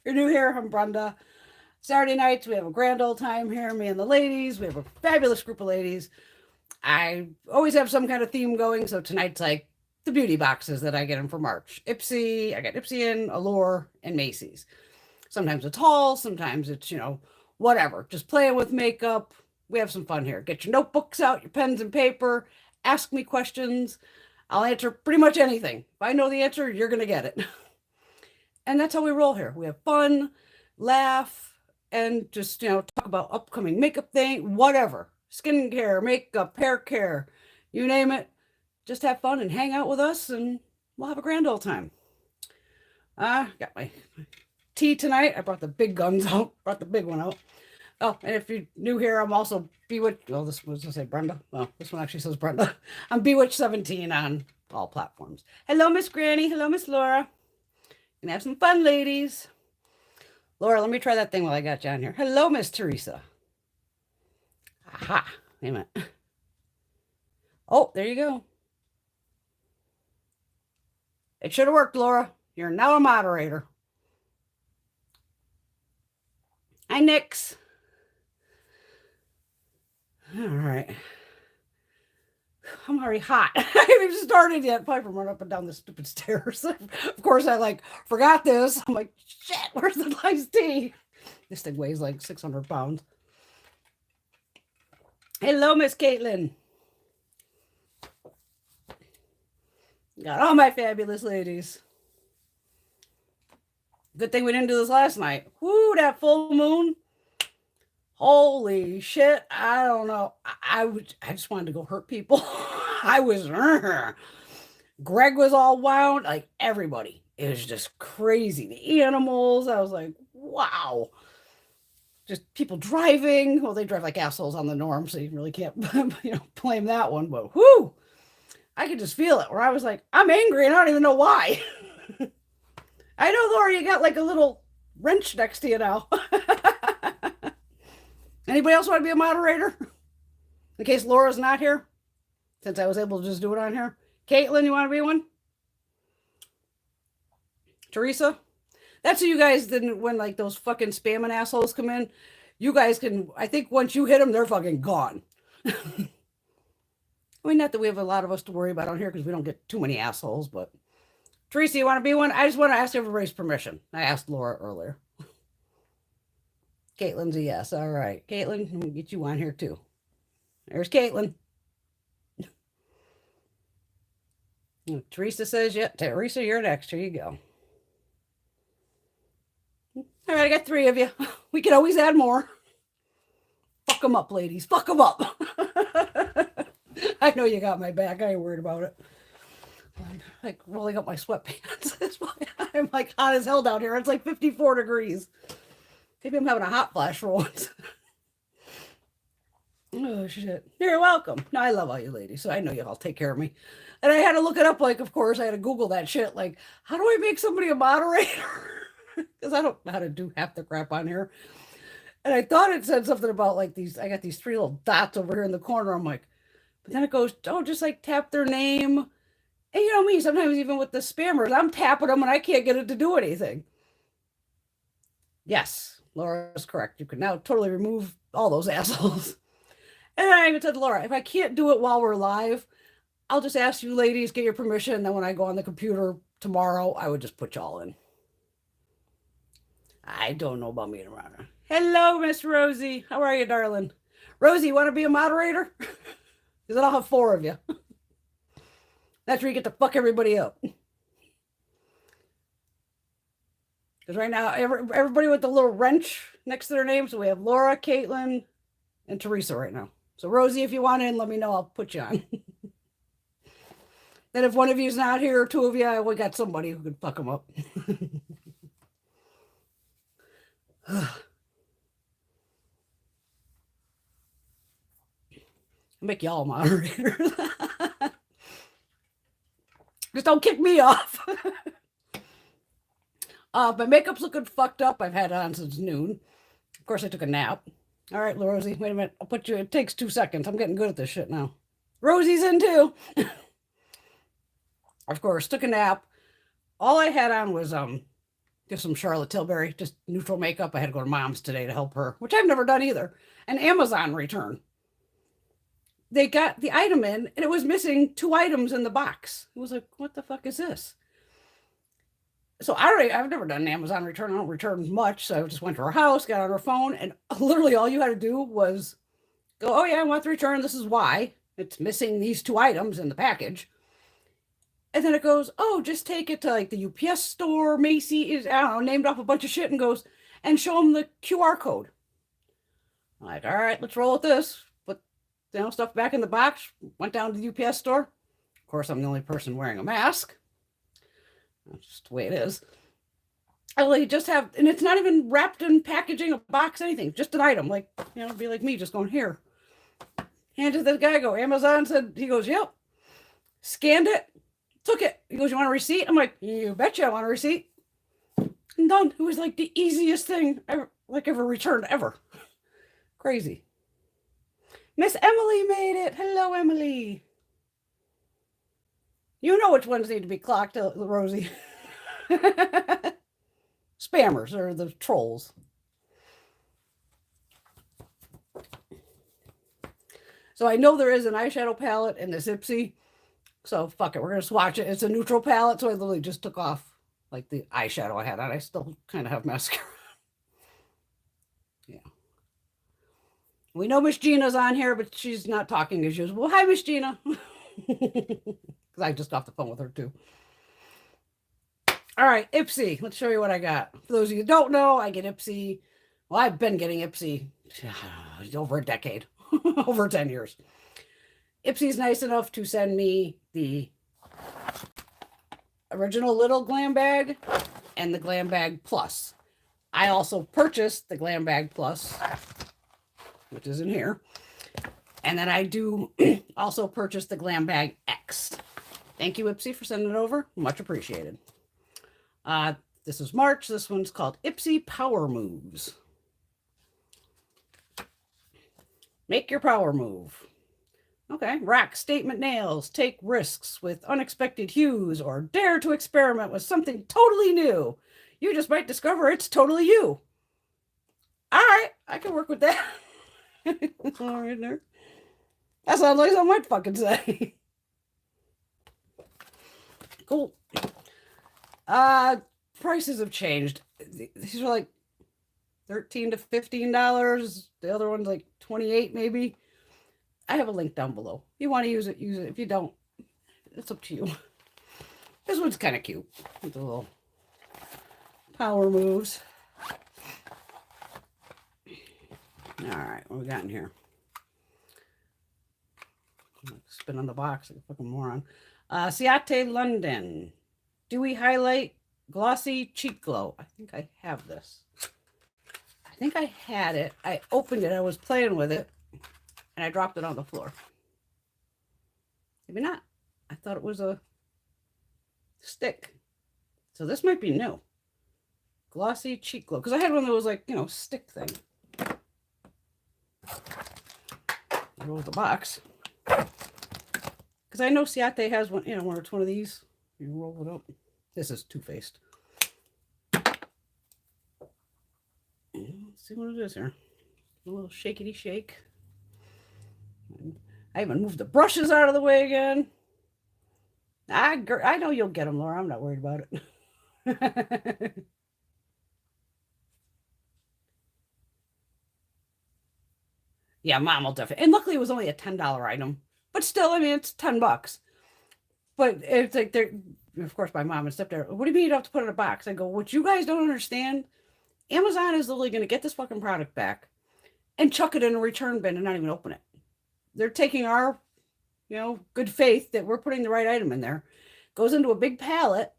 you're new here, I'm Brenda. Saturday nights, we have a grand old time here, me and the ladies. We have a fabulous group of ladies. I always have some kind of theme going, so tonight's like the beauty boxes that I get in for March. Ipsy, I got Ipsy in, Allure, and Macy's. Sometimes it's haul, sometimes it's, whatever. Just playing with makeup. We have some fun here. Get your notebooks out, your pens and paper, ask me questions. I'll answer pretty much anything. If I know the answer, you're going to get it. And that's how we roll here. We have fun, laugh, and just, talk about upcoming makeup thing, whatever. Skincare, makeup, hair care, you name it. Just have fun and hang out with us, and we'll have a grand old time. Got my tea tonight. I brought the big guns out, brought the big one out. Oh, and if you're new here, I'm also Bewitched. Well, this was going to say Brenda. Well, this one actually says Brenda. I'm Bewitched17 on all platforms. Hello, Miss Granny. Hello, Miss Laura. Gonna have some fun, ladies. Laura, let me try that thing while I got you on here. Hello, Miss Teresa. Aha. Wait a minute. Oh, there you go. It should have worked, Laura. You're now a moderator. Hi, Nix. All right. I'm already hot. I haven't even started yet. Probably from running up and down the stupid stairs. Of course, I forgot this. I'm like, shit, where's the iced tea? This thing weighs like 600 pounds. Hello, Miss Caitlin. Got all my fabulous ladies. Good thing we didn't do this last night. Whoo, that full moon. Holy shit. I don't know. I just wanted to go hurt people. I was, Greg was all wound, like everybody. It was just crazy. The animals, I was like, wow. Just people driving. Well, they drive like assholes on the norm, so you really can't, blame that one. But whoo, I could just feel it where I was like, I'm angry and I don't even know why. I know, Laura, you got like a little wrench next to you now. Anybody else want to be a moderator? In case Laura's not here, since I was able to just do it on here. Caitlin, you want to be one? Teresa? That's who you guys didn't, when like those fucking spamming assholes come in, you guys can, I think once you hit them, they're fucking gone. I mean, not that we have a lot of us to worry about on here because we don't get too many assholes, but Teresa, you want to be one? I just want to ask everybody's permission. I asked Laura earlier. Caitlin's a yes. All right. Caitlin, let me get you on here too. There's Caitlin. Teresa says, yeah. Teresa, you're next. Here you go. All right, I got 3 of you. We can always add more. Fuck them up, ladies. Fuck them up. I know you got my back. I ain't worried about it. I'm like rolling up my sweatpants. That's why I'm like hot as hell down here. It's like 54 degrees. Maybe I'm having a hot flash for once. Oh, shit. You're welcome. No, I love all you ladies, so I know you all take care of me. And I had to look it up, of course, I had to Google that shit. Like, how do I make somebody a moderator? Because I don't know how to do half the crap on here. And I thought it said something about, these, I got these 3 little dots over here in the corner. I'm like, but then it goes, oh, just, tap their name. And you know me, sometimes even with the spammers, I'm tapping them and I can't get it to do anything. Yes, Laura's correct. You can now totally remove all those assholes. And I even said to Laura, if I can't do it while we're live, I'll just ask you ladies, get your permission. And then when I go on the computer tomorrow, I would just put y'all in. I don't know about me tomorrow. Hello, Miss Rosie. How are you, darling? Rosie, you want to be a moderator? Because then I'll have 4 of you. That's where you get to fuck everybody up. Because right now, everybody with the little wrench next to their name. So we have Laura, Caitlin, and Teresa right now. So Rosie, if you want in, let me know. I'll put you on. Then if one of you's not here, or 2 of you, we got somebody who can fuck them up. Make y'all moderators. Just don't kick me off. My makeup's looking fucked up. I've had it on since noon. Of course, I took a nap. All right, Rosie, wait a minute. I'll put you. It takes 2 seconds. I'm getting good at this shit now. Rosie's in too. Of course, took a nap. All I had on was Just some Charlotte Tilbury, just neutral makeup. I had to go to Mom's today to help her, which I've never done either. An Amazon return. They got the item in, and it was missing 2 items in the box. It was like, what the fuck is this? So I've never done an Amazon return. I don't return much. So I just went to her house, got on her phone, and literally all you had to do was go, oh yeah, I want the return. This is why. It's missing these 2 items in the package. And then it goes, oh, just take it to like the UPS store, Macy, is, I don't know, named off a bunch of shit, and goes, and show them the QR code. I'm like, all right, let's roll with this. Put stuff back in the box, went down to the UPS store. Of course, I'm the only person wearing a mask. That's just the way it is. I just have, and it's not even wrapped in packaging, a box, anything, just an item. Like, be like me, just going here. Hand to the guy, go, Amazon said, he goes, yep. Scanned it, took it. He goes, you want a receipt? I'm like, you betcha I want a receipt. And done. It was like the easiest thing ever returned ever. Crazy. Miss Emily made it. Hello, Emily. You know which ones need to be clocked, Rosie. Spammers or the trolls. So I know there is an eyeshadow palette in this Ipsy. So fuck it, we're going to swatch it. It's a neutral palette, so I literally just took off like the eyeshadow I had on. I still kind of have mascara. Yeah. We know Miss Gina's on here, but she's not talking as usual. Well, hi, Miss Gina. Because I just got off the phone with her too. All right, Ipsy. Let's show you what I got. For those of you who don't know, I get Ipsy. Well, I've been getting Ipsy over a decade, over 10 years. Ipsy's nice enough to send me the original little Glam bag and the Glam bag plus. I also purchased the Glam bag plus, which is in here. And then I do also purchase the Glam bag X. Thank you, Ipsy, for sending it over. Much appreciated. This is March. This one's called Ipsy Power Moves. Make your power move. Okay. Rock statement nails. Take risks with unexpected hues or dare to experiment with something totally new. You just might discover it's totally you. All right. I can work with that. All right there. That sounds like something I'd fucking say. Cool. Prices have changed. These are like $13 to $15. The other one's like $28 maybe. I have a link down below. If you want to use it, use it. If you don't, it's up to you. This one's kind of cute with the little power moves. All right, what we got in here? Spin on the box like a fucking moron. Ciate London. Dewy Highlight Glossy Cheek Glow. I think I have this. I think I had it. I opened it. I was playing with it. And I dropped it on the floor. Maybe not. I thought it was a stick. So this might be new. Glossy Cheek Glow. Because I had one that was like, stick thing. Roll the box. Because I know Ciate has one, where it's one of these. You roll it up. This is Too Faced. Let's see what it is here. A little shakety shake. I even moved the brushes out of the way again. I know you'll get them, Laura. I'm not worried about it. Yeah, Mom will definitely. And luckily, it was only a $10 item. But still, I mean, it's $10. But it's like, of course, my mom and stepdad, what do you mean you don't have to put it in a box? I go, what you guys don't understand, Amazon is literally going to get this fucking product back and chuck it in a return bin and not even open it. They're taking our, good faith that we're putting the right item in there. Goes into a big pallet.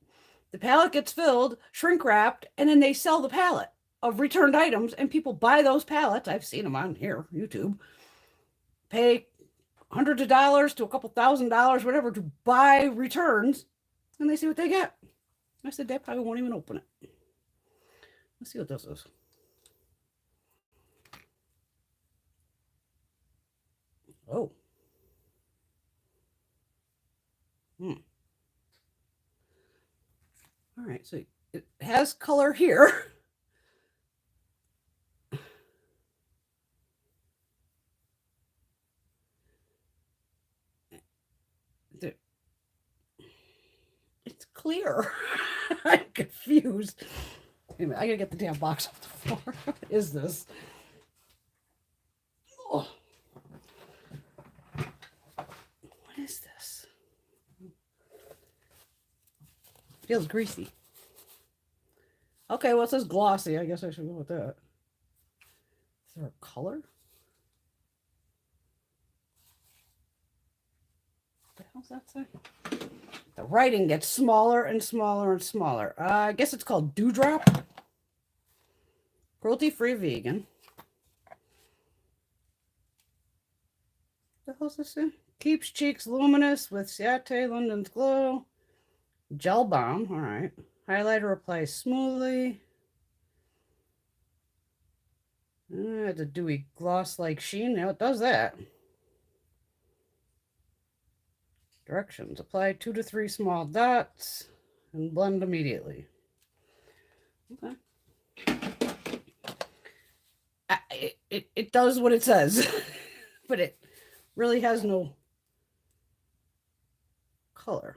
The pallet gets filled, shrink wrapped, and then they sell the pallet of returned items, and people buy those pallets. I've seen them on here, YouTube. Pay hundreds of dollars to a couple $1,000s, whatever, to buy returns, and they see what they get. I said, they probably won't even open it. Let's see what this is. Oh. All right, so it has color here. It's clear. I'm confused. Wait a minute, I gotta get the damn box off the floor. What is this? Oh. What is this? Feels greasy. Okay, well, it says glossy. I guess I should go with that. Is there a color? What the hell's that say? The writing gets smaller and smaller and smaller. I guess it's called Dewdrop. Cruelty-free vegan. What the hell's this in? Keeps cheeks luminous with Ciate London's Glow. Gel Balm. All right. Highlighter applies smoothly. It's a dewy gloss-like sheen. Now it does that. Directions. Apply 2 to 3 small dots and blend immediately. Okay. It does what it says, but it really has no color.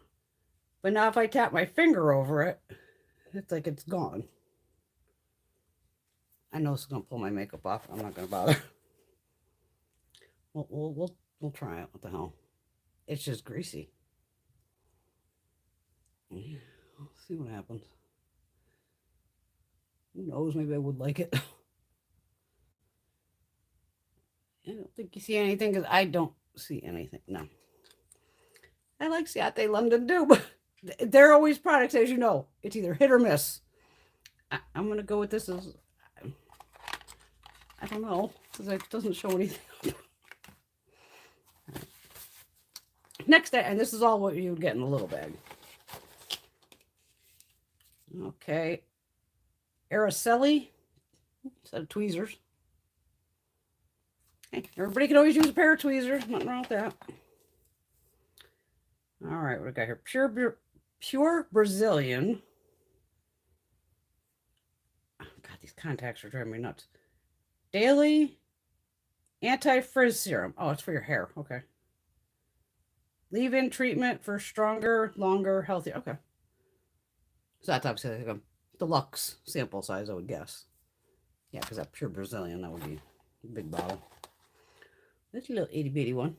But now if I tap my finger over it, it's like it's gone. I know it's gonna pull my makeup off. I'm not gonna bother. We'll try it. What the hell? It's just greasy. Yeah, we'll see what happens. Who knows? Maybe I would like it. I don't think you see anything because I don't see anything. No. I like Ciate London too, but they're always products, as you know. It's either hit or miss. I'm going to go with this as, I don't know, because it doesn't show anything. Next, and this is all what you would get in the little bag. Okay. Araceli, set of tweezers. Hey, everybody can always use a pair of tweezers. Nothing wrong with that. All right, what do we got here? Pure Brazilian. Oh, God, these contacts are driving me nuts. Daily Anti-Frizz Serum. Oh, it's for your hair. Okay. Leave-in treatment for stronger, longer, healthier. Okay. So that's obviously like a deluxe sample size, I would guess. Yeah, because that Pure Brazilian, that would be a big bottle. That's a little itty-bitty one.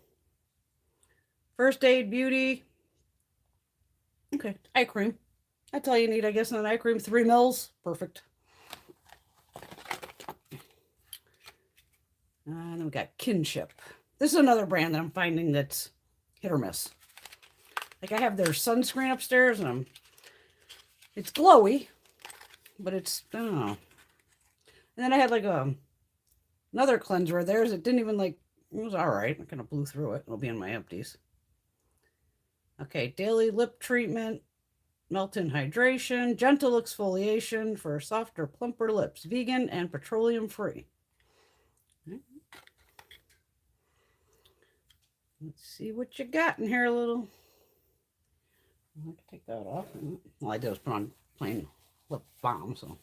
First Aid Beauty. Okay, eye cream. That's all you need, I guess, in an eye cream. 3 mils. Perfect. And then we got Kinship. This is another brand that I'm finding that's hit or miss. Like I have their sunscreen upstairs, and it's glowy, but it's, I don't know. And then I had like another cleanser of theirs. It didn't even like, it was all right. I kind of blew through it. It'll be in my empties. Okay, daily lip treatment, melt-in hydration, gentle exfoliation for softer, plumper lips, vegan and petroleum-free. Let's see what you got in here, a little. I have to take that off. All I did was put on plain lip balm, so.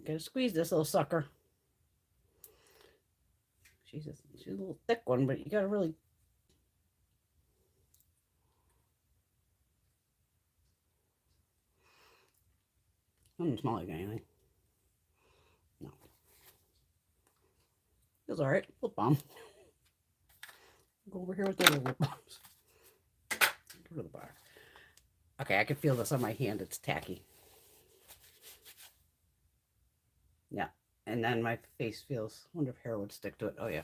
Gotta squeeze this little sucker. She's a little thick one, but you gotta really. Doesn't smell like anything. No. Feels all right. Lip balm. Go over here with the other lip balms. Go to the bar. Okay, I can feel this on my hand. It's tacky. Yeah, and then my face feels, I wonder if hair would stick to it. Oh yeah,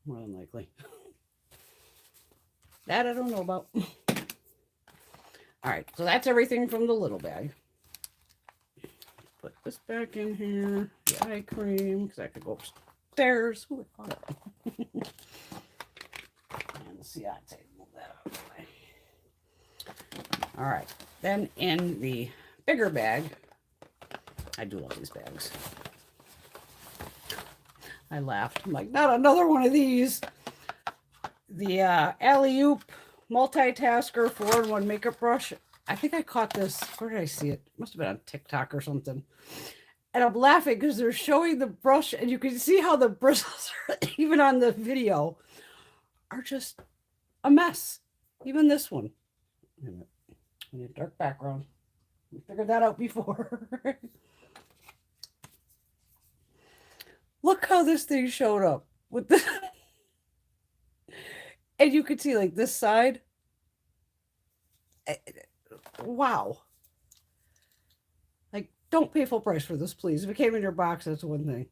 more than likely. That I don't know about. All right, so that's everything from the little bag. Put this back in here, the eye cream, because I could go upstairs. Who would thought it? And see, I take move that out of the way. All right, then in the bigger bag, I do love these bags. I laughed. I'm like, not another one of these. The Allure multitasker 4-in-1 makeup brush. I think I caught this. Where did I see it? Must have been on TikTok or something. And I'm laughing because they're showing the brush, and you can see how the bristles, even on the video, are just a mess. Even this one. I need a dark background. We figured that out before. Look how this thing showed up with the and you could see like this side. Wow. Like, don't pay full price for this, please. If it came in your box, that's one thing.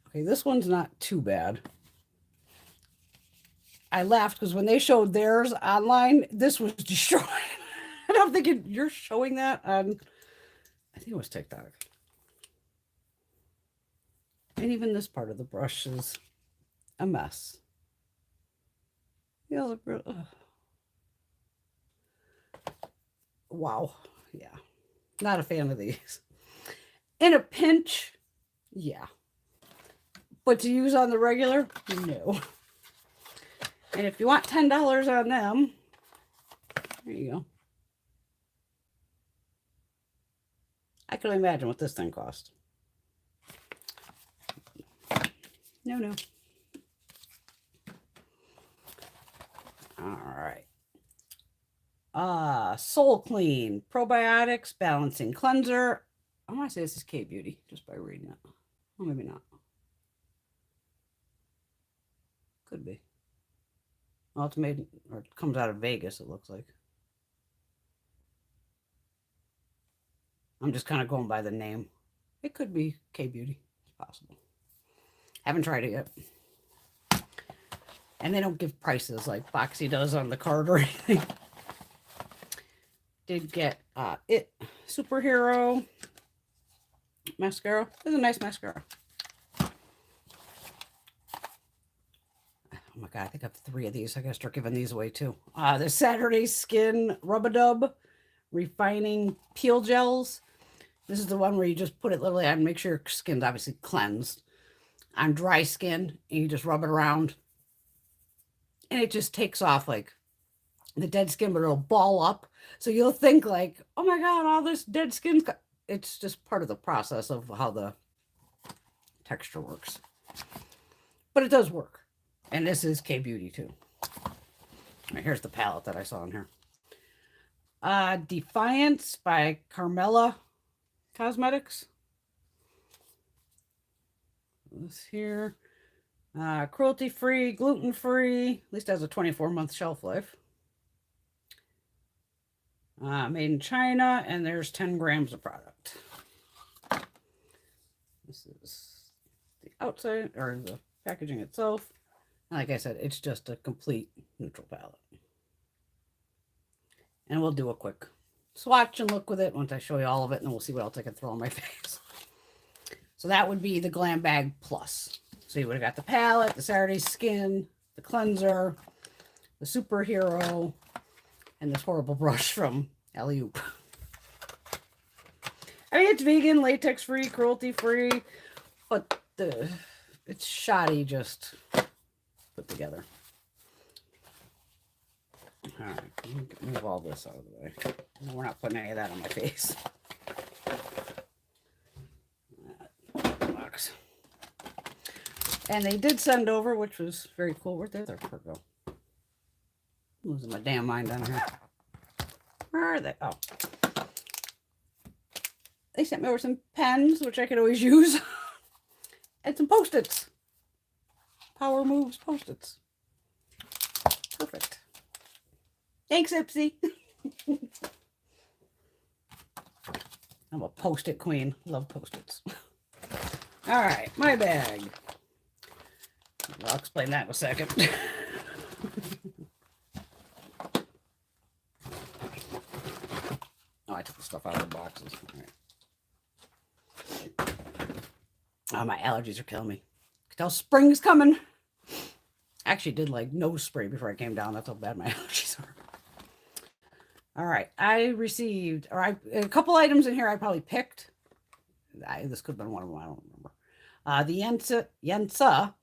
Okay, this one's not too bad. I laughed because when they showed theirs online, this was destroyed. And I'm thinking, you're showing that on, I think it was TikTok. And even this part of the brush is a mess. Yeah, look real. Wow. Yeah. Not a fan of these. In a pinch, yeah. But to use on the regular, no. And if you want $10 on them, there you go. I can imagine what this thing cost. No. All right. Soul Clean Probiotics Balancing Cleanser. I want to say this is K-Beauty just by reading it. Or maybe not. Could be. Well, it's made, or it comes out of Vegas, it looks like. I'm just kind of going by the name. It could be K-Beauty. It's possible. Haven't tried it yet. And they don't give prices like Boxy does on the card or anything. Did get It Superhero mascara. This is a nice mascara. Oh my God, I think I have 3 of these. I gotta start giving these away too. The Saturday Skin Rub-a-Dub Refining Peel Gels. This is the one where you just put it literally on, make sure your skin's obviously cleansed. On dry skin, and you just rub it around. And it just takes off like the dead skin, but it'll ball up. So you'll think like, oh my God, all this dead skin. It's just part of the process of how the texture works. But it does work. And this is K-Beauty too. All right, here's the palette that I saw in here. Defiance by Carmella Cosmetics. This here. Cruelty-free, gluten-free. At least has a 24-month shelf life. Made in China, and there's 10 grams of product. This is the outside, or the packaging itself. And like I said, it's just a complete neutral palette. And we'll do a quick swatch and look with it once I show you all of it, and then we'll see what else I can throw on my face. So that would be the Glam Bag Plus. So you would have got the palette, the Saturday Skin, the cleanser, the Superhero, and this horrible brush from Allure. I mean, it's vegan, latex-free, cruelty-free, but it's shoddy just put together. All right, move all this out of the way. We're not putting any of that on my face. Box. And they did send over, which was very cool. Where'd their part go? Losing my damn mind down here. Where are they? Oh. They sent me over some pens, which I could always use. And some Post-its. Power Moves Post-its. Perfect. Thanks, Ipsy. I'm a Post-it queen. Love Post-its. All right, my bag. I'll explain that in a second. Oh, I took the stuff out of the boxes. All right. Oh, my allergies are killing me. I can tell spring's coming. I actually did like nose spray before I came down. That's how bad my allergies are. All right, I received, a couple items in here I probably picked. This could have been one of them, I don't remember. The Yensa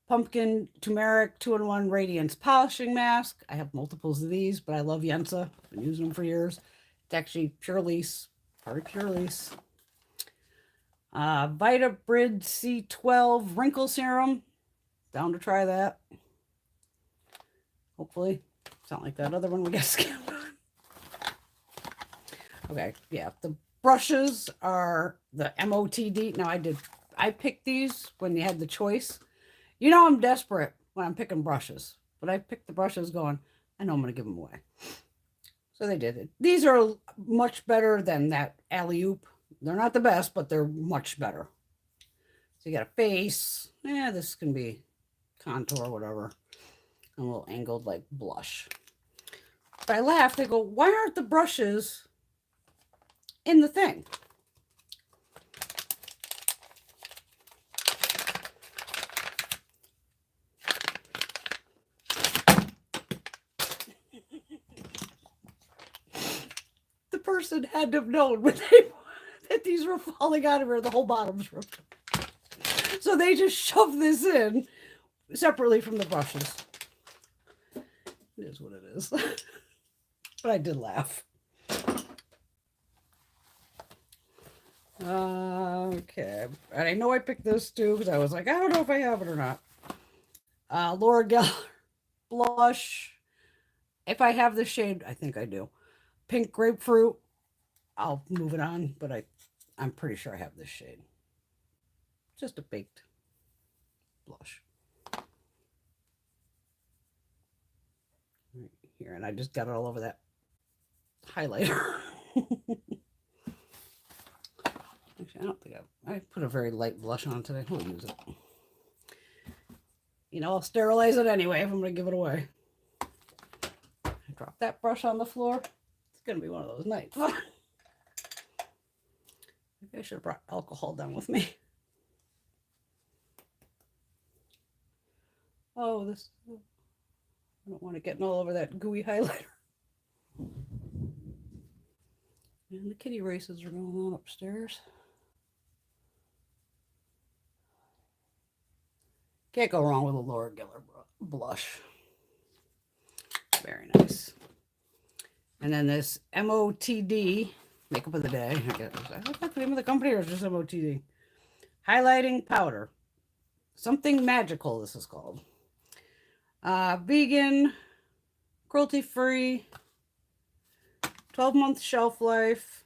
Pumpkin Tumeric 2-in-1 Radiance Polishing Mask. I have multiples of these, but I love Yensa. I've been using them for years. It's actually pure lease. Very pure lease. Vita Brid C12 Wrinkle Serum. Down to try that. Hopefully. It's not like that other one we got scammed on. Okay, yeah. The brushes are the MOTD. Now I picked these when you had the choice. You know I'm desperate when I'm picking brushes. But I picked the brushes going, I know I'm going to give them away. So they did it. These are much better than that Allure. They're not the best, but they're much better. So you got a face. Yeah, this can be contour, whatever. A little angled like blush. But I laughed. I go, why aren't the brushes in the thing? The person had to have known when that these were falling out of her, the whole bottom's ripped. So they just shoved this in separately from the brushes. It is what it is. But I did laugh. Okay. And I know I picked this too because I was like, I don't know if I have it or not. Laura Geller blush. If I have this shade, I think I do. Pink grapefruit. I'll move it on, but I'm pretty sure I have this shade. Just a baked blush. Right here, and I just got it all over that highlighter. Actually, I don't think I put a very light blush on today. I'll use it. You know, I'll sterilize it anyway if I'm going to give it away. I drop that brush on the floor. It's going to be one of those nights. Maybe I should have brought alcohol down with me. Oh, this... I don't want to get all over that gooey highlighter. And the kitty races are going on upstairs. Can't go wrong with a Laura Geller blush. Very nice. And then this MOTD, Makeup of the Day. I got the name of the company or is it just MOTD? Highlighting powder. Something magical, this is called. Vegan, cruelty-free, 12-month shelf life,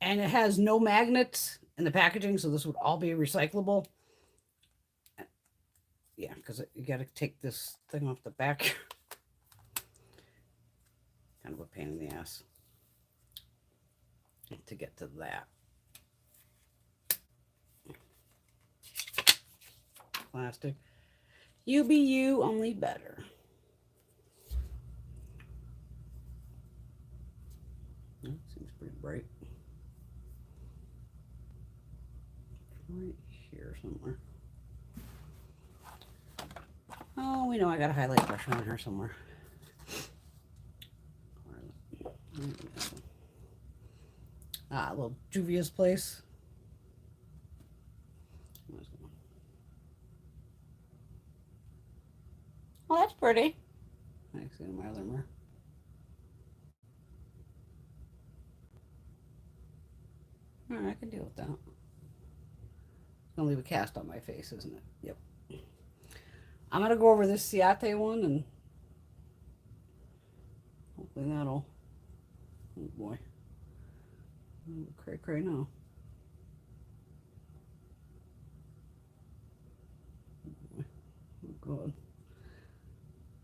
and it has no magnets in the packaging, so this would all be recyclable. Yeah, because you got to take this thing off the back. Kind of a pain in the ass to get to that. Plastic. You be you, only better. That seems pretty bright. Right here somewhere. Oh, we know I got a highlight brush on here somewhere. A little Juvia's Place. Oh, that's pretty. I see my other mirror. All right, I can deal with that. It's gonna leave a cast on my face, isn't it? Yep. I'm gonna go over this Ciate one and hopefully that'll. Oh boy. Cray now. Oh god.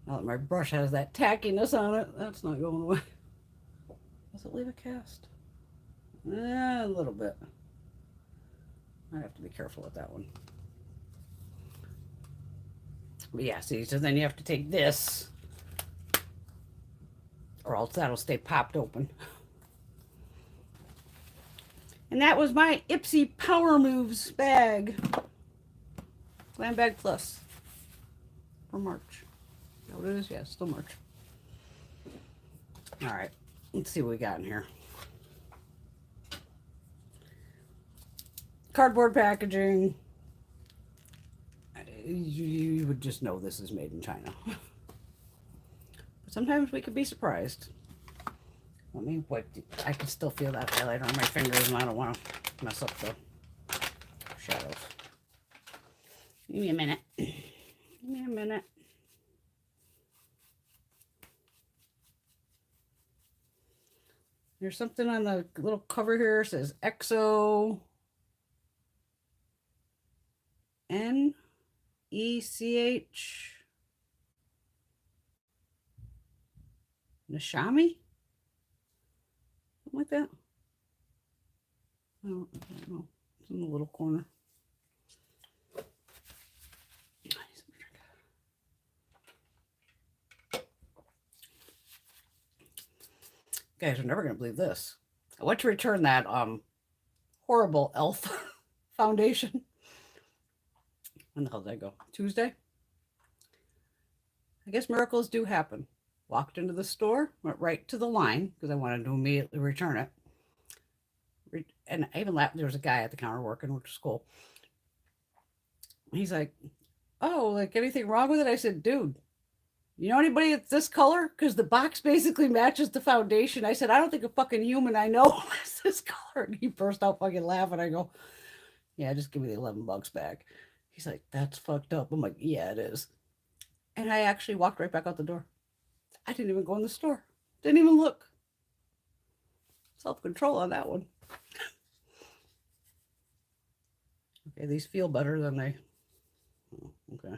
Now that my brush has that tackiness on it, that's not going away. Does it leave a cast? A little bit. I have to be careful with that one. But yeah, see, so then you have to take this, or else that'll stay popped open. And that was my Ipsy Power Moves bag. Glam Bag Plus. For March. Is that what it is? Yeah, it's still March. Alright, let's see what we got in here. Cardboard packaging. you would just know this is made in China. But sometimes we could be surprised. Let me wipe. I can still feel that highlighter on my fingers, and I don't want to mess up the shadows. Give me a minute. Give me a minute. There's something on the little cover here. It says XONECH. Nashami? Something like that. I don't know. It's in the little corner. Guys, you're never gonna believe this. I went to return that horrible elf foundation. When the hell did I go? Tuesday? I guess miracles do happen. Walked into the store, went right to the line because I wanted to immediately return it. And I even laughed. There was a guy at the counter working, which was cool. He's like, "Oh, like anything wrong with it?" I said, "Dude, you know anybody that's this color? Because the box basically matches the foundation." I said, "I don't think a fucking human I know is this color." And he burst out fucking laughing. I go, "Yeah, just give me the $11 back." He's like, "That's fucked up." I'm like, "Yeah, it is." And I actually walked right back out the door. I didn't even go in the store. Didn't even look. Self-control on that one. Okay, these feel better than they... Oh, okay.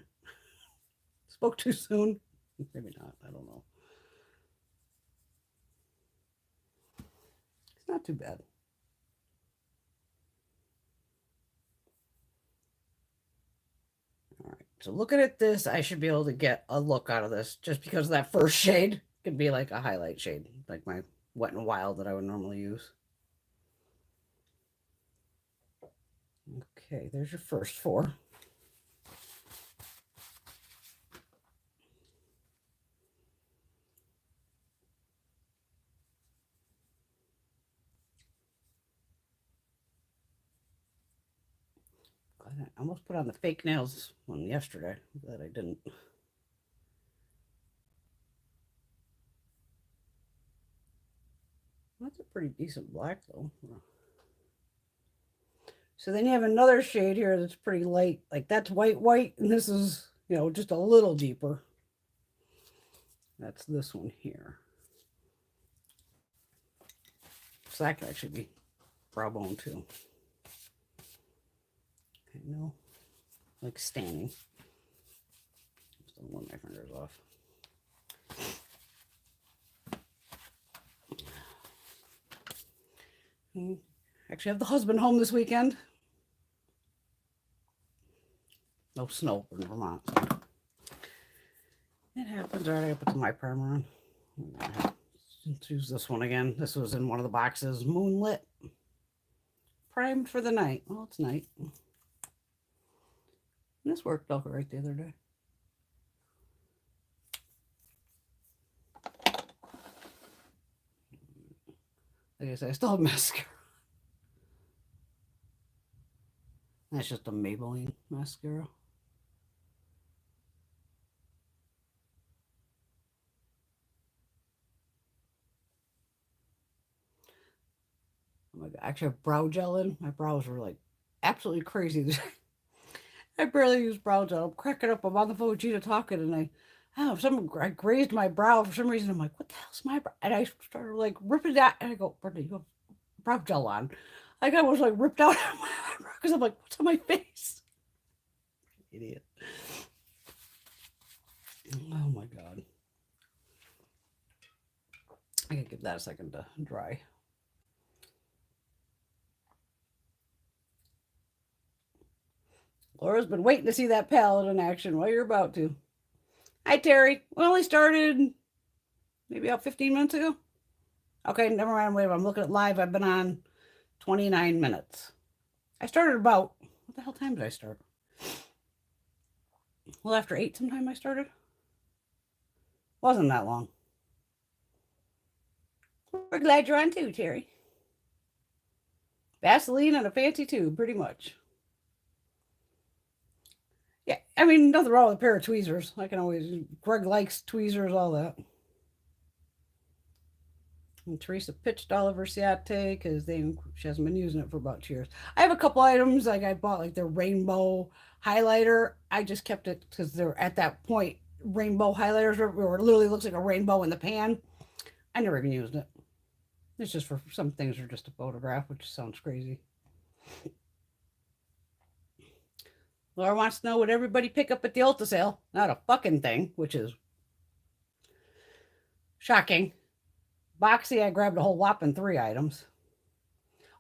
Spoke too soon. Maybe not. I don't know. It's not too bad. All right. So looking at this, I should be able to get a look out of this just because that first shade could be like a highlight shade, like my Wet n Wild that I would normally use. Okay, there's your first four. I almost put on the fake nails one yesterday. Glad I didn't. That's a pretty decent black though. So then you have another shade here that's pretty light. Like that's white, and this is, you know, just a little deeper. That's this one here. So that could actually be brow bone too. Okay, no, like staining. Just don't want my fingers off. Actually have the husband home this weekend. No snow in Vermont. So. It happens. All right, I put my primer on. Let's use this one again. This was in one of the boxes. Moonlit. Primed for the night. Well, it's night. And this worked out right the other day. Like I said, I still have mascara. That's just a Maybelline mascara. Oh my God. I actually have brow gel in. My brows were like absolutely crazy. I barely use brow gel. I'm cracking up. I'm on the phone with Gina talking, and I grazed my brow for some reason. I'm like, what the hell's my brow? And I started like ripping that, and I go, Brenda, you have brow gel on. Like I was like ripped out of my eyebrow because I'm like, what's on my face? Idiot. Oh my God. I gotta give that a second to dry. Laura's been waiting to see that palette in action. Well, you're about to. Hi, Terry. We only started maybe about 15 minutes ago. Okay, never mind. Wait, I'm looking at live. I've been on 29 minutes. I started about, what the hell time did I start? Well, after 8 sometime I started. Wasn't that long. We're glad you're on too, Terry. Vaseline and a fancy tube, pretty much. Yeah, I mean, nothing wrong with a pair of tweezers. I can always, Greg likes tweezers, all that. And Teresa pitched all of her Ciate because she hasn't been using it for about 2 years. I have a couple items, like I bought like the rainbow highlighter. I just kept it because they're at that point. Rainbow highlighters where it literally looks like a rainbow in the pan. I never even used it. It's just for some things are just a photograph, which sounds crazy. Laura wants to know what everybody pick up at the Ulta sale. Not a fucking thing, which is shocking. Boxy, I grabbed a whole whopping 3 items.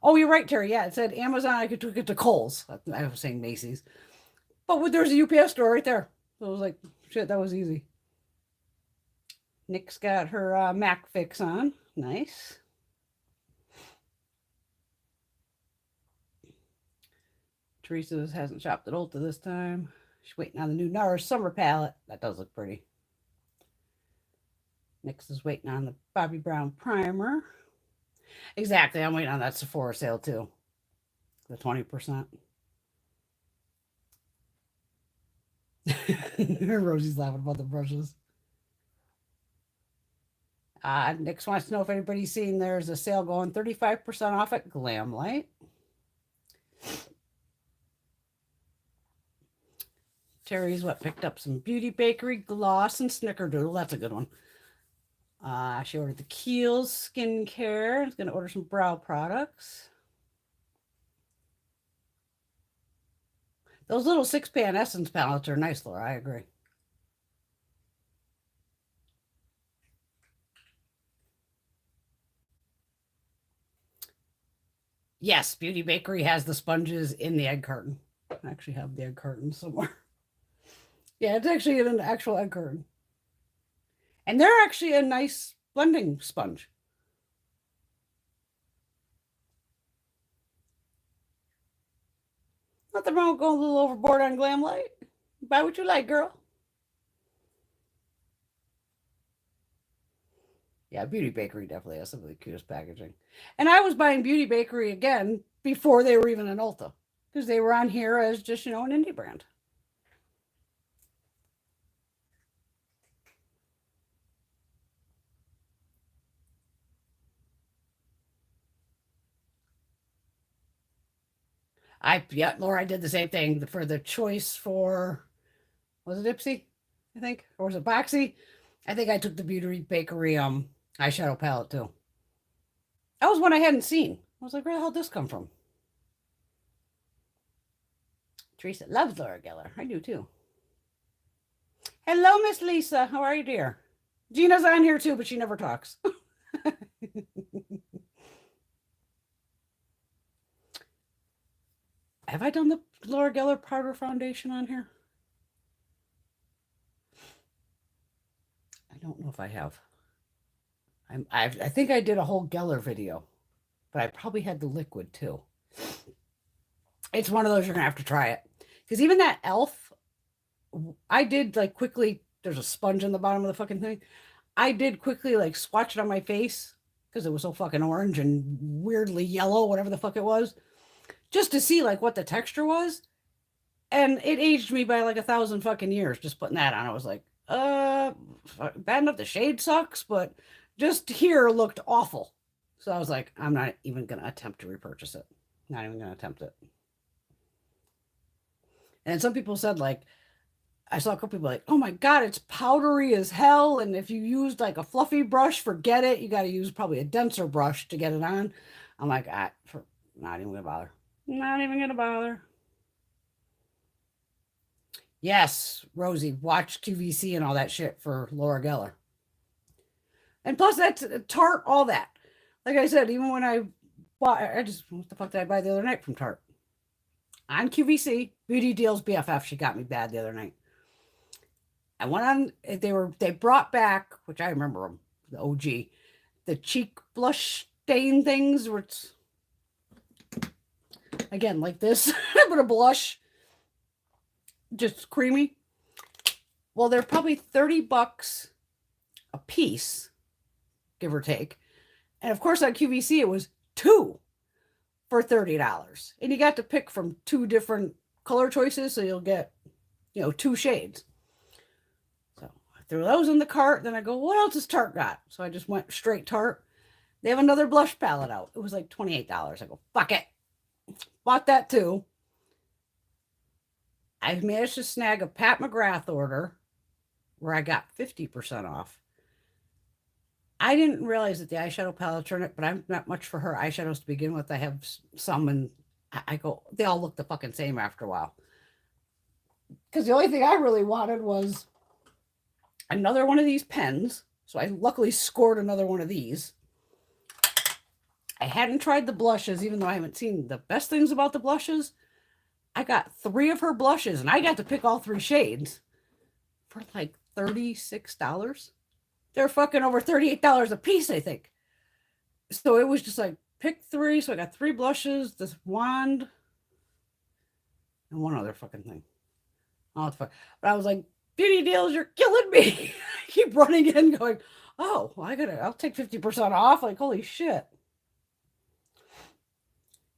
Oh, you're right, Terry. Yeah, it said Amazon. I could take it to Kohl's. I was saying Macy's. But there's a UPS store right there. So I was like, shit, that was easy. Nick's got her Mac fix on. Nice. Teresa hasn't shopped at Ulta this time. She's waiting on the new NARS summer palette. That does look pretty. Nick's is waiting on the Bobbi Brown primer. Exactly. I'm waiting on that Sephora sale too. The 20%. Rosie's laughing about the brushes. Nick wants to know if anybody's seen there's a sale going 35% off at Glam Light. Terry's picked up some Beauty Bakery gloss and Snickerdoodle. That's a good one. She ordered the Kiehl's skincare. She's going to order some brow products. Those little 6-pan Essence palettes are nice, Laura. I agree. Yes, Beauty Bakery has the sponges in the egg carton. I actually have the egg carton somewhere. Yeah, it's actually in an actual egg carton. And they're actually a nice blending sponge. Nothing wrong with going a little overboard on Glam Light. Buy what you like, girl. Yeah, Beauty Bakery definitely has some of the cutest packaging. And I was buying Beauty Bakery again before they were even in Ulta because they were on here as just, an indie brand. Laura, I did the same thing for the choice for, was it Ipsy? I think, or was it Boxy? I think I took the Beauty Bakery eyeshadow palette too. That was one I hadn't seen. I was like, where the hell did this come from? Teresa loves Laura Geller. I do too. Hello, Miss Lisa. How are you, dear? Gina's on here too, but she never talks. Have I done the Laura Geller powder foundation on here? I don't know if I have. I think I did a whole Geller video, but I probably had the liquid too. It's one of those you're gonna have to try it because even that Elf, I did quickly. There's a sponge in the bottom of the fucking thing. I did quickly swatch it on my face because it was so fucking orange and weirdly yellow, whatever the fuck it was, just to see what the texture was. And it aged me by 1,000 fucking years just putting that on. I was like, bad enough the shade sucks, but just here looked awful. So I was like, I'm not even going to attempt to repurchase it. Not even going to attempt it. And some people said, I saw a couple people oh my God, it's powdery as hell. And if you used a fluffy brush, forget it. You got to use probably a denser brush to get it on. I'm like, not even going to bother. Not even going to bother. Yes, Rosie, watch QVC and all that shit for Laura Geller. And plus, that's Tarte, all that. Like I said, even when I bought, what the fuck did I buy the other night from Tarte? On QVC, Beauty Deals BFF, she got me bad the other night. I went on, they brought back, which I remember them, the OG, the cheek blush stain things where it's, again, like this, but a blush, just creamy. Well, they're probably $30 a piece, give or take. And of course, on QVC, it was 2 for $30. And you got to pick from 2 different color choices. So you'll get you know, 2 shades. So I threw those in the cart. Then I go, what else has Tarte got? So I just went straight Tarte. They have another blush palette out. It was like $28. I go, fuck it. Bought that too. I managed to snag a Pat McGrath order where I got 50% off. I didn't realize that the eyeshadow palettes are in it, but I'm not much for her eyeshadows to begin with. I have some, and I go, they all look the fucking same after a while. Because the only thing I really wanted was another one of these pens. So I luckily scored another one of these. I hadn't tried the blushes, even though I haven't seen the best things about the blushes. I got 3 of her blushes, and I got to pick all 3 shades for like $36. They're fucking over $38 a piece, I think. So it was just like, pick 3. So I got 3 blushes, this wand, and one other fucking thing. Oh, it's fun. But I was like, beauty deals, you're killing me. I keep running in going, oh, well, I'll take 50% off. Like, holy shit.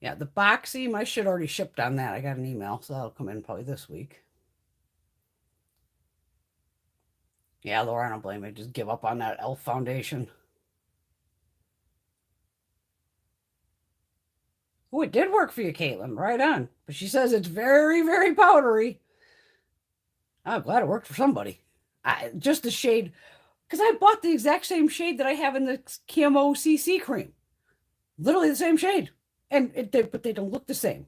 Yeah, the Boxy, my shit already shipped on that. I got an email, so that'll come in probably this week. Yeah, Laura, I don't blame me. Just give up on that e.l.f. foundation. Oh, it did work for you, Caitlin. Right on. But she says it's very, very powdery. I'm glad it worked for somebody. Just the shade, because I bought the exact same shade that I have in the Camo CC cream. Literally the same shade. But they don't look the same.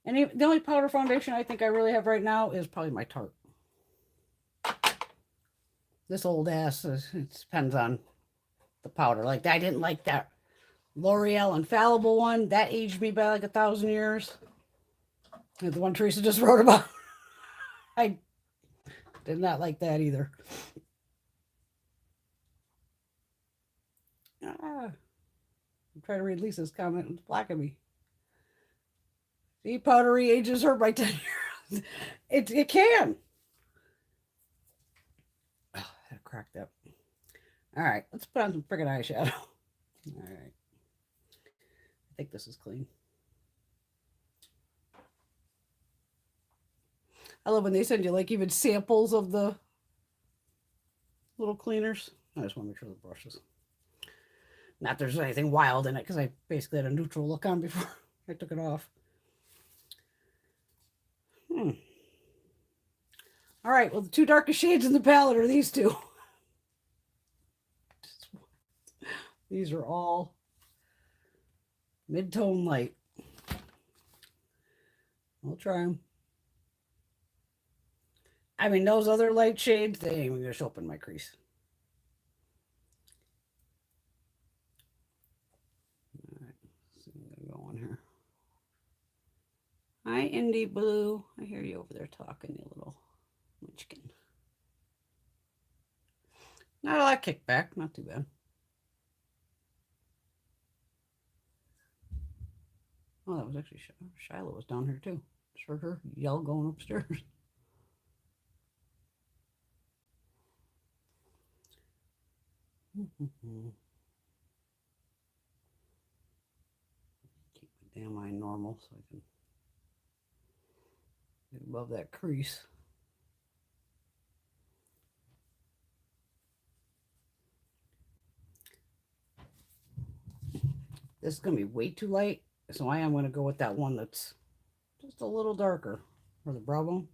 And the only powder foundation I think I really have right now is probably my Tarte. This old ass, it depends on the powder. Like, I didn't like that L'Oreal Infallible one. That aged me by like 1,000 years. And the one Teresa just wrote about. I did not like that either. I'm trying to read Lisa's comment. It's blocking me. See, powdery ages her by 10 years. It can. Oh, that cracked up. All right, let's put on some friggin' eyeshadow. All right. I think this is clean. I love when they send you like even samples of the little cleaners. I just want to make sure the brushes. Not there's anything wild in it because I basically had a neutral look on before I took it off. All right, well, the 2 darkest shades in the palette are these 2. These are all mid-tone light. I'll try them. I mean, those other light shades, they ain't even gonna show up in my crease. All right, let's see what I go on here. Hi, Indie Blue. I hear you over there talking, you little munchkin. Not a lot of kickback, not too bad. Oh, that was actually Shiloh was down here too. Just heard her yell going upstairs. Keep my damn eye normal so I can get above that crease. This is going to be way too light, so I am going to go with that one that's just a little darker for the brow bone.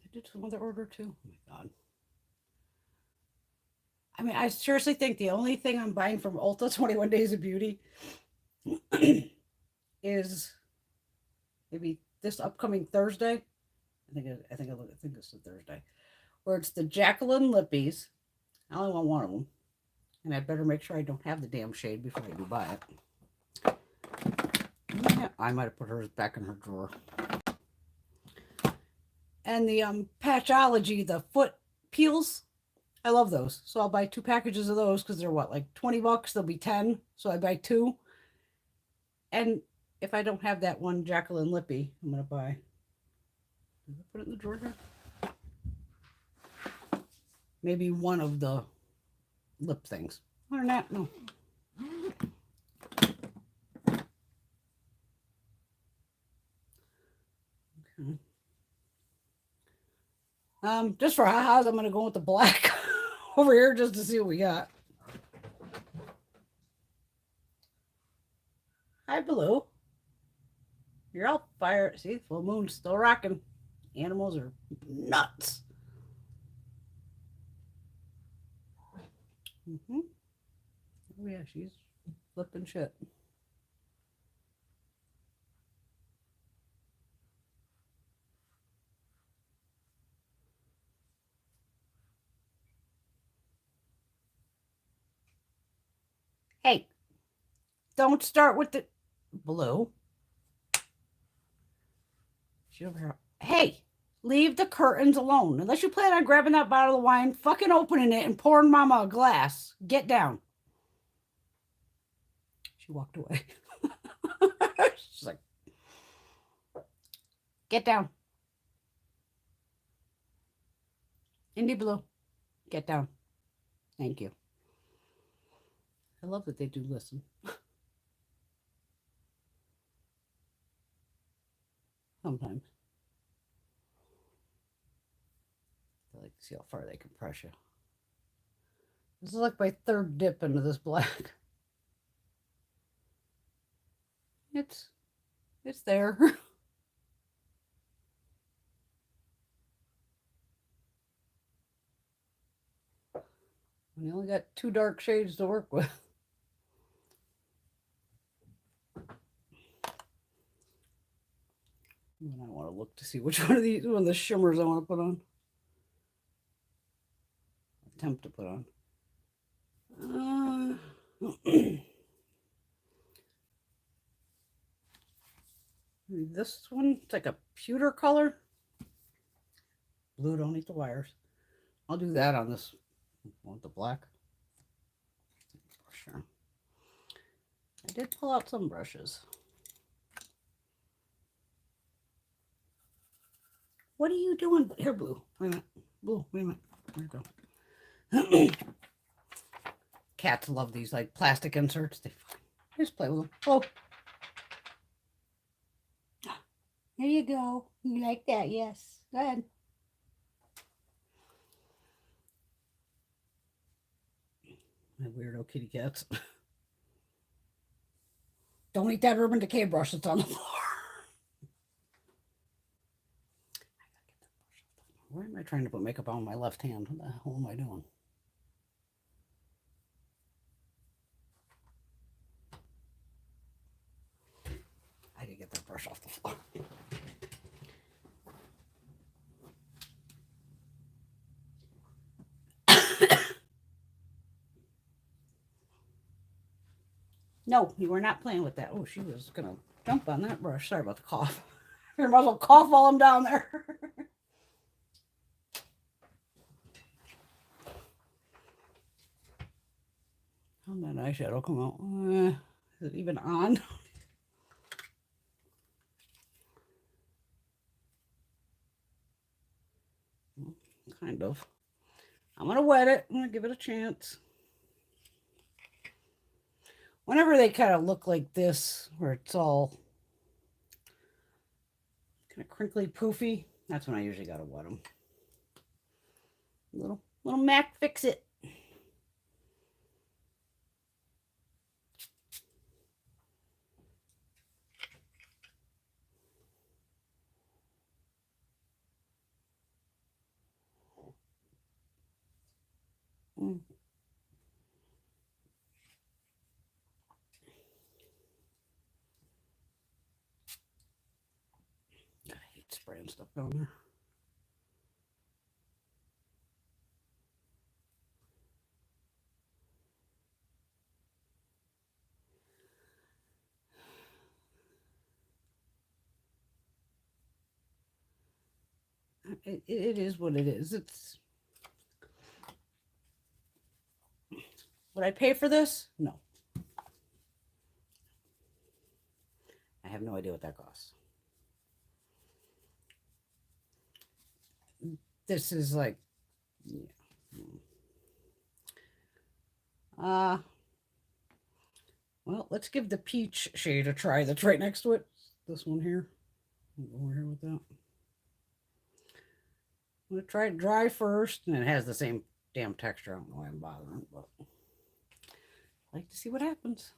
I did some other order too. Oh my God. I mean, I seriously think the only thing I'm buying from Ulta 21 Days of Beauty is maybe this upcoming Thursday. I think it's the Thursday, where it's the Jacqueline Lippies. I only want one of them, and I better make sure I don't have the damn shade before I do buy it. Yeah, I might have put hers back in her drawer. And the Patchology, the foot peels, I love those. So I'll buy 2 packages of those because they're what, like $20? They'll be 10. So I buy 2. And if I don't have that one Jacqueline Lippy, I'm gonna buy. Did I put it in the drawer here? Maybe one of the lip things. Other than that, no. Okay. Just for ha-has, I'm gonna go with the black over here just to see what we got. Hi, Blue. You're all fire. See, full moon's still rocking. Animals are nuts. Oh yeah, she's flipping shit. Hey, don't start with the Blue. She's over here. Hey, leave the curtains alone. Unless you plan on grabbing that bottle of wine, fucking opening it, and pouring Mama a glass. Get down. She walked away. She's like, get down. Indie Blue, get down. Thank you. I love that they do listen. Sometimes. I like to see how far they can press you. This is like my third dip into this black. It's there. We only got 2 dark shades to work with. And I want to look to see which one of these, one of the shimmers I want to put on. Attempt to put on. This one, it's like a pewter color. Blue, don't eat the wires. I'll do that on this. Want the black? Sure. I did pull out some brushes. What are you doing? Here, Blue. Wait a minute. Blue, wait a minute. There you go. Cats love these like plastic inserts. They just play with them. Oh. There you go. You like that? Yes. Go ahead. My weirdo kitty cats. Don't eat that Urban Decay brush that's on the floor. Why am I trying to put makeup on my left hand? What the hell am I doing? I didn't get that brush off the floor. No, you were not playing with that. Oh, she was going to jump on that brush. Sorry about the cough. You might as well cough while I'm down there. How'd that eyeshadow come out? Is it even on? Kind of. I'm going to wet it. I'm going to give it a chance. Whenever they kind of look like this, where it's all kind of crinkly, poofy, that's when I usually got to wet them. Little Mac Fix It. I hate spraying stuff down there. It is what it is. It's. Would I pay for this? No. I have no idea what that costs. This is like, yeah. Well, let's give the peach shade a try that's right next to it. This one here. I'll go over here with that. I'm going to try it dry first, and it has the same damn texture. I don't know why I'm bothering, but I like to see what happens.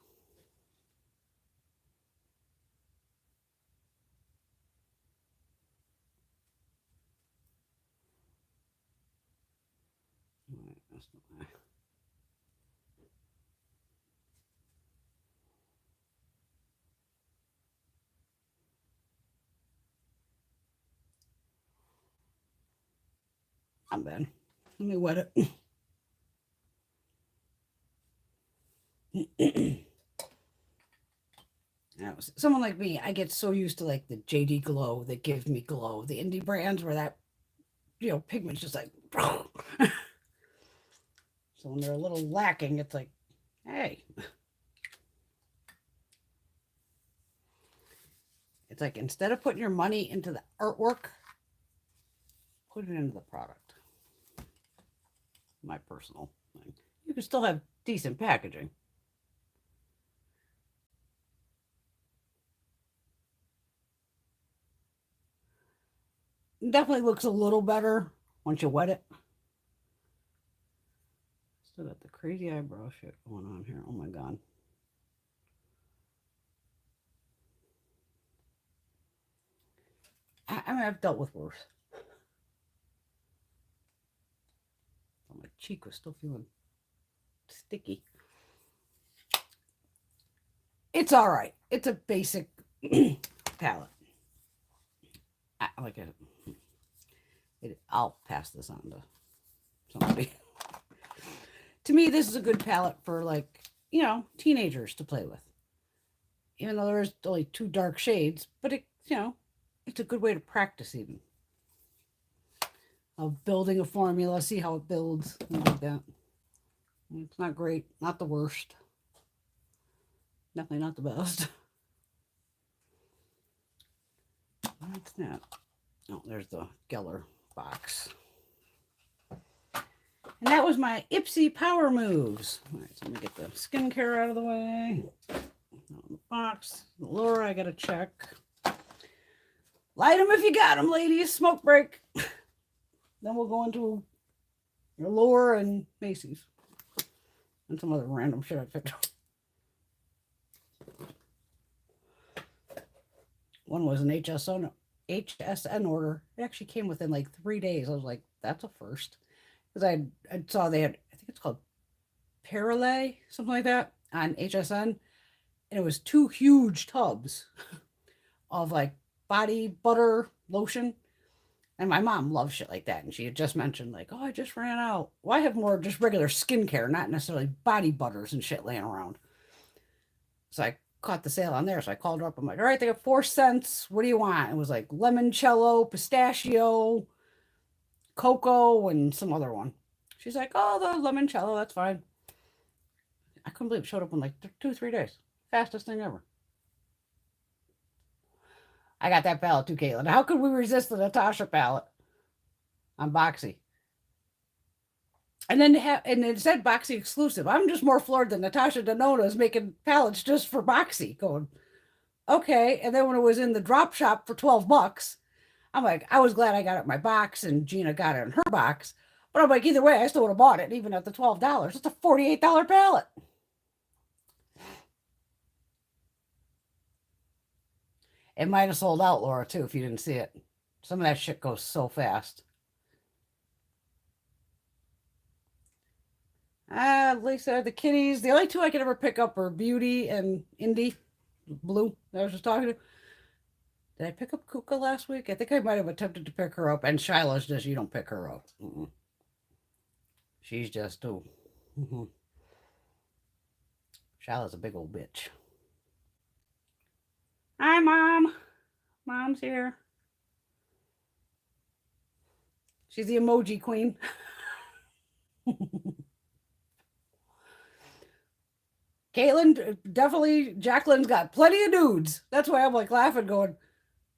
All right, that's not I'm bad. Let me wet it. Now, someone like me, I get so used to like the JD Glow that gives me glow. The indie brands where that, pigment's just like. So when they're a little lacking, it's like, hey. It's like instead of putting your money into the artwork, put it into the product. My personal thing. You can still have decent packaging. It definitely looks a little better once you wet it. Still got the crazy eyebrow shit going on here. Oh my God. I mean, I've dealt with worse. My cheek was still feeling sticky. It's all right. It's a basic palette. I like it. I'll pass this on to somebody. To me, this is a good palette for like, teenagers to play with. Even though there's only 2 dark shades, but it's a good way to practice even. Of building a formula, see how it builds, things like that. It's not great, not the worst. Definitely not the best. What's that? Oh, there's the Geller box. And that was my Ipsy power moves. All right, so let me get the skincare out of the way. The box. Allure, I gotta check. Light them if you got them, ladies. Smoke break. Then we'll go into Allure and Macy's. And some other random shit I picked up. One was an HSN order. It actually came within like 3 days. I was like, that's a first. Because I saw they had, I think it's called Perle, something like that, on HSN. And it was 2 huge tubs of like body butter lotion. And my mom loves shit like that. And she had just mentioned, like, oh, I just ran out. Well, I have more just regular skincare, not necessarily body butters and shit laying around. So I caught the sale on there. So I called her up. I'm like, all right, they got 4 cents. What do you want? It was like limoncello, pistachio, cocoa, and some other one. She's like, oh, the limoncello, that's fine. I couldn't believe it showed up in like 2-3 days. Fastest thing ever. I got that palette too, Caitlin. How could we resist the Natasha palette on Boxy? And then it said Boxy exclusive. I'm just more floored than Natasha Denona is making palettes just for Boxy. Going, okay. And then when it was in the drop shop for $12, I'm like, I was glad I got it in my box and Gina got it in her box. But I'm like, either way, I still would have bought it even at the $12. It's a $48 palette. It might have sold out, Laura, too, if you didn't see it. Some of that shit goes so fast. Lisa, the kitties. The only 2 I could ever pick up are Beauty and Indie Blue that I was just talking to. Did I pick up Kuka last week? I think I might have attempted to pick her up. And Shiloh's just, you don't pick her up. She's just, oh. Shiloh's a big old bitch. Hi, Mom. Mom's here. She's the emoji queen. Caitlin, definitely, Jacqueline's got plenty of nudes. That's why I'm like laughing, going,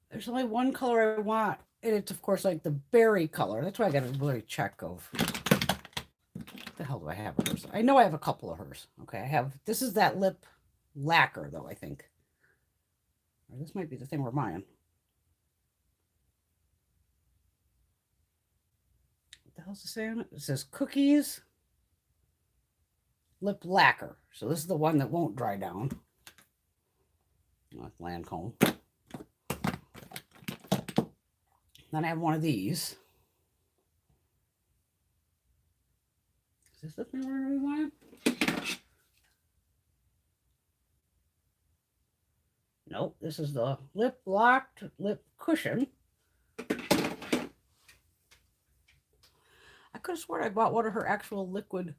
there's only one color I want. And it's, of course, like the berry color. That's why I got to really check of. What the hell hell do I have of hers? I know I have a couple of hers. Okay, I have, this is that lip lacquer though, I think. Or this might be the thing we're buying. What the hell's it saying? It says cookies lip lacquer. So this is the one that won't dry down. Lancome. Then I have one of these. Is this the thing we're going to buy? Nope, this is the lip locked lip cushion. I could have sworn I bought one of her actual liquid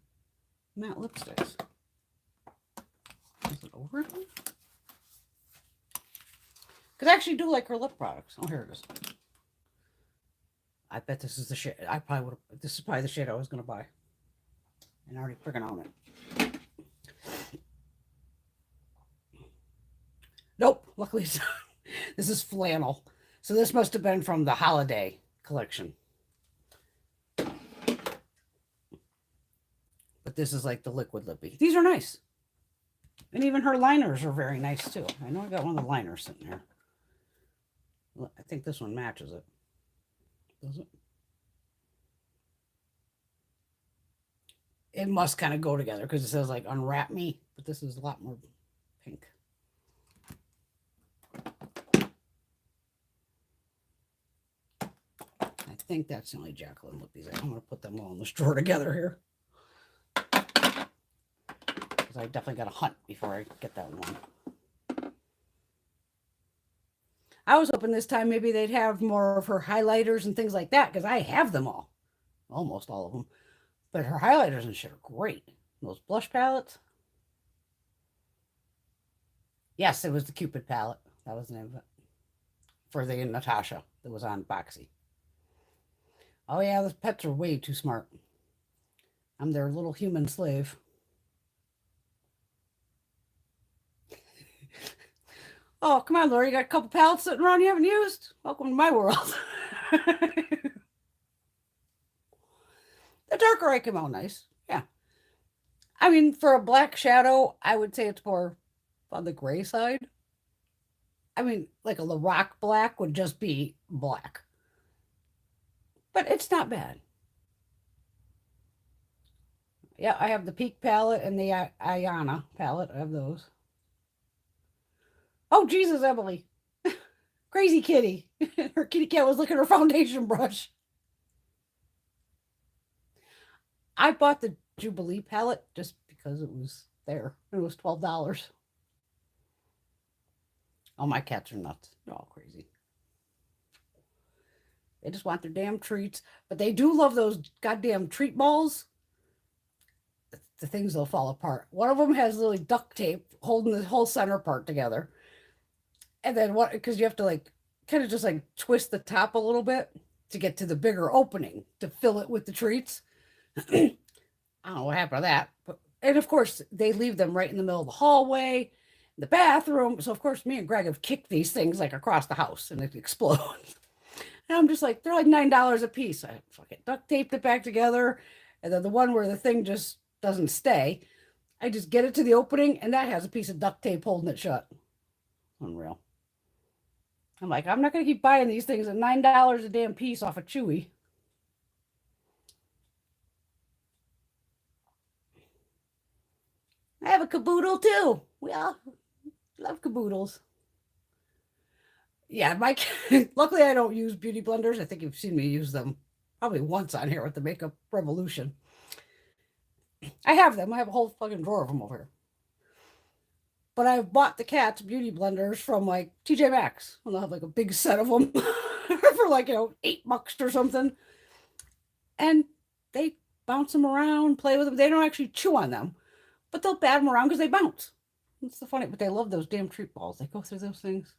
matte lipsticks. Is it over? Because I actually do like her lip products. Oh, here it is. I bet this is the shit. I probably would have. This is probably the shit I was going to buy. And I already freaking own it. Nope. Luckily, this is flannel. So this must have been from the holiday collection. But this is like the liquid lippy. These are nice. And even her liners are very nice too. I know I got one of the liners sitting here. I think this one matches it. Does it? It must kind of go together because it says like unwrap me, but this is a lot more pink. I think that's the only Jacqueline lippies. I'm going to put them all in the drawer together here. Because I definitely got to hunt before I get that one. I was hoping this time maybe they'd have more of her highlighters and things like that because I have them all. Almost all of them. But her highlighters and shit are great. Those blush palettes. Yes, it was the Cupid palette. That was the name of it. For the Natasha that was on Boxy. Oh yeah, those pets are way too smart. I'm their little human slave. Oh, come on, Laura. You got a couple palettes sitting around you haven't used? Welcome to my world. The darker eye came out nice. Yeah. I mean, for a black shadow, I would say it's more on the gray side. I mean, like a Lorac black would just be black. But it's not bad. Yeah, I have the Peak palette and the Ayana palette. I have those. Oh, Jesus, Emily. Crazy kitty. Her kitty cat was looking at her foundation brush. I bought the Jubilee palette just because it was there. It was $12. Oh, my cats are nuts. They're all crazy. They just want their damn treats. But they do love those goddamn treat balls. The things will fall apart. One of them has literally duct tape holding the whole center part together. And then what, because you have to like kind of just like twist the top a little bit to get to the bigger opening to fill it with the treats. I don't know what happened to that. But, and of course, they leave them right in the middle of the hallway, the bathroom. So, of course, me and Greg have kicked these things like across the house and it explodes. And I'm just like, they're like $9 a piece. I fucking duct taped it back together. And then the one where the thing just doesn't stay, I just get it to the opening and that has a piece of duct tape holding it shut. Unreal. I'm like, I'm not going to keep buying these things at $9 a damn piece off of Chewy. I have a caboodle too. We all love caboodles. Yeah, luckily I don't use beauty blenders. I think you've seen me use them probably once on here with the Makeup Revolution. I have them. I have a whole fucking drawer of them over here. But I've bought the cats beauty blenders from like TJ Maxx. And they'll have like a big set of them for like, $8 or something. And they bounce them around, play with them. They don't actually chew on them, but they'll bat them around because they bounce. It's the funny, but they love those damn treat balls. They go through those things.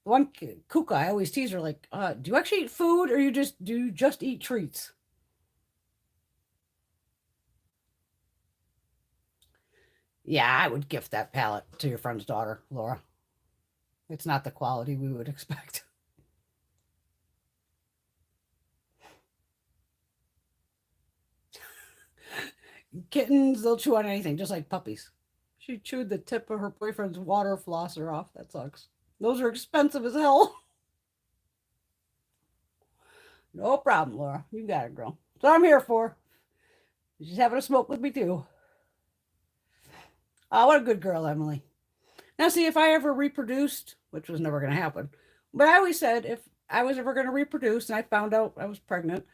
The one Kuka, I always tease her like, do you actually eat food or do you just eat treats? Yeah, I would gift that palette to your friend's daughter, Laura. It's not the quality we would expect. Kittens, they'll chew on anything, just like puppies. She chewed the tip of her boyfriend's water flosser off. That sucks. Those are expensive as hell. No problem, Laura. You got it, girl. That's what I'm here for. She's having a smoke with me, too. Oh, what a good girl, Emily. Now, see, if I ever reproduced, which was never going to happen, but I always said if I was ever going to reproduce and I found out I was pregnant,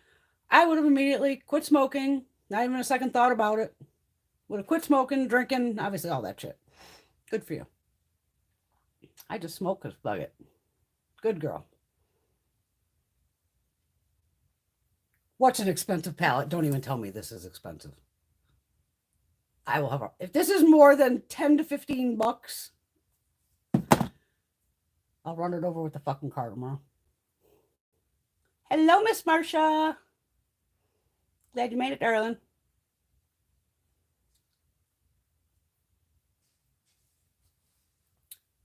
I would have immediately quit smoking, not even a second thought about it. Would have quit smoking, drinking, obviously all that shit. Good for you. I just smoke because fuck it. Good girl. What's an expensive palette? Don't even tell me this is expensive. I will have a, if this is more than 10 to 15 bucks, I'll run it over with the fucking car tomorrow. Hello, Miss Marsha. Glad you made it, darling.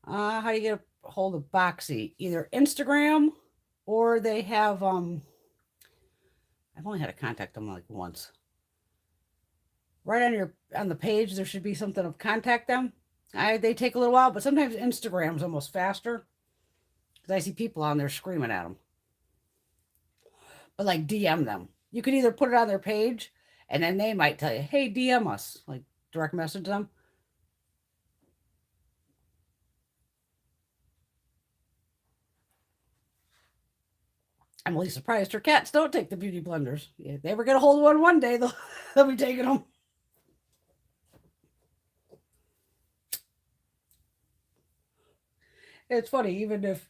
How do you get a hold of Boxy? Either Instagram or they have I've only had to contact them like once. Right on the page there should be something of contact them. They take a little while, but sometimes Instagram's almost faster because I see people on there screaming at them. But like DM them. You could either put it on their page and then they might tell you, hey, DM us, like direct message them. I'm really surprised her cats don't take the beauty blenders. If they ever get a hold of one day, they'll be taking them. It's funny, even if,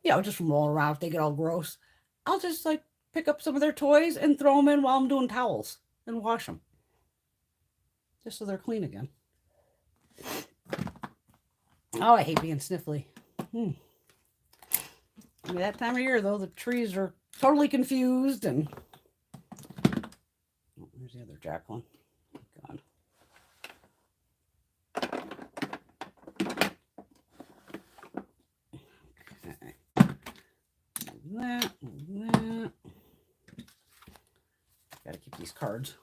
just from rolling around, if they get all gross, I'll just like pick up some of their toys and throw them in while I'm doing towels and wash them. Just so they're clean again. Oh, I hate being sniffly. I mean, that time of year, though, the trees are totally confused and... Oh, there's the other Jacqueline. God. Okay. That. Gotta keep these cards.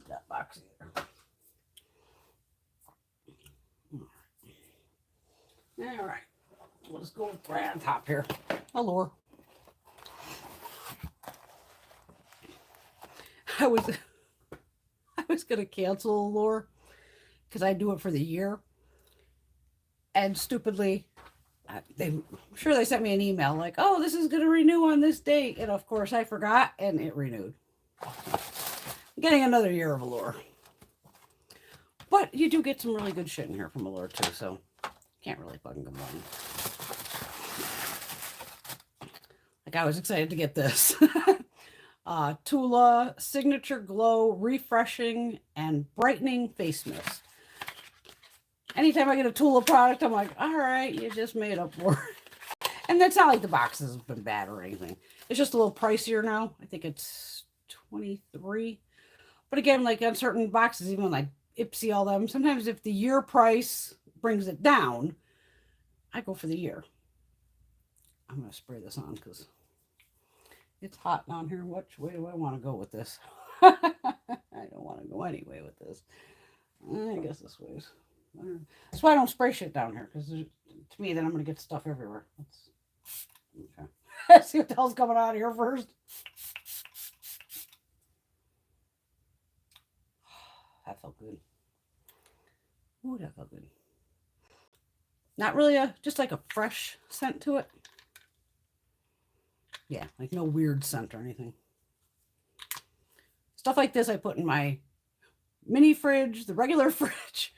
That box either. All right. Let's go right on top here. Allure. I was gonna cancel Allure because I do it for the year, and stupidly, I'm sure they sent me an email like, "Oh, this is gonna renew on this date," and of course I forgot, and it renewed. I'm getting another year of Allure, but you do get some really good shit in here from Allure too, so can't really fucking complain. Like I was excited to get this. Tula Signature Glow Refreshing and Brightening Face Mist. Anytime I get a Tula product, I'm like, all right, you just made up for it. And that's not like the boxes have been bad or anything. It's just a little pricier now. I think it's $23. But again, like on certain boxes, even like Ipsy, all them, sometimes if the year price brings it down, I go for the year. I'm going to spray this on because it's hot down here. Which way do I want to go with this? I don't want to go any way with this. I guess this way. That's why I don't spray shit down here, because to me, then I'm going to get stuff everywhere. Okay. Let's see what the hell's coming out of here first. That felt good. Ooh, that felt good. Not really just like a fresh scent to it. Yeah, like no weird scent or anything. Stuff like this I put in my mini fridge, the regular fridge,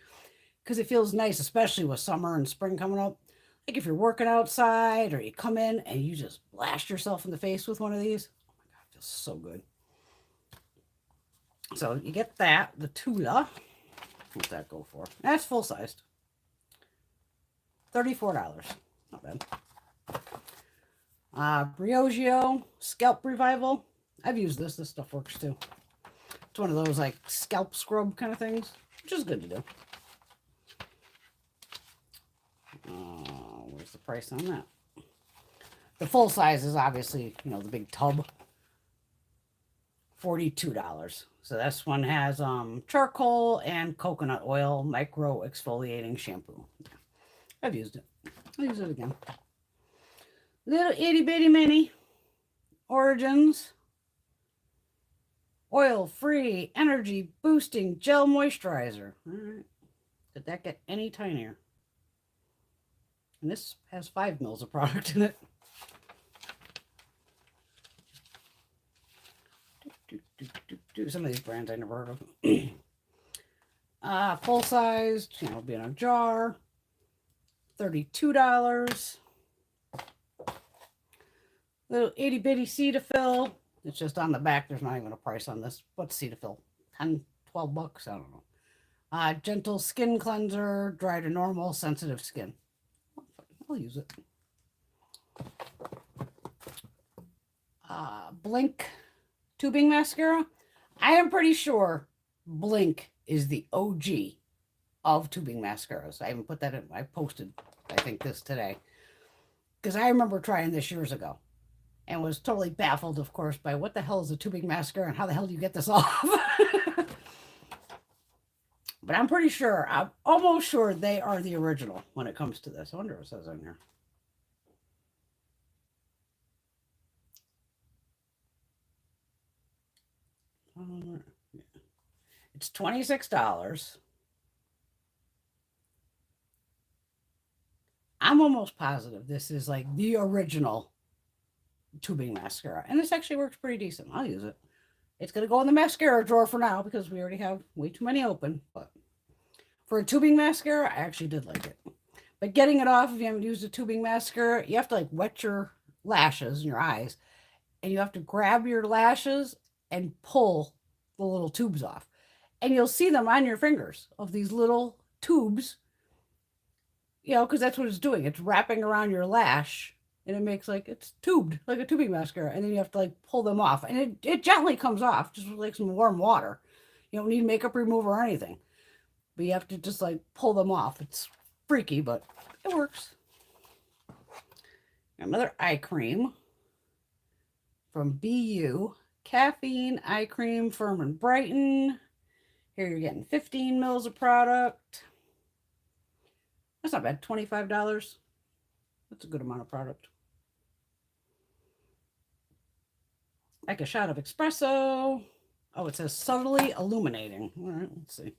because it feels nice, especially with summer and spring coming up. Like if you're working outside or you come in and you just blast yourself in the face with one of these. Oh my God, it feels so good. So you get that, the Tula. What's that go for? That's full sized. $34. Not bad. Briochio Scalp Revival. I've used this. This stuff works too. It's one of those like scalp scrub kind of things, which is good to do. Where's the price on that? The full size is obviously, you know, the big tub. $42. So this one has charcoal and coconut oil micro exfoliating shampoo. I've used it. I'll use it again. Little itty bitty mini Origins oil free energy boosting gel moisturizer. All right. Did that get any tinier? And this has 5 mils of product in it. Some of these brands I never heard of. Full size, you know, be in a jar. $32. Little itty bitty Cetaphil. It's just on the back. There's not even a price on this. What's Cetaphil? 10, 12 bucks? I don't know. Gentle skin cleanser, dry to normal, sensitive skin. I'll use it. Blink tubing mascara. I am pretty sure Blink is the OG of tubing mascaras. I even put that in. I posted, I think, this today. Because I remember trying this years ago. And was totally baffled, of course, by what the hell is a tubing mascara and how the hell do you get this off? But I'm pretty sure, I'm almost sure they are the original when it comes to this. I wonder what it says on here. It's $26. I'm almost positive this is like the original tubing mascara. And this actually works pretty decent. I'll use it. It's going to go in the mascara drawer for now because we already have way too many open. But for a tubing mascara, I actually did like it. But getting it off, if you haven't used a tubing mascara, you have to like wet your lashes and your eyes. And you have to grab your lashes and pull the little tubes off. And you'll see them on your fingers of these little tubes. You know, because that's what it's doing. It's wrapping around your lash. And it makes like, it's tubed, like a tubing mascara. And then you have to like pull them off. And it gently comes off, just with like some warm water. You don't need makeup remover or anything. But you have to just like pull them off. It's freaky, but it works. Another eye cream from BU. Caffeine eye cream, firm and brighten. Here you're getting 15 mils of product. That's not bad, $25. That's a good amount of product. Like a shot of espresso. Oh, it says subtly illuminating. All right, let's see.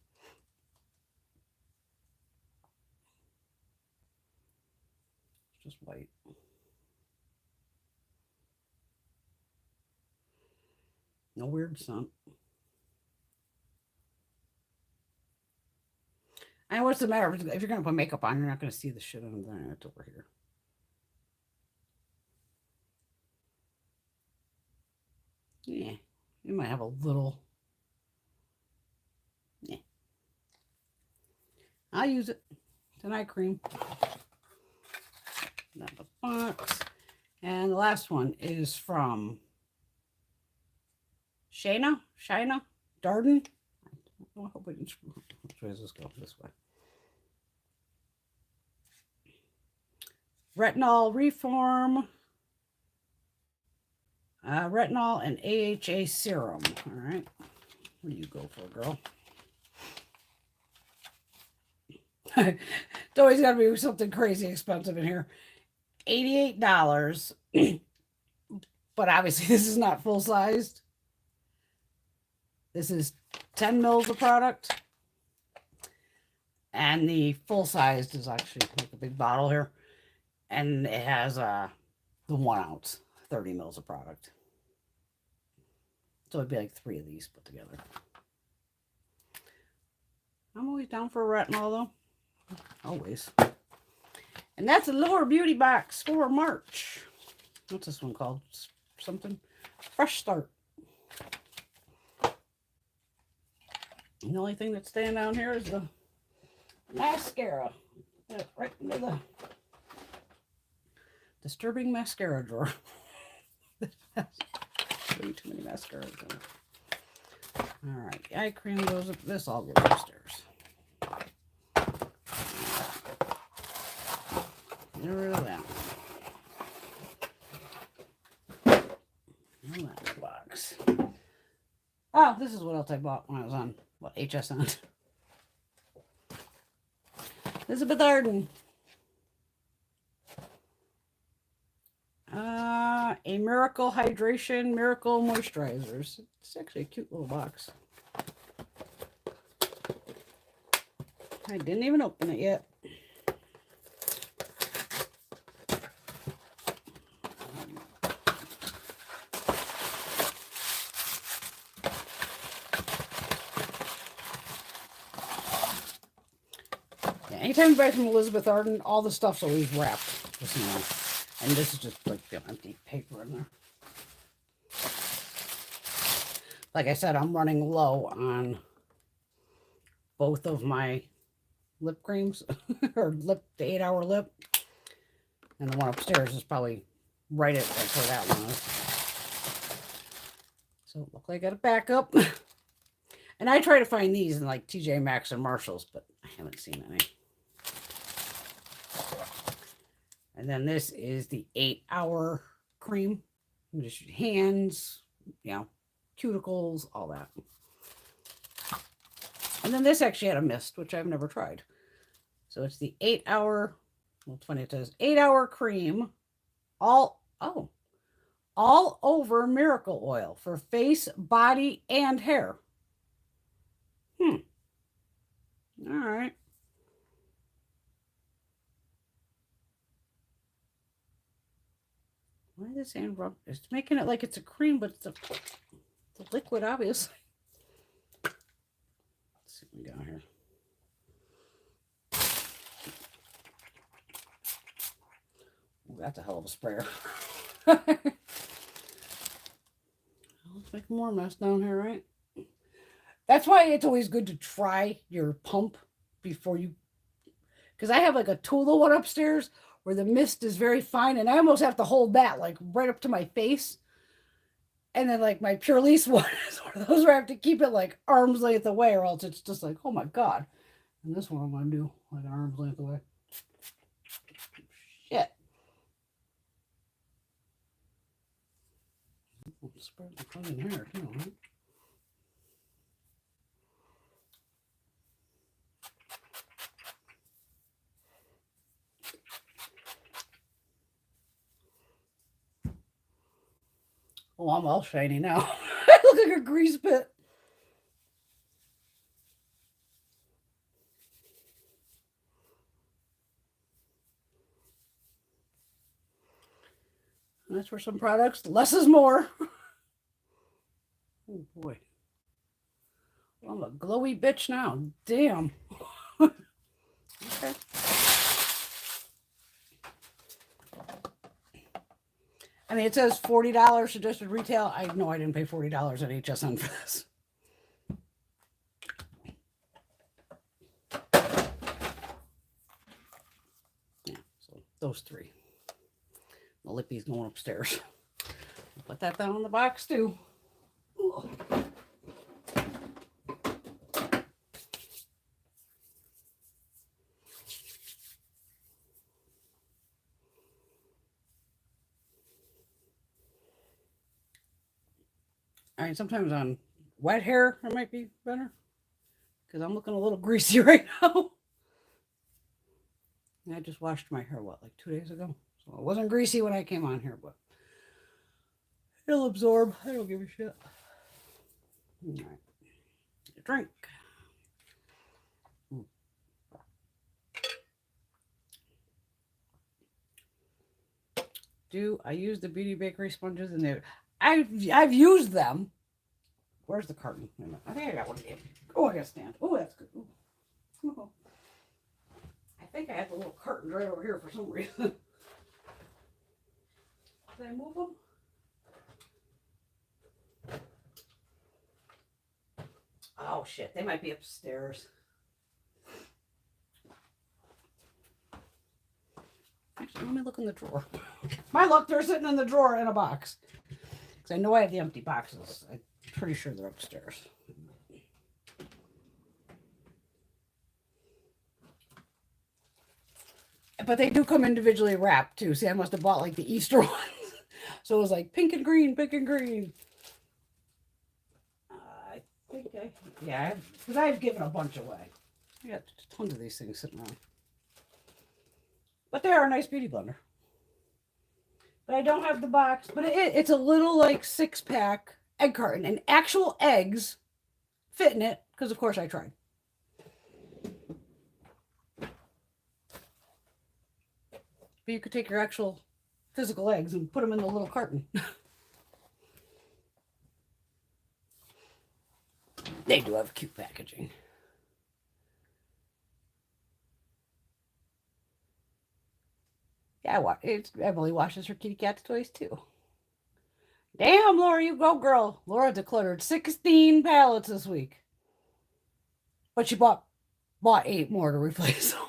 It's just white. No weird scent. And what's the matter? If you're going to put makeup on, you're not going to see the shit on there. It's over here. Yeah, you might have a little. Yeah. I'll use it. It's an eye cream. Not the box. And the last one is from Shayna Darden. I hope we didn't screw up. Which way does this go? This way. Retinol Reform. Retinol and AHA Serum. All right. What do you go for, girl? It's always got to be something crazy expensive in here. $88. But obviously this is not full-sized. This is 10 mils of product. And the full-sized is actually like a big bottle here. And it has the 1 ounce, 30 mils of product. So it'd be like 3 of these put together. I'm always down for a retinol though. Always. And that's Allure Beauty Box for March. What's this one called? Something? Fresh Start. And the only thing that's staying down here is the mascara. Right into the disturbing mascara drawer. Way too many mascaras in it. All right, the eye cream goes up. This all goes upstairs. Get rid of that. That box. Oh, this is what else I bought when I was on HSN. Elizabeth Arden. A Miracle Hydration Miracle Moisturizers. It's actually a cute little box. I didn't even open it yet. Yeah, anytime you buy from Elizabeth Arden, all the stuff's always wrapped. Just, you know. And this is just like the empty paper in there. Like I said, I'm running low on both of my lip creams, or the 8-hour lip. And the one upstairs is probably right at where that one is. So it looks like I got a backup. And I try to find these in like TJ Maxx and Marshalls, but I haven't seen any. And then this is the 8-hour cream. Just your hands, you know, cuticles, all that. And then this actually had a mist, which I've never tried. So it's the 8-hour, well, it's funny, it says 8-hour cream, all over miracle oil for face, body, and hair. All right. Why is this hand rub? It's making it like it's a cream, but it's a liquid, obviously. Let's see what we got here. Ooh, that's a hell of a sprayer. Let's make more mess down here, right? That's why it's always good to try your pump before you, because I have like a Tula one upstairs where the mist is very fine, and I almost have to hold that like right up to my face. And then like my Pure Lease one is one of those where I have to keep it like arm's length away, or else it's just like, oh my God. And this one I'm going to do like an arm's length away. Shit. Spread the fucking hair too, right? Oh, I'm all shiny now. I look like a grease pit. And that's for some products. Less is more. Oh boy. Well, I'm a glowy bitch now. Damn. Okay. I mean, it says $40 suggested retail. I know I didn't pay $40 at HSN for this. Yeah, so those three. The lippy's going upstairs. I'll put that down in the box too. Ooh. I mean, sometimes on wet hair, it might be better. Because I'm looking a little greasy right now. And I just washed my hair, like 2 days ago? So it wasn't greasy when I came on here, but it'll absorb. I don't give a shit. All right. A drink. I use the Beauty Bakery sponges in there? I've used them. Where's the carton? I think I got one here. Oh, I got a stand. Oh, that's good. Oh. I think I had the little curtains right over here for some reason. Did I move them? Oh shit, they might be upstairs. Actually, let me look in the drawer. My luck, they're sitting in the drawer in a box. Because I know I have the empty boxes. I'm pretty sure they're upstairs. But they do come individually wrapped too. See, I must have bought like the Easter ones. So it was like pink and green, pink and green. I think yeah, because I've given a bunch away. I got tons of these things sitting around. But they are a nice beauty blender. But I don't have the box. But it's a little like 6-pack egg carton. And actual eggs fit in it. Because of course I tried. But you could take your actual physical eggs and put them in the little carton. They do have cute packaging. Yeah, Emily washes her kitty cat's toys too. Damn, Laura, you go, girl. Laura decluttered 16 pallets this week. But she bought 8 more to replace them.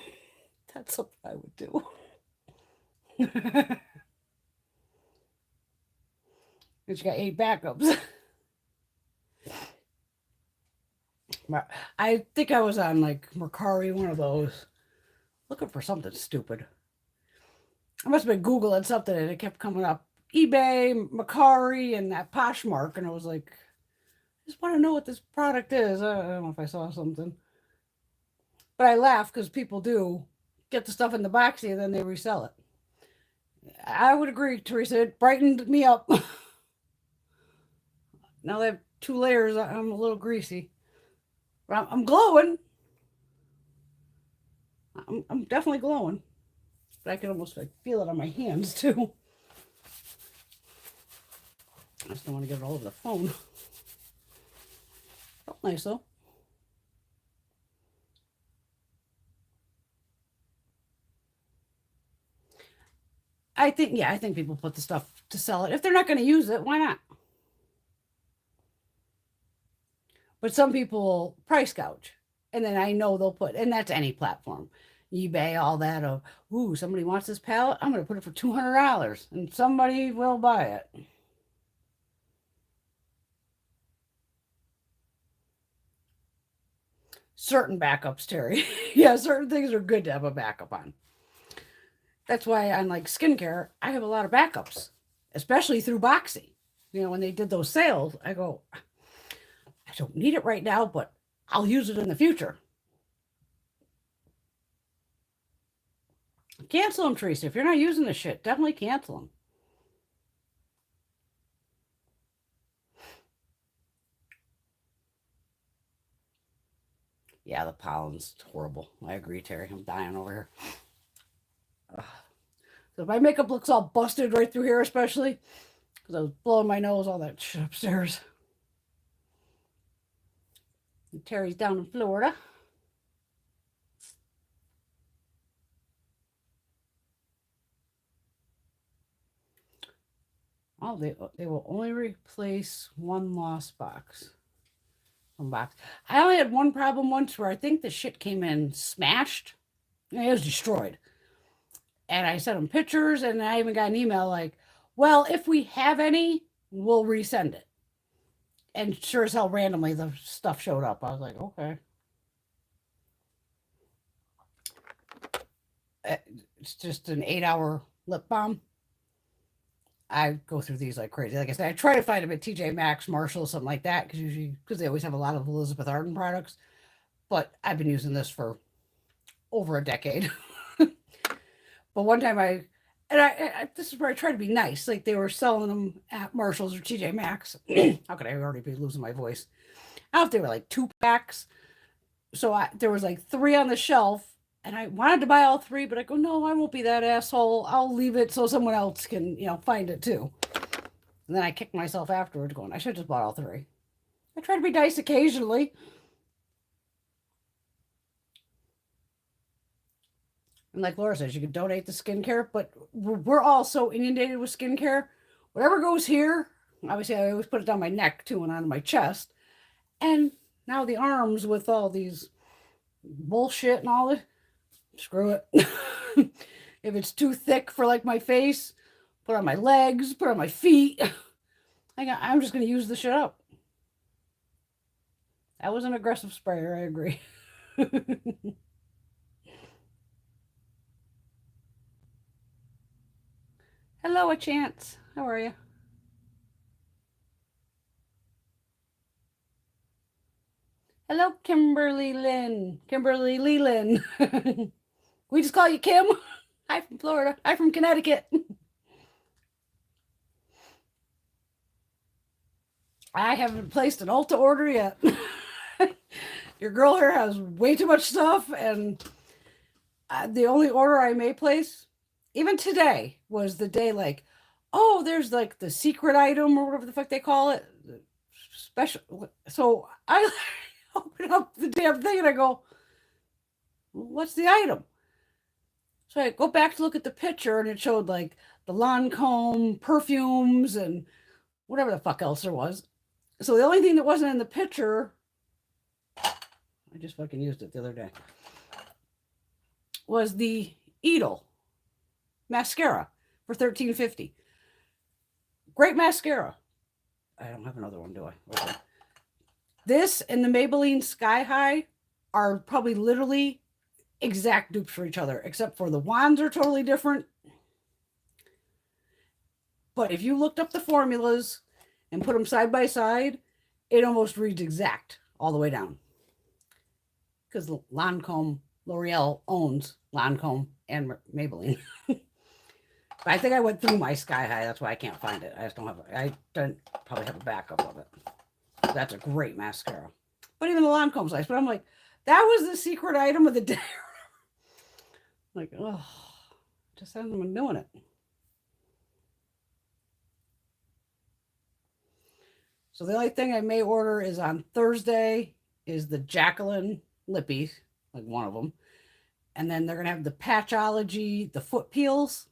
That's something I would do. And she got 8 backups. I think I was on like Mercari, one of those, looking for something stupid. I must have been Googling something and it kept coming up. eBay, Mercari, and that Poshmark. And I was like, I just want to know what this product is. I don't know if I saw something. But I laugh because people do get the stuff in the boxy and then they resell it. I would agree, Teresa. It brightened me up. Now they have 2 layers. I'm a little greasy. But I'm glowing. I'm definitely glowing. But I can almost like feel it on my hands too. I just don't want to get it all over the phone. Felt nice though. I think people put the stuff to sell it. If they're not going to use it, why not? But some people price gouge. And then I know they'll put, and that's any platform. eBay, all that of, ooh, somebody wants this palette, I'm going to put it for $200. And somebody will buy it. Certain backups, Terry. Yeah, certain things are good to have a backup on. That's why on like skincare, I have a lot of backups, especially through Boxy. You know, when they did those sales, I go, I don't need it right now, but I'll use it in the future. Cancel them, Teresa. If you're not using the shit, definitely cancel them. Yeah, the pollen's horrible. I agree, Terry. I'm dying over here. Ugh. So my makeup looks all busted right through here, especially because I was blowing my nose, all that shit upstairs. And Terry's down in Florida. Oh, they will only replace 1 lost box. 1 box. I only had one problem once where I think the shit came in smashed. It was destroyed. And I sent them pictures, and I even got an email like, well, if we have any, we'll resend it. And sure as hell, randomly, the stuff showed up. I was like, okay. It's just an 8-hour lip balm. I go through these like crazy. Like I said, I try to find them at TJ Maxx, Marshall, something like that, because they always have a lot of Elizabeth Arden products. But I've been using this for over a decade. But one time this is where I try to be nice. Like they were selling them at Marshall's or TJ Maxx. How could I already be losing my voice? I don't know if they were like 2 packs. So there was like 3 on the shelf. And I wanted to buy all 3, but I go, no, I won't be that asshole. I'll leave it so someone else can, find it too. And then I kicked myself afterwards going, I should have just bought all 3. I try to be nice occasionally. And like Laura says, you can donate the skincare, but we're all so inundated with skincare. Whatever goes here, obviously I always put it down my neck too and on my chest. And now the arms with all these bullshit and all this, screw it. If it's too thick for like my face, put on my legs, put on my feet. I'm just going to use the shit up. That was an aggressive sprayer, I agree. Hello, a chance. How are you? Hello, Kimberly Lynn. Kimberly Leland. We just call you Kim. Hi from Florida. Hi from Connecticut. I haven't placed an Ulta order yet. Your girl here has way too much stuff, and the only order I may place, even today, was the day like, oh, there's like the secret item or whatever the fuck they call it, special. So I open up the damn thing and I go, what's the item? So I go back to look at the picture and it showed like the Lancome perfumes and whatever the fuck else there was. So the only thing that wasn't in the picture, I just fucking used it the other day, was the Edel mascara for $13.50. Great mascara. I don't have another one, do I? Okay. This and the Maybelline Sky High are probably literally exact dupes for each other, except for the wands are totally different. But if you looked up the formulas and put them side by side, it almost reads exact all the way down. Because Lancome, L'Oreal owns Lancome and Maybelline. I think I went through my Sky High. That's why I can't find it. I just don't have it. I don't probably have a backup of it. That's a great mascara. But even the Lancome's nice. But I'm like, that was the secret item of the day. Like, oh, just hasn't been doing it. So the only thing I may order is on Thursday is the Jacqueline Lippies, like one of them. And then they're going to have the Patchology, the foot peels.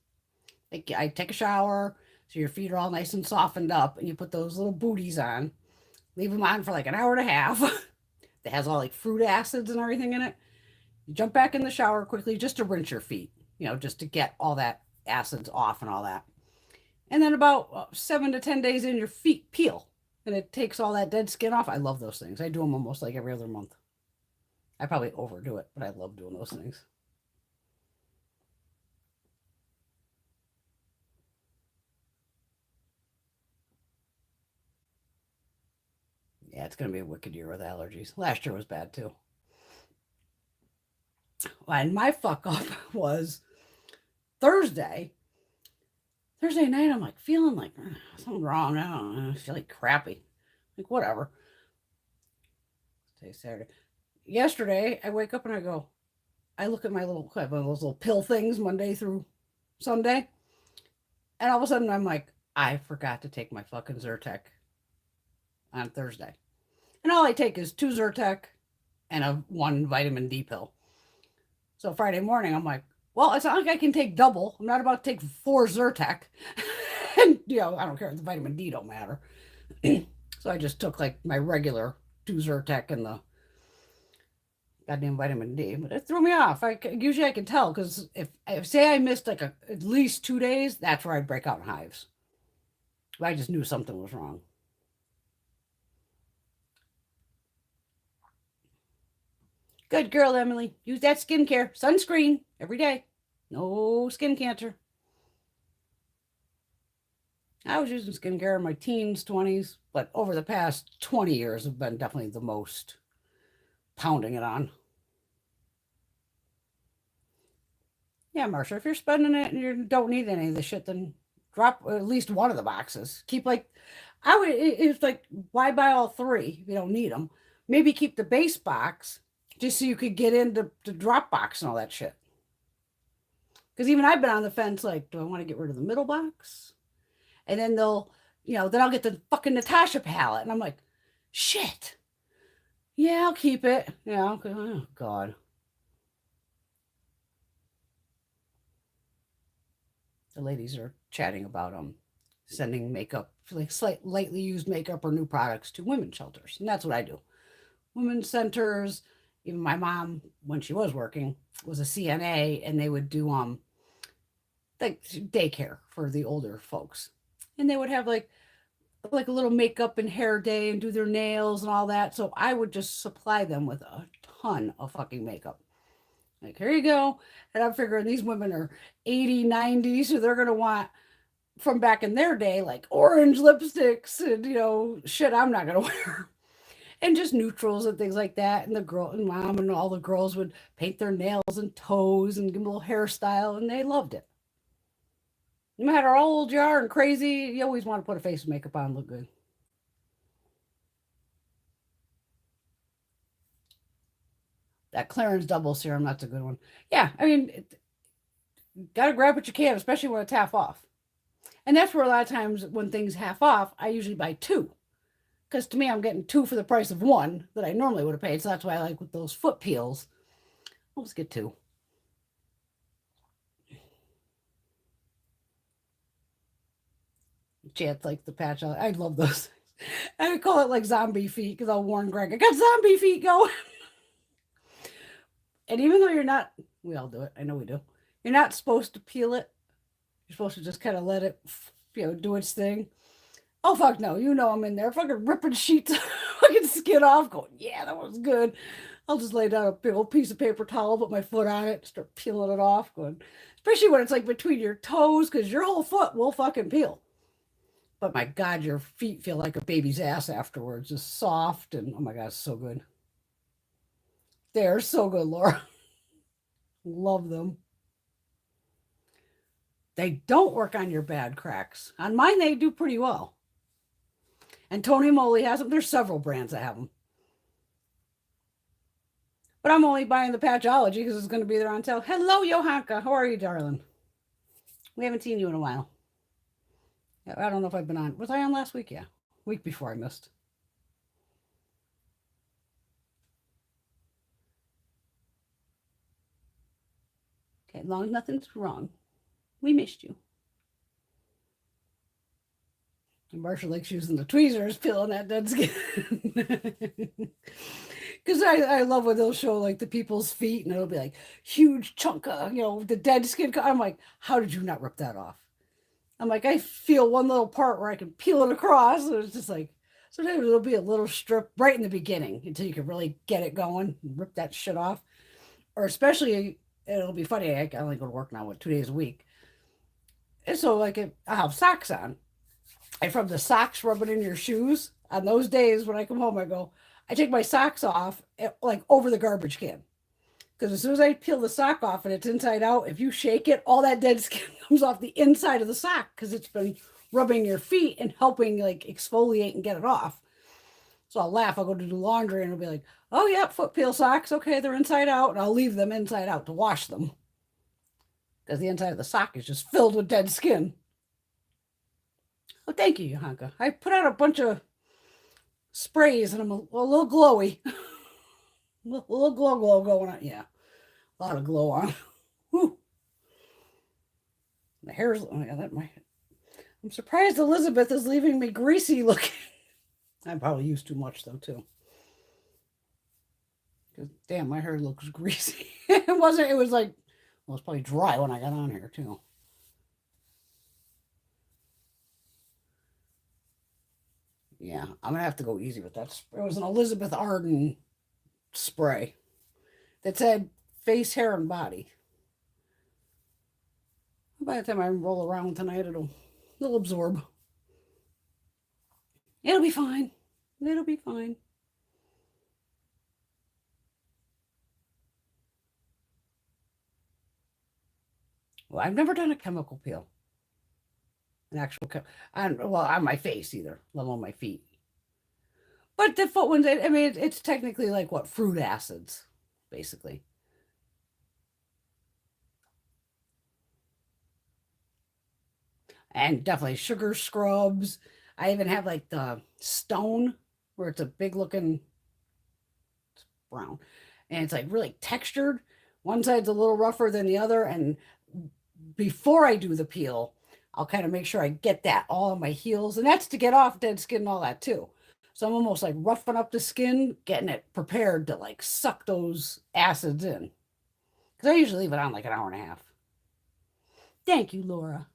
Like I take a shower, so your feet are all nice and softened up, and you put those little booties on, leave them on for like an hour and a half. That has all like fruit acids and everything in it. You jump back in the shower quickly just to rinse your feet, just to get all that acids off and all that. And then about 7 to 10 days in, your feet peel, and it takes all that dead skin off. I love those things. I do them almost like every other month. I probably overdo it, but I love doing those things. Yeah, it's going to be a wicked year with allergies. Last year was bad too. And my fuck up was Thursday. Thursday night, I'm like feeling like something wrong. I don't know. I feel like crappy. Like, whatever. Today's Saturday. Yesterday, I wake up and I look at my little, I have one of those little pill things Monday through Sunday. And all of a sudden, I'm like, I forgot to take my fucking Zyrtec on Thursday. And all I take is 2 Zyrtec and a 1 vitamin D pill. So Friday morning, I'm like, well, it's not like I can take double. I'm not about to take 4 Zyrtec. And, I don't care. The vitamin D don't matter. So I just took like my regular 2 Zyrtec and the goddamn vitamin D. But it threw me off. Usually I can tell because if say I missed like at least 2 days, that's where I'd break out in hives. But I just knew something was wrong. Good girl, Emily. Use that skincare. Sunscreen every day. No skin cancer. I was using skincare in my teens, 20s, but over the past 20 years have been definitely the most pounding it on. Yeah, Marsha, if you're spending it and you don't need any of the shit, then drop at least one of the boxes. Keep it's like, why buy all 3 if you don't need them? Maybe keep the base box just so you could get into the drop box and all that shit. Because even I've been on the fence, like, do I want to get rid of the middle box? And then then I'll get the fucking Natasha palette. And I'm like, shit. Yeah, I'll keep it. Yeah, oh, God. The ladies are chatting about sending makeup, like lightly used makeup or new products to women's shelters. And that's what I do. Women's centers. Even my mom, when she was working, was a CNA, and they would do like daycare for the older folks. And they would have like a little makeup and hair day and do their nails and all that. So I would just supply them with a ton of fucking makeup. Like, here you go. And I'm figuring these women are 80, 90, so they're going to want from back in their day, like orange lipsticks and, you know, shit I'm not going to wear. And just neutrals and things like that. And the girl and mom and all the girls would paint their nails and toes and give them a little hairstyle, and they loved it. No matter how old you are and crazy, you always want to put a face of makeup on and look good. That Clarins double serum, that's a good one. Yeah, I mean, gotta grab what you can, especially when it's half off. And that's where a lot of times when things half off, I usually buy two. Because to me, I'm getting two for the price of one that I normally would have paid. So that's why I like with those foot peels. I'll just get two. Chit's like the patch. I love those. I would call it like zombie feet because I'll warn Greg, I got zombie feet going. And even though you're not, we all do it. I know we do. You're not supposed to peel it. You're supposed to just kind of let it, you know, do its thing. Oh fuck no! You know I'm in there, fucking ripping sheets, fucking skin off, going, yeah, that was good. I'll just lay down a big old piece of paper towel, put my foot on it, start peeling it off, going, especially when it's like between your toes, because your whole foot will fucking peel. But my God, your feet feel like a baby's ass afterwards, just soft and oh my God, it's so good. They're so good, Laura. Love them. They don't work on your bad cracks. On mine, they do pretty well. And Tony Moly has them. There's several brands that have them. But I'm only buying the Patchology because it's going to be there on sale. Hello, Johanka. How are you, darling? We haven't seen you in a while. I don't know if I've been on. Was I on last week? Yeah. Week before I missed. Okay, as long as nothing's wrong. We missed you. And Marsha likes using the tweezers, peeling that dead skin. Because I love when they'll show like the people's feet and it'll be like huge chunk of, you know, the dead skin. I'm like, how did you not rip that off? I'm like, I feel one little part where I can peel it across. And it's just like, sometimes it'll be a little strip right in the beginning until you can really get it going and rip that shit off. Or especially, it'll be funny. I only go to work now, 2 days a week. And so, like, I have socks on. And from the socks rubbing in your shoes, on those days when I come home, I take my socks off, like, over the garbage can. Because as soon as I peel the sock off and it's inside out, if you shake it, all that dead skin comes off the inside of the sock because it's been rubbing your feet and helping like exfoliate and get it off. So I'll laugh. I'll go to do laundry and it'll be like, oh, yeah, foot peel socks. Okay, they're inside out. And I'll leave them inside out to wash them because the inside of the sock is just filled with dead skin. Oh, thank you, Johanka. I put out a bunch of sprays and I'm a little glowy. a little glow going on. Yeah, a lot of glow on. Whew. The hair's, oh yeah, I'm surprised Elizabeth is leaving me greasy looking. I probably used too much though too. Because damn, my hair looks greasy. It was like, well, it's probably dry when I got on here too. Yeah, I'm gonna have to go easy with that. It was an Elizabeth Arden spray that said face, hair, and body. By the time I roll around tonight, it'll absorb. It'll be fine. It'll be fine. Well, I've never done a chemical peel. An actual, on my face either, let alone my feet. But the foot ones, I mean, it's technically like what, fruit acids, basically. And definitely sugar scrubs. I even have like the stone where it's a big looking, it's brown, and it's like really textured. One side's a little rougher than the other. And before I do the peel, I'll kind of make sure I get that all on my heels. And that's to get off dead skin and all that too. So I'm almost like roughing up the skin, getting it prepared to like suck those acids in. Because I usually leave it on like an hour and a half. Thank you, Laura.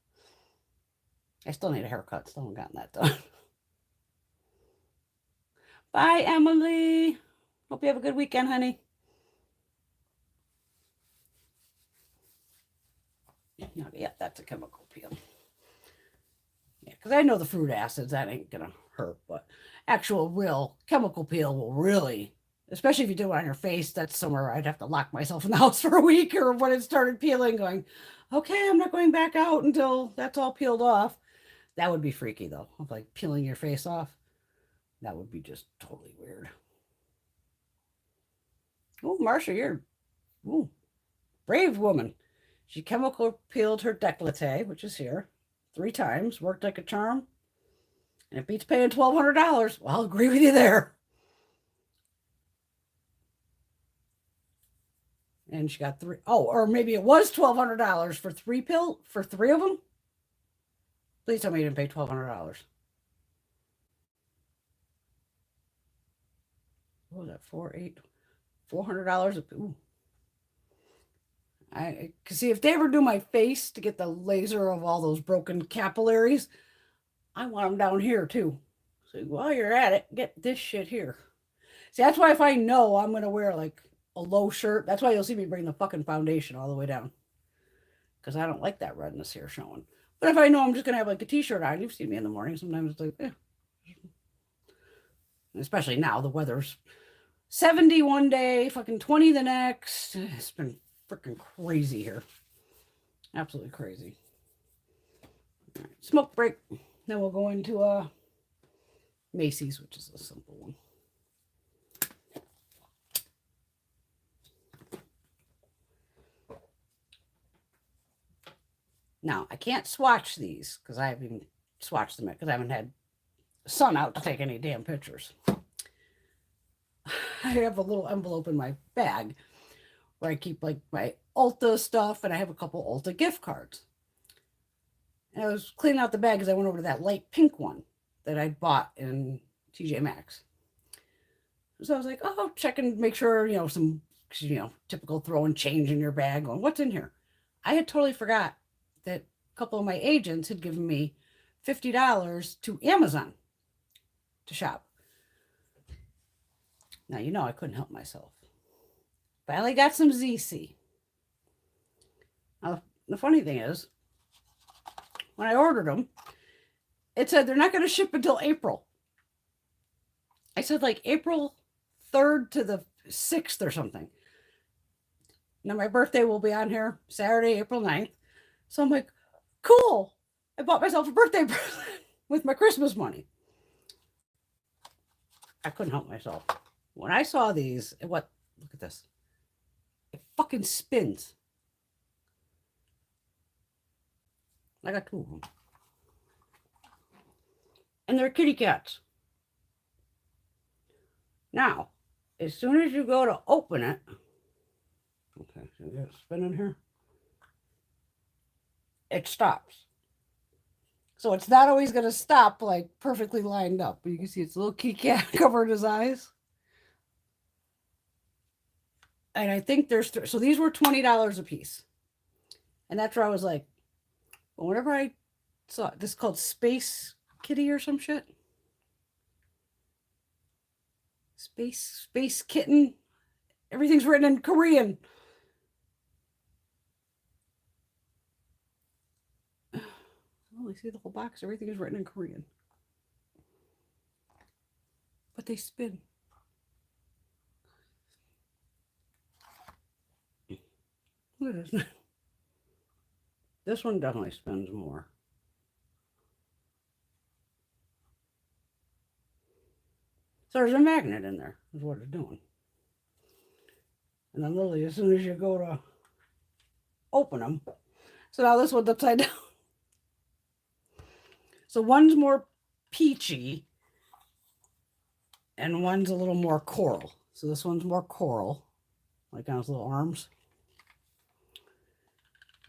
I still need a haircut. Still haven't gotten that done. Bye, Emily. Hope you have a good weekend, honey. Yeah, that's a chemical peel. because I know the fruit acids, that ain't gonna hurt, but actual real chemical peel will really, especially if you do it on your face, that's somewhere I'd have to lock myself in the house for a week, or when it started peeling, going, okay, I'm not going back out until that's all peeled off. That would be freaky though, of like peeling your face off. That would be just totally weird. Oh, Marsha, you're brave woman. She chemical peeled her décolleté, which is here, 3 times, worked like a charm, and it beats paying $1,200. Well, I'll agree with you there. And she got 3. Oh, or maybe it was $1,200 for 3 of them. Please tell me you didn't pay $1,200. What was that? $400. Ooh. I can see if they ever do my face to get the laser of all those broken capillaries, I want them down here too. So while you're at it, get this shit here. See, that's why if I know I'm gonna wear like a low shirt, that's why you'll see me bring the fucking foundation all the way down, because I don't like that redness here showing. But if I know I'm just gonna have like a t-shirt on, you've seen me in the morning. Sometimes it's like, especially now the weather's 70 one day, fucking 20 the next. It's been freaking crazy here. Absolutely crazy. All right, smoke break. Then we'll go into Macy's, which is a simple one. Now, I can't swatch these because I haven't swatched them yet because I haven't had sun out to take any damn pictures. I have a little envelope in my bag where I keep like my Ulta stuff, and I have a couple Ulta gift cards. And I was cleaning out the bag because I went over to that light pink one that I bought in TJ Maxx. So I was like, oh, check and make sure, some, typical throwing change in your bag, going, what's in here? I had totally forgot that a couple of my agents had given me $50 to Amazon to shop. Now, I couldn't help myself. Finally got some ZC. Now, the funny thing is, when I ordered them, it said they're not going to ship until April. I said like April 3rd to the 6th or something. Now, my birthday will be on here Saturday, April 9th. So I'm like, cool. I bought myself a birthday present with my Christmas money. I couldn't help myself. When I saw these, look at this. It fucking spins. I got 2 of them. And they're kitty cats. Now, as soon as you go to open it, okay, so you got it spinning here, it stops. So it's not always going to stop like perfectly lined up. But you can see it's a little kitty cat covering his eyes. And I think there's so these were $20 a piece. And that's where I was like, well, whenever I saw this is called Space Kitty or some shit. Space Kitten. Everything's written in Korean. Oh, I see the whole box. Everything is written in Korean. But they spin. Look at this. This one definitely spins more. So there's a magnet in there, is what it's doing. And then literally, as soon as you go to open them, so now this one's upside down. So one's more peachy, and one's a little more coral. So this one's more coral, like on his little arms.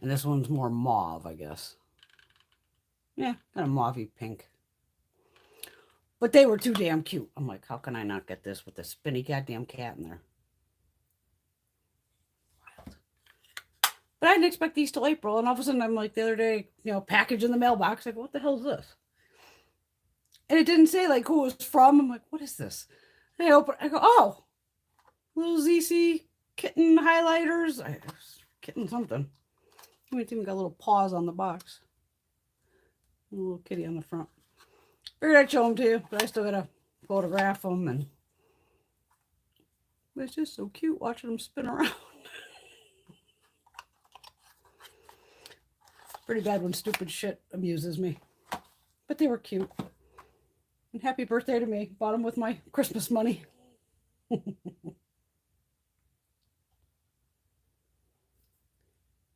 And this one's more mauve, I guess. Yeah, kind of mauvey pink. But they were too damn cute. I'm like, how can I not get this with the spinny goddamn cat in there? Wild. But I didn't expect these till April. And all of a sudden, I'm like, the other day, package in the mailbox. Like, what the hell is this? And it didn't say, like, who it was from. I'm like, what is this? And I open I go, oh, little ZC kitten highlighters. Kitten something. It's even got little paws on the box. A little kitty on the front. Figured I'd show them to you, but I still gotta photograph them, and it's just so cute watching them spin around. Pretty bad when stupid shit amuses me, but they were cute. And happy birthday to me. Bought them with my Christmas money.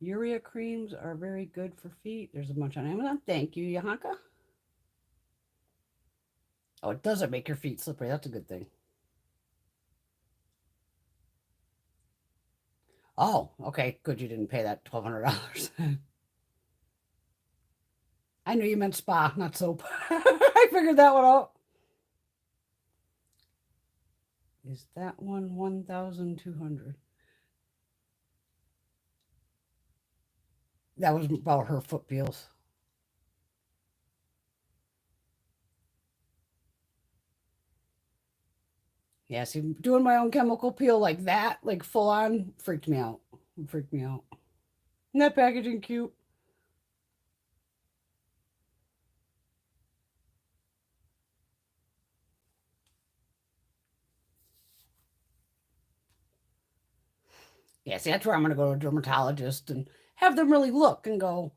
Urea creams are very good for feet. There's a bunch on Amazon. Thank you, Yahanka. Oh, it doesn't make your feet slippery. That's a good thing. Oh, okay. Good you didn't pay that $1,200. I knew you meant spa, not soap. I figured that one out. Is that one 1,200? That was about her foot peels. Yeah, see, doing my own chemical peel like that, like full on, freaked me out. Freaked me out. Isn't that packaging cute? Yeah, see, that's where I'm going to go to a dermatologist and have them really look and go,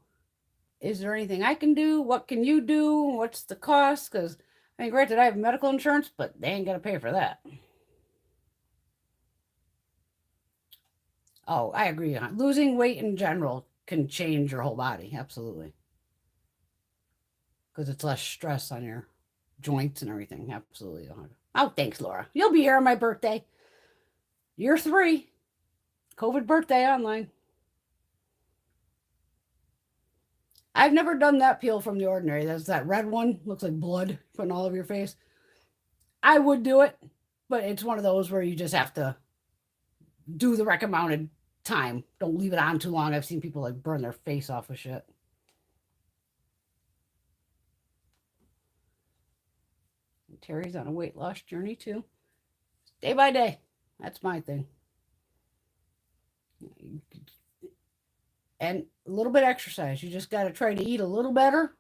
is there anything I can do? What can you do? What's the cost? Because, I mean, granted, I have medical insurance, but they ain't going to pay for that. Oh, I agree. Losing weight in general can change your whole body. Absolutely. Because it's less stress on your joints and everything. Absolutely. Oh, thanks, Laura. You'll be here on my birthday. Year 3. COVID birthday online. I've never done that peel from The Ordinary. That's that red one. Looks like blood putting all over your face. I would do it, but it's one of those where you just have to do the recommended time. Don't leave it on too long. I've seen people like burn their face off with shit. And Terry's on a weight loss journey too. Day by day. That's my thing. And a little bit of exercise. You just got to try to eat a little better.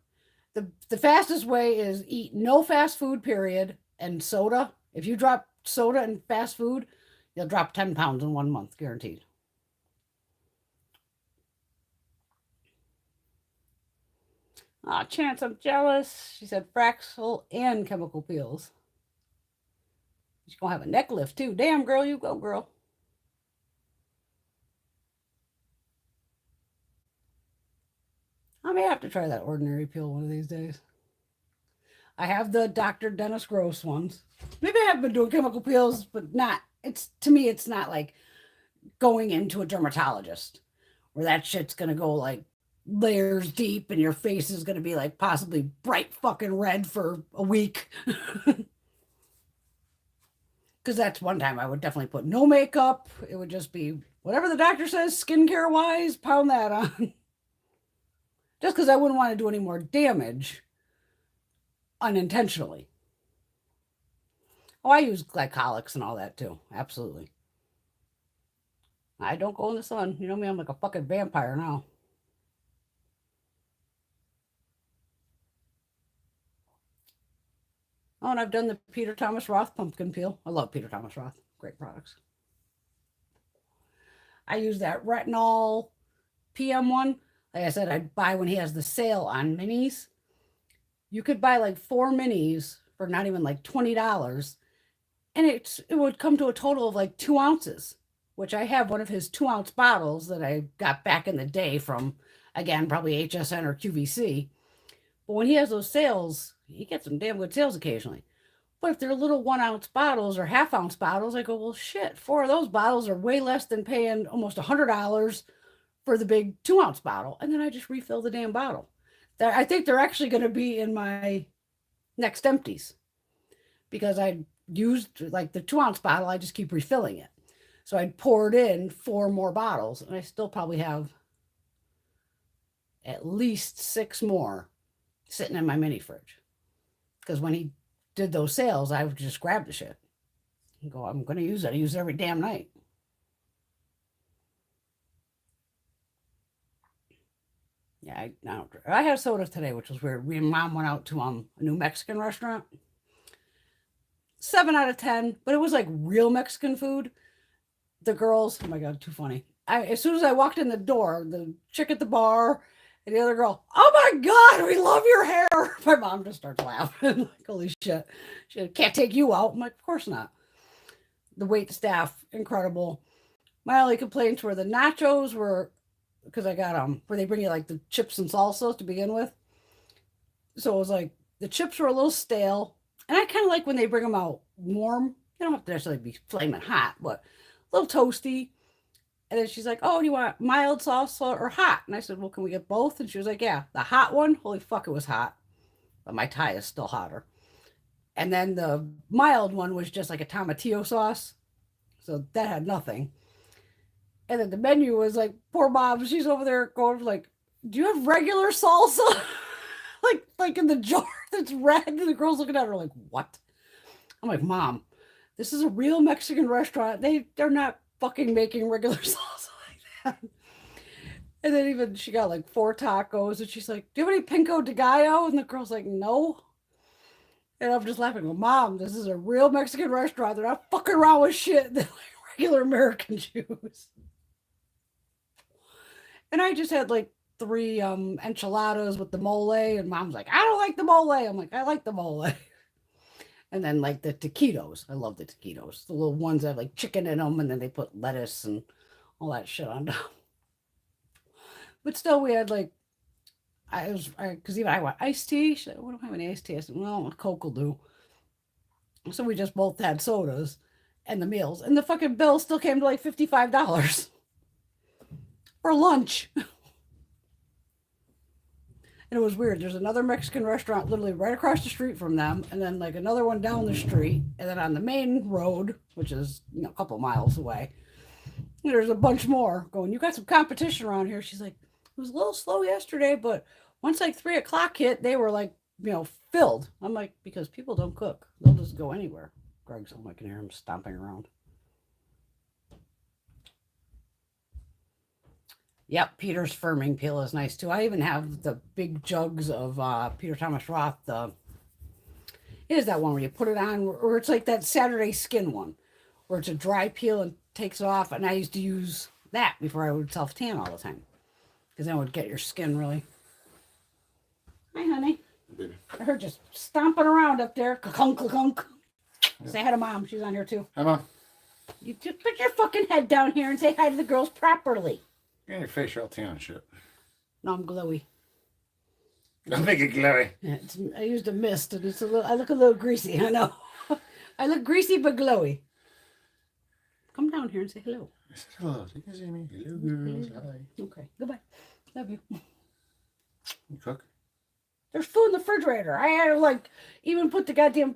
The fastest way is eat no fast food, period, and soda. If you drop soda and fast food, you'll drop 10 pounds in 1 month, guaranteed. Aw, Chance, I'm jealous. She said Fraxel and chemical peels. She's going to have a neck lift, too. Damn, girl, you go, girl. I may have to try that ordinary peel one of these days. I have the Dr. Dennis Gross ones. Maybe I have been doing chemical peels, but not. It's to me, it's not like going into a dermatologist where that shit's gonna go like layers deep and your face is gonna be like possibly bright fucking red for a week. Because that's one time I would definitely put no makeup. It would just be whatever the doctor says, skincare wise, pound that on. Just because I wouldn't want to do any more damage unintentionally. Oh, I use glycolics and all that too. Absolutely. I don't go in the sun. You know me, I'm like a fucking vampire now. Oh, and I've done the Peter Thomas Roth pumpkin peel. I love Peter Thomas Roth. Great products. I use that retinol PM one. Like I said, I'd buy when he has the sale on minis. You could buy like 4 minis for not even like $20. And it would come to a total of like 2 ounces, which I have one of his 2-ounce bottles that I got back in the day from, again, probably HSN or QVC. But when he has those sales, he gets some damn good sales occasionally. But if they're little 1-ounce bottles or half-ounce bottles, I go, well, shit, 4 of those bottles are way less than paying almost $100 for the big 2-ounce bottle. And then I just refill the damn bottle. I think they're actually going to be in my next empties because I used like the 2-ounce bottle. I just keep refilling it. So I'd poured in 4 more bottles and I still probably have at least 6 more sitting in my mini fridge. Because when he did those sales, I would just grab the shit and go, I'm going to use it. I use it every damn night. Yeah, I had soda today, which was weird. Me and Mom went out to a new Mexican restaurant. 7 out of 10, but it was like real Mexican food. The girls, oh my god, too funny. As soon as I walked in the door, the chick at the bar and the other girl, oh my god, we love your hair. My mom just starts laughing. Like, holy shit. She can't take you out. I'm like, of course not. The wait staff, incredible. My only complaints were the nachos were, because I got where they bring you like the chips and salsa to begin with. So it was like the chips were a little stale. And I kind of like when they bring them out warm. They don't have to necessarily be flaming hot, but a little toasty. And then she's like, oh, do you want mild salsa or hot? And I said, well, can we get both? And she was like, yeah, the hot one, holy fuck, it was hot. But my Thai is still hotter. And then the mild one was just like a tomatillo sauce. So that had nothing. And then the menu was like, poor mom, she's over there going like, do you have regular salsa? like in the jar that's red. And the girl's looking at her like, what? I'm like, Mom, this is a real Mexican restaurant. They're not fucking making regular salsa like that. And then even she got like 4 tacos and she's like, do you have any Pinco de Gallo? And the girl's like, no. And I'm just laughing. Well, Mom, this is a real Mexican restaurant. They're not fucking around with shit. They're like regular American Jews. And I just had like 3 enchiladas with the mole. And Mom's like, I don't like the mole. I'm like, I like the mole. And then like the taquitos. I love the taquitos. The little ones that have like chicken in them. And then they put lettuce and all that shit on top. But still, we had like, because even I want iced tea. She said, we don't have any iced tea. I said, well, a Coke will do. So we just both had sodas and the meals. And the fucking bill still came to like $55 for lunch. And it was weird. There's another Mexican restaurant literally right across the street from them, and then like another one down the street, and then on the main road, which is a couple miles away, there's a bunch more going, you got some competition around here. She's like, it was a little slow yesterday, but once like 3 o'clock hit, they were like, filled. I'm like, because people don't cook. They'll just go anywhere. Greg's home. I can hear him stomping around. Yep, Peter's firming peel is nice too. I even have the big jugs of Peter Thomas Roth. It is that one where you put it on, or it's like that Saturday skin one, where it's a dry peel and takes it off. And I used to use that before I would self tan all the time, because then it would get your skin really. Hi, honey. Baby. I heard just stomping around up there. Ka-kunk, ka-kunk. Yep. Say hi to Mom. She's on here too. Hi, Mom. You just put your fucking head down here and say hi to the girls properly. Yeah, your face all tan and shit. No, I'm glowy. I'll make it glowy. Yeah, I used a mist, and I look a little greasy. I know. I look greasy but glowy. Come down here and say hello. I said hello. You can see me. Hello, girls. Hi. Okay. Goodbye. Love you. You cook? There's food in the refrigerator. I had to like even put the goddamn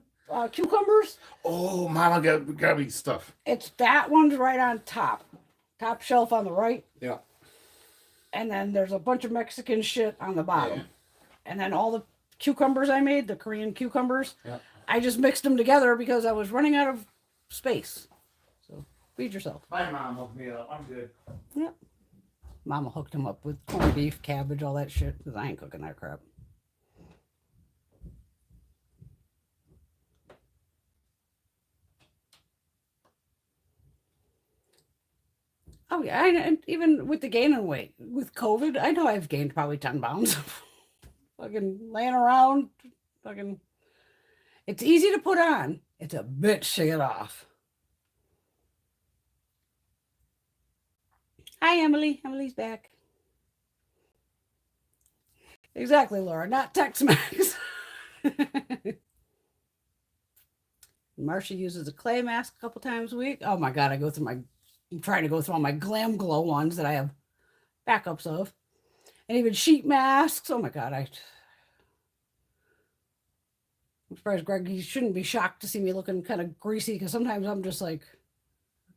cucumbers. Oh, Mama got me stuff. It's that one's right on top shelf on the right. Yeah. And then there's a bunch of Mexican shit on the bottom. Yeah. And then all the cucumbers I made, the Korean cucumbers, yeah. I just mixed them together because I was running out of space. So feed yourself. My mom hooked me up. I'm good. Yep. Mama hooked him up with corned beef, cabbage, all that shit, because I ain't cooking that crap. Oh yeah, and even with the gaining weight, with COVID, I know I've gained probably 10 pounds. Fucking laying around, fucking. It's easy to put on. It's a bitch to get off. Hi, Emily. Emily's back. Exactly, Laura. Not Tex-Mex. Marcia uses a clay mask a couple times a week. Oh my God, I'm trying to go through all my Glam Glow ones that I have backups of. And even sheet masks. Oh my God, I'm surprised Greg, he shouldn't be shocked to see me looking kind of greasy, because sometimes I'm just like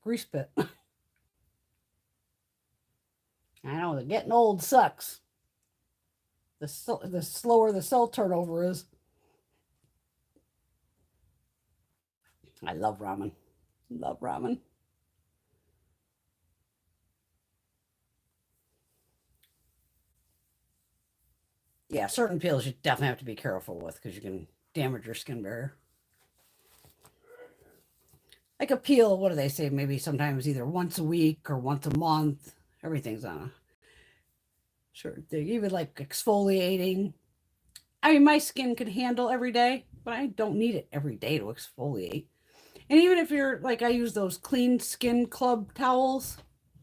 grease pit. I know, that getting old sucks. The slower the cell turnover is. I love ramen. Love ramen. Yeah, certain peels you definitely have to be careful with because you can damage your skin barrier. Like a peel, what do they say? Maybe sometimes either once a week or once a month. Everything's on a certain thing. Even like exfoliating. I mean, my skin can handle every day, but I don't need it every day to exfoliate. And even if you're like, I use those Clean Skin Club towels,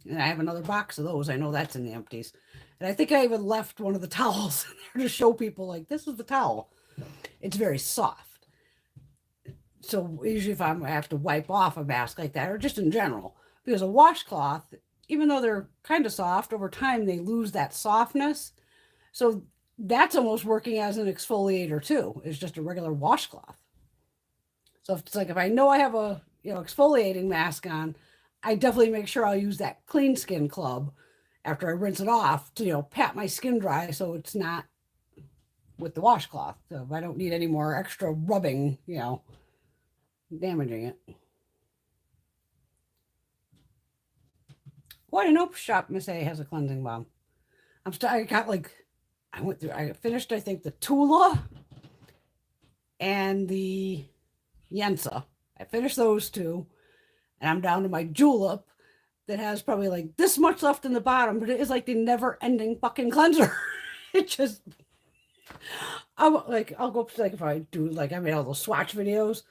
and I have another box of those. I know that's in the empties. And I think I even left one of the towels in there to show people, like, this is the towel. It's very soft. So usually if I have to wipe off a mask like that, or just in general, because a washcloth, even though they're kind of soft, over time they lose that softness. So that's almost working as an exfoliator too. It's just a regular washcloth. So if it's like if I know I have a exfoliating mask on, I definitely make sure I'll use that Clean Skin Club after I rinse it off to pat my skin dry so it's not with the washcloth. So if I don't need any more extra rubbing, damaging it. What an Ope shop, Miss A has a cleansing balm. I finished, I think, the Tula and the Yensa. I finished those two, and I'm down to my Julep that has probably like this much left in the bottom, but it is like the never-ending fucking cleanser. It just, I'll go like if I do like I made all those swatch videos,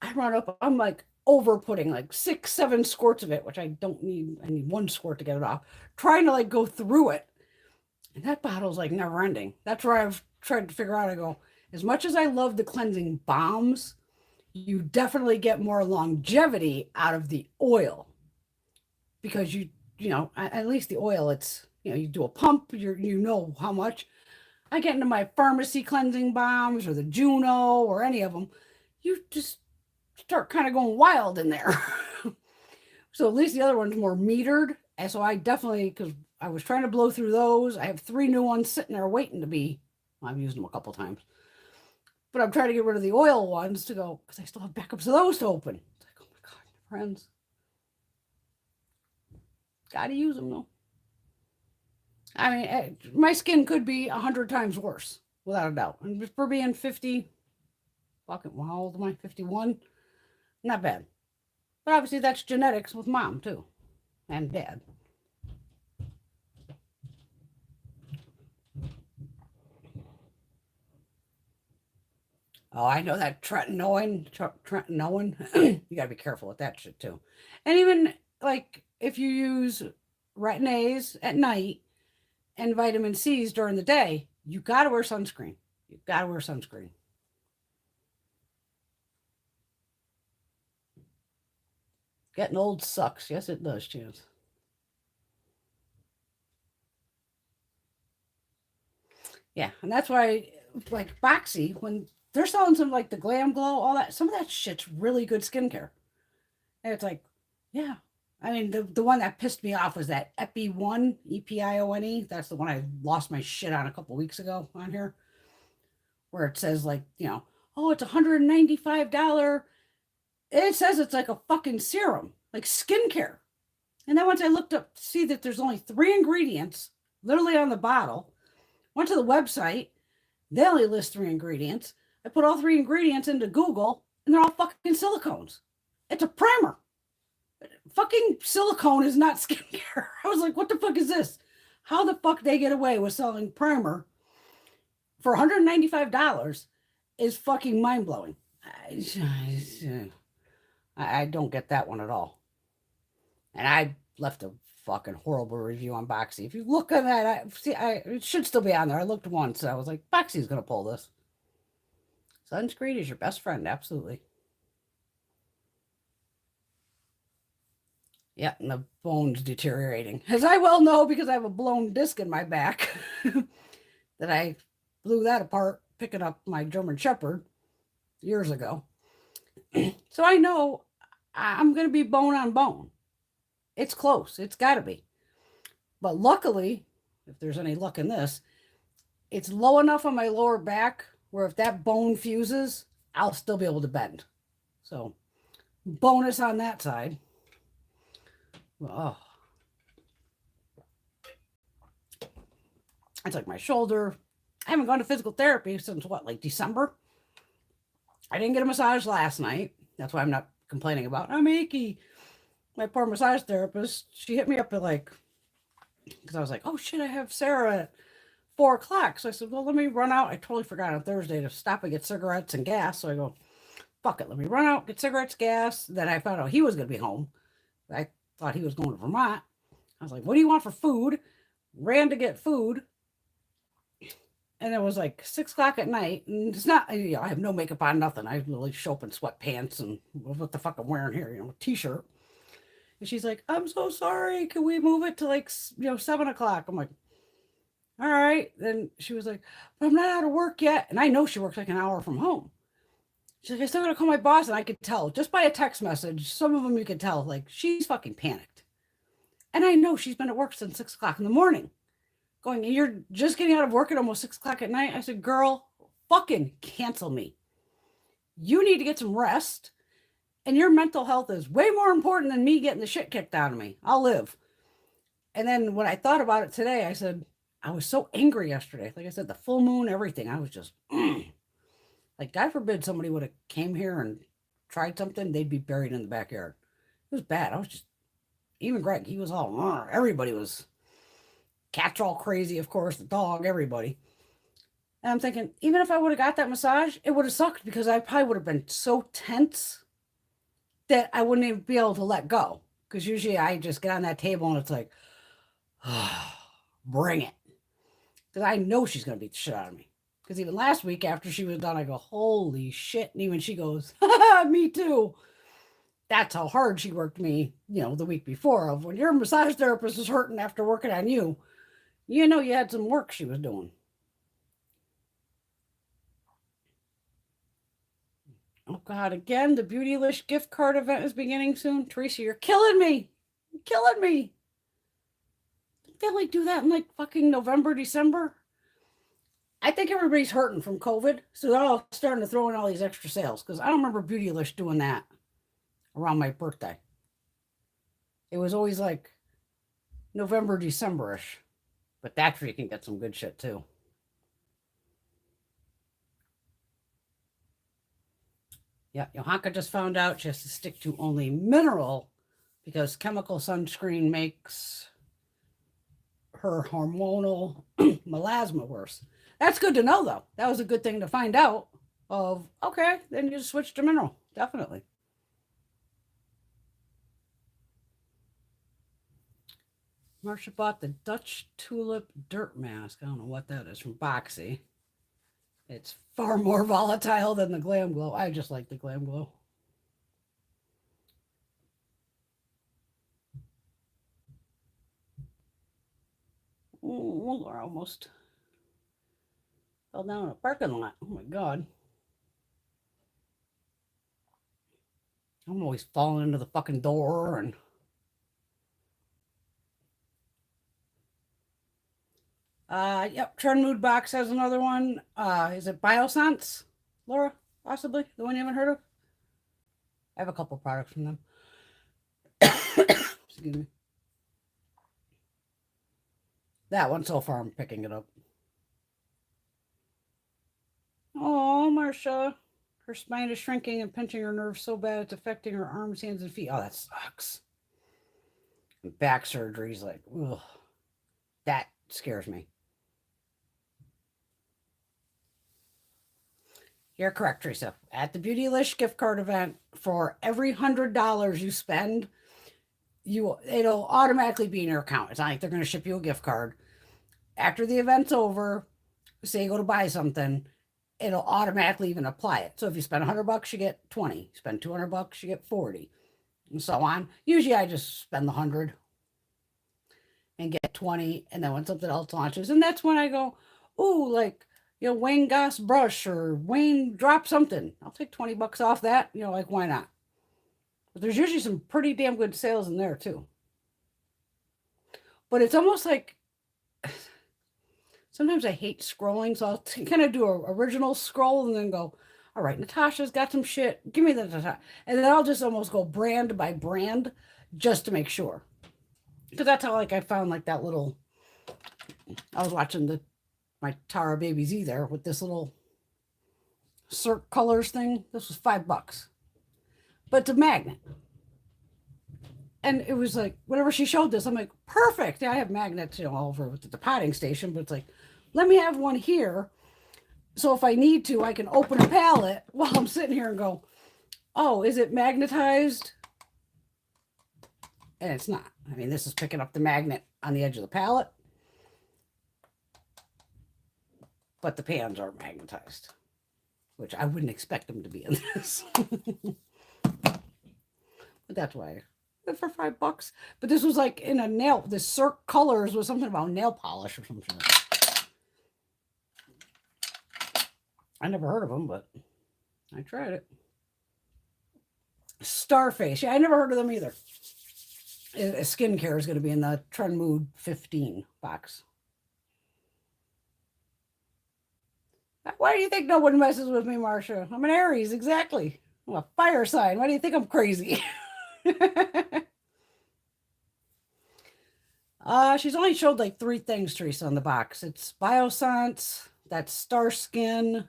I run up, I'm like over putting like 6-7 squirts of it, which I don't need. I need 1 squirt to get it off. Trying to like go through it, and that bottle's like never ending. That's where I've tried to figure out. I go, as much as I love the cleansing balms, you definitely get more longevity out of the oil because at least the oil, it's you do a pump, you know how much. I get into my pharmacy cleansing balms or the Juno or any of them, you just start kind of going wild in there. So at least the other one's more metered. And so I definitely, because I was trying to blow through those, I have 3 new ones sitting there waiting to be, I've used them a couple times. But I'm trying to get rid of the oil ones to go, because I still have backups of those to open. It's like, oh my God, friends. Gotta use them though. I mean, my skin could be 100 times worse, without a doubt. And for being 50, fucking, how old am I? 51? Not bad. But obviously that's genetics with mom too, and dad. Oh, I know that tretinoin. You gotta be careful with that shit too. And even like if you use retin-A's at night and vitamin C's during the day, you gotta wear sunscreen. You gotta wear sunscreen. Getting old sucks. Yes, it does, Chance. Yeah, and that's why, like Boxy, when they're selling some like the Glam Glow, all that, some of that shit's really good skincare. And it's like, yeah. I mean, the one that pissed me off was that Epi1, Epione. That's the one I lost my shit on a couple weeks ago on here, where it says like, oh, it's $195. It says it's like a fucking serum, like skincare. And then once I looked up to see that there's only 3 ingredients, literally on the bottle, went to the website, they only list 3 ingredients. I put all 3 ingredients into Google, and they're all fucking silicones. It's a primer. Fucking silicone is not skincare. I was like, what the fuck is this? How the fuck they get away with selling primer for $195 is fucking mind-blowing. I don't get that one at all. And I left a fucking horrible review on Boxy. If you look at that, it should still be on there. I looked once. I was like, Boxy's going to pull this. Sunscreen is your best friend. Absolutely. Yeah, and the bone's deteriorating. As I well know because I have a blown disc in my back that I blew that apart picking up my German Shepherd years ago. So I know I'm going to be bone on bone. It's close. It's got to be. But luckily, if there's any luck in this, it's low enough on my lower back where if that bone fuses, I'll still be able to bend. So bonus on that side. Oh. It's like my shoulder, I haven't gone to physical therapy since what, like December? I didn't get a massage last night. That's why I'm not complaining about, I'm achy. My poor massage therapist, she hit me up at like, because I was like, oh shit, I have Sarah at 4 o'clock. So I said, well, let me run out. I totally forgot on Thursday to stop and get cigarettes and gas. So I go, fuck it, let me run out, get cigarettes, gas. Then I found out he was going to be home. I thought he was going to Vermont. I was like, what do you want for food? Ran to get food. And it was like 6 o'clock at night. And it's not, you know, I have no makeup on, nothing. I literally show up in sweatpants and what the fuck I'm wearing here, you know, a t-shirt. And she's like, I'm so sorry. Can we move it to like, 7 o'clock? I'm like, all right. Then she was like, but I'm not out of work yet. And I know she works like an hour from home. She's like, I still gotta call my boss. And I could tell just by a text message, some of them you could tell, like, she's fucking panicked. And I know she's been at work since 6 o'clock in the morning. Going, you're just getting out of work at almost 6 o'clock at night. I said, girl, fucking cancel me. You need to get some rest. And your mental health is way more important than me getting the shit kicked out of me. I'll live. And then when I thought about it today, I said, I was so angry yesterday. Like I said, the full moon, everything. I was just, like, God forbid somebody would have came here and tried something, they'd be buried in the backyard. It was bad. I was just, even Greg, he was all, everybody was, cats all crazy, of course, the dog, everybody. And I'm thinking, even if I would have got that massage, it would have sucked because I probably would have been so tense that I wouldn't even be able to let go. Because usually I just get on that table and it's like, bring it. Because I know she's going to beat the shit out of me. Because even last week after she was done, I go, holy shit. And even she goes, me too. That's how hard she worked me, the week before. Of when your massage therapist is hurting after working on you, you know you had some work she was doing. Oh, God, again, the Beautylish gift card event is beginning soon. Teresa, you're killing me. You're killing me. They like do that in like fucking November, December. I think everybody's hurting from COVID, so they're all starting to throw in all these extra sales because I don't remember Beautylish doing that around my birthday. It was always like November, December-ish, but that's where you can get some good shit too. Yeah, Johanka just found out she has to stick to only mineral because chemical sunscreen makes her hormonal melasma worse. That's good to know, though. That was a good thing to find out of, okay, then you just switch to mineral. Definitely. Marsha bought the Dutch Tulip Dirt Mask. I don't know what that is, from Boxy. It's far more volatile than the Glam Glow. I just like the Glam Glow. Oh, Laura almost fell down in a parking lot. Oh my God. I'm always falling into the fucking door and yep, Trend Mood Box has another one. Is it Biosense, Laura? Possibly the one you haven't heard of. I have a couple products from them. Excuse me. That one so far, I'm picking it up. Oh, Marsha. Her spine is shrinking and pinching her nerves so bad it's affecting her arms, hands, and feet. Oh, that sucks. And back surgery's like, ugh. That scares me. You're correct, Teresa. At the Beautylish gift card event, for every $100 you spend, it'll automatically be in your account. It's not like they're going to ship you a gift card. After the event's over, say you go to buy something, it'll automatically even apply it. So if you spend $100, you get 20. You spend $200, you get 40, and so on. Usually I just spend the 100 and get 20, and then when something else launches, and that's when I go, ooh, like, Wayne Goss brush or Wayne drop something. I'll take $20 off that. Like, why not? But there's usually some pretty damn good sales in there too. But it's almost like sometimes I hate scrolling, so I'll kind of do an original scroll and then go, all right, Natasha's got some shit. Give me the Natasha. And then I'll just almost go brand by brand just to make sure. Because that's how, like, I found, like, that little, I was watching the my Tara babies either with this little Cirque Colors thing. This was $5, but it's a magnet. And it was like, whenever she showed this, I'm like, perfect. I have magnets, all over with the potting station, but it's like, let me have one here. So if I need to, I can open a palette while I'm sitting here and go, oh, is it magnetized? And it's not. I mean, this is picking up the magnet on the edge of the palette, but the pans are magnetized, which I wouldn't expect them to be in this. But that's why for $5. But this was like in a nail. This Cirque Colors was something about nail polish or something. I never heard of them, but I tried it. Starface. Yeah, I never heard of them either. Skincare is going to be in the Trend Mood 15 box. Why do you think no one messes with me, Marcia? I'm an Aries, exactly. I'm a fire sign. Why do you think I'm crazy? She's only showed like 3 things, Teresa, on the box. It's Biossance, that's Star Skin.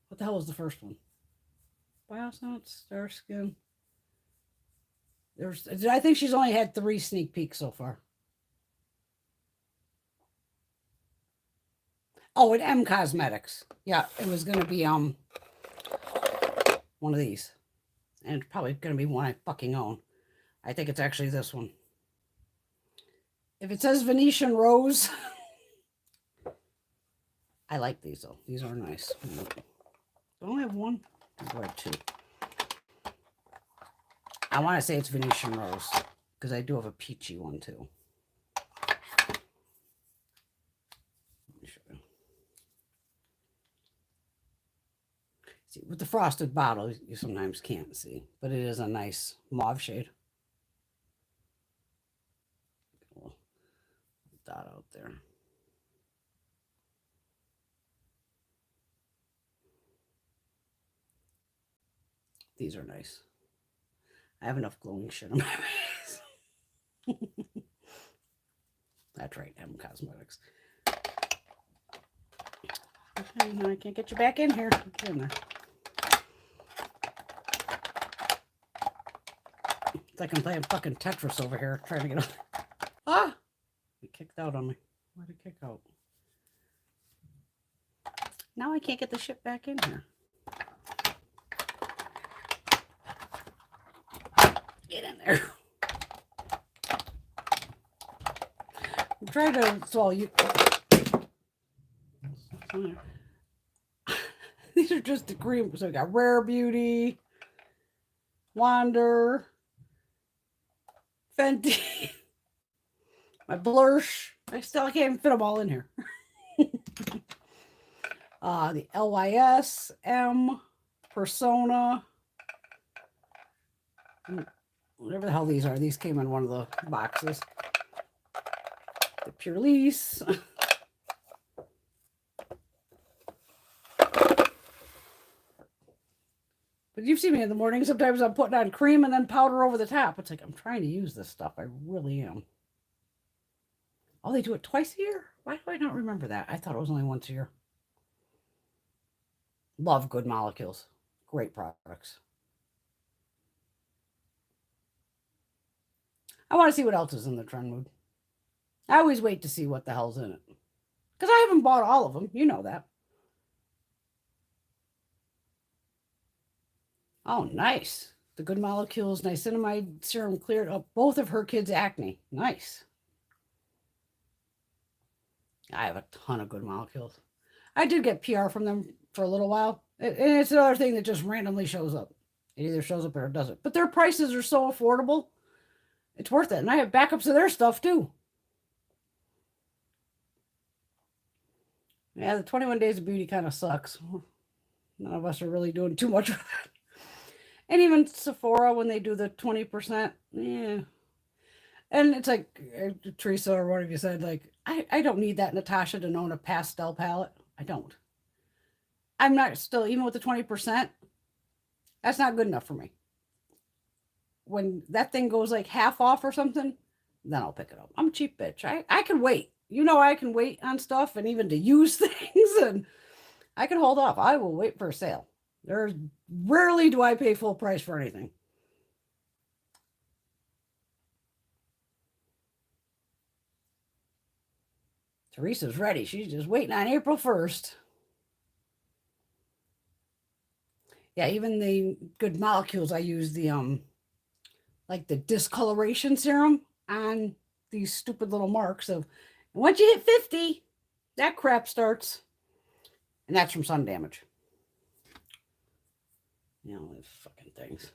What the hell was the first one? Biossance, Star Skin. I think she's only had 3 sneak peeks so far. Oh, and M Cosmetics. Yeah, it was going to be one of these. And it's probably going to be one I fucking own. I think it's actually this one. If it says Venetian Rose, I like these though. These are nice. I only have one. I have 2. I want to say it's Venetian Rose because I do have a peachy one too. Let me show you. See, with the frosted bottle, you sometimes can't see, but it is a nice mauve shade. Put that out there. These are nice. I have enough glowing shit on my face. That's right, M Cosmetics. Okay, now I can't get you back in here. Get in there. It's like I'm playing fucking Tetris over here, trying to get on. Ah! It kicked out on me. Why did it kick out? Now I can't get the shit back in here. Get in there. I'm trying to swallow you. These are just the cream. So we got Rare Beauty, Wander, Fenty, my blush. I can't even fit them all in here. The LYS, M, Persona, whatever the hell these are. These came in one of the boxes. The Pure Lease. But you've seen me in the morning. Sometimes I'm putting on cream and then powder over the top. It's like, I'm trying to use this stuff. I really am. Oh, they do it twice a year? Why do I not remember that? I thought it was only once a year. Love Good Molecules. Great products. I want to see what else is in the Trend Mood. I always wait to see what the hell's in it. Because I haven't bought all of them. You know that. Oh, nice. The Good Molecules niacinamide serum cleared up both of her kids' acne. Nice. I have a ton of Good Molecules. I did get PR from them for a little while. And it's another thing that just randomly shows up. It either shows up or it doesn't. But their prices are so affordable. It's worth it. And I have backups of their stuff too. Yeah, the 21 Days of Beauty kind of sucks. None of us are really doing too much with it. And even Sephora, when they do the 20%, yeah. And it's like Teresa or one of you said, like, I don't need that Natasha Denona pastel palette. I don't. I'm not still, even with the 20%, that's not good enough for me. When that thing goes like half off or something, then I'll pick it up. I'm a cheap bitch. I can wait. you know, I can wait on stuff and even to use things, and I can hold off. I will wait for a sale. There's rarely do I pay full price for anything. Teresa's ready. She's just waiting on April 1st. Yeah, even the good molecules, I use the like the discoloration serum on these stupid little marks of, and once you hit 50, that crap starts. And that's from sun damage. You know, those fucking things.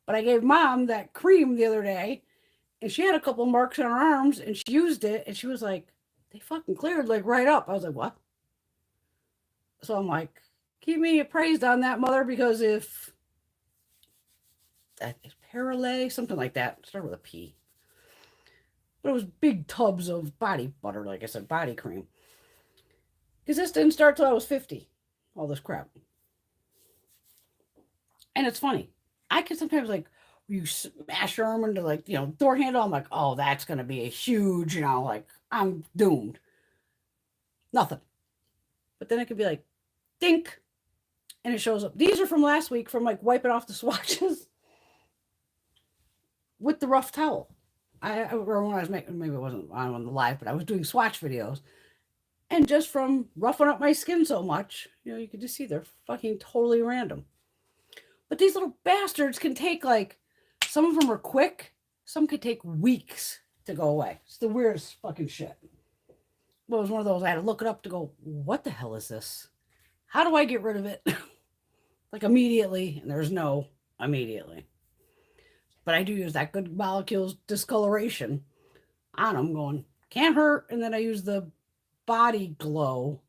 But I gave Mom that cream the other day, and she had a couple marks on her arms, and she used it, and she was like, they fucking cleared like right up. I was like, what? So I'm like, keep me appraised on that, mother, because if that is Perolé, something like that, start with a P. But it was big tubs of body butter, like I said, body cream. Because this didn't start till I was 50, all this crap. And it's funny. I can sometimes, like, you smash your arm into, like, you know, door handle. I'm like, oh, that's going to be a huge, you know, like, I'm doomed. Nothing. But then it could be like, dink. And it shows up. These are from last week from, like, wiping off the swatches with the rough towel. Or when I was making, maybe it wasn't on the live, but I was doing swatch videos. And just from roughing up my skin so much, you know, you could just see they're fucking totally random. But these little bastards can take, like, some of them are quick. Some could take weeks to go away. It's the weirdest fucking shit. Well, it was one of those, I had to look it up to go, what the hell is this? How do I get rid of it? Like immediately, and there's no immediately. But I do use that good molecules discoloration on them going, can't hurt. And then I use the Body Glow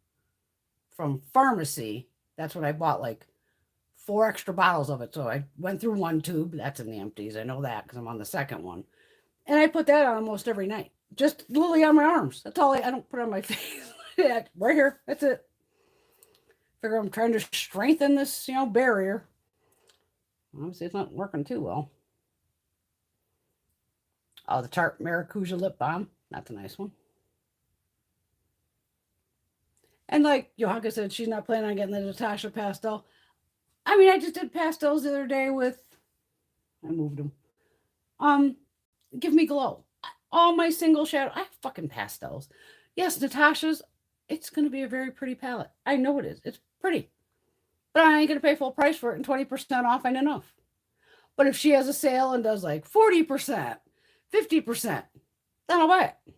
from pharmacy. That's what I bought, like 4 extra bottles of it. So I went through one tube. That's in the empties. I know that because I'm on the second one. And I put that on almost every night. Just literally on my arms. That's all I don't put on my face. Yeah, right here. That's it. Figure I'm trying to strengthen this, you know, barrier. Obviously, it's not working too well. Oh, the Tarte Maracuja lip balm. That's a nice one. And like Johanka said, she's not planning on getting the Natasha pastel. I mean, I just did pastels the other day with, I moved them. Give me glow. All my single shadow, I have fucking pastels. Yes, Natasha's, it's going to be a very pretty palette. I know it is. It's pretty. But I ain't going to pay full price for it, and 20% off ain't enough. But if she has a sale and does like 40%, 50%, then I'll buy it.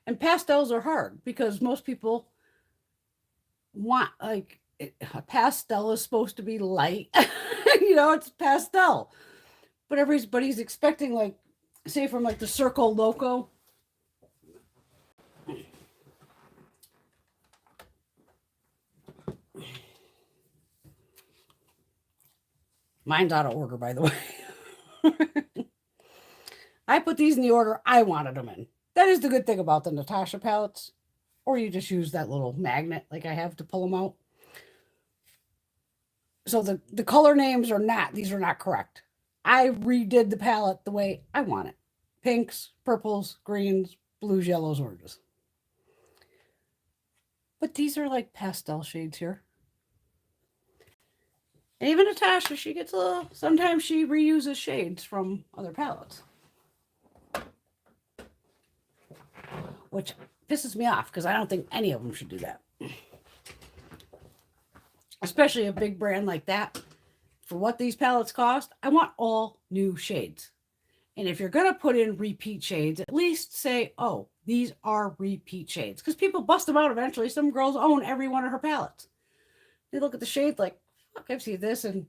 And pastels are hard because most people want, like, a pastel is supposed to be light. You know, it's pastel. But everybody's expecting, like, say from like the Circle Loco. Mine's out of order, by the way. I put these in the order I wanted them in. That is the good thing about the Natasha palettes. Or you just use that little magnet like I have to pull them out. So the color names are not, these are not correct. I redid the palette the way I want it. Pinks, purples, greens, blues, yellows, oranges. But these are like pastel shades here. And even Natasha, she gets a little, sometimes she reuses shades from other palettes. Which pisses me off because I don't think any of them should do that. Especially a big brand like that. For what these palettes cost, I want all new shades. And if you're going to put in repeat shades, at least say, oh, these are repeat shades. Because people bust them out eventually. Some girls own every one of her palettes. They look at the shade like, fuck, I've seen this. And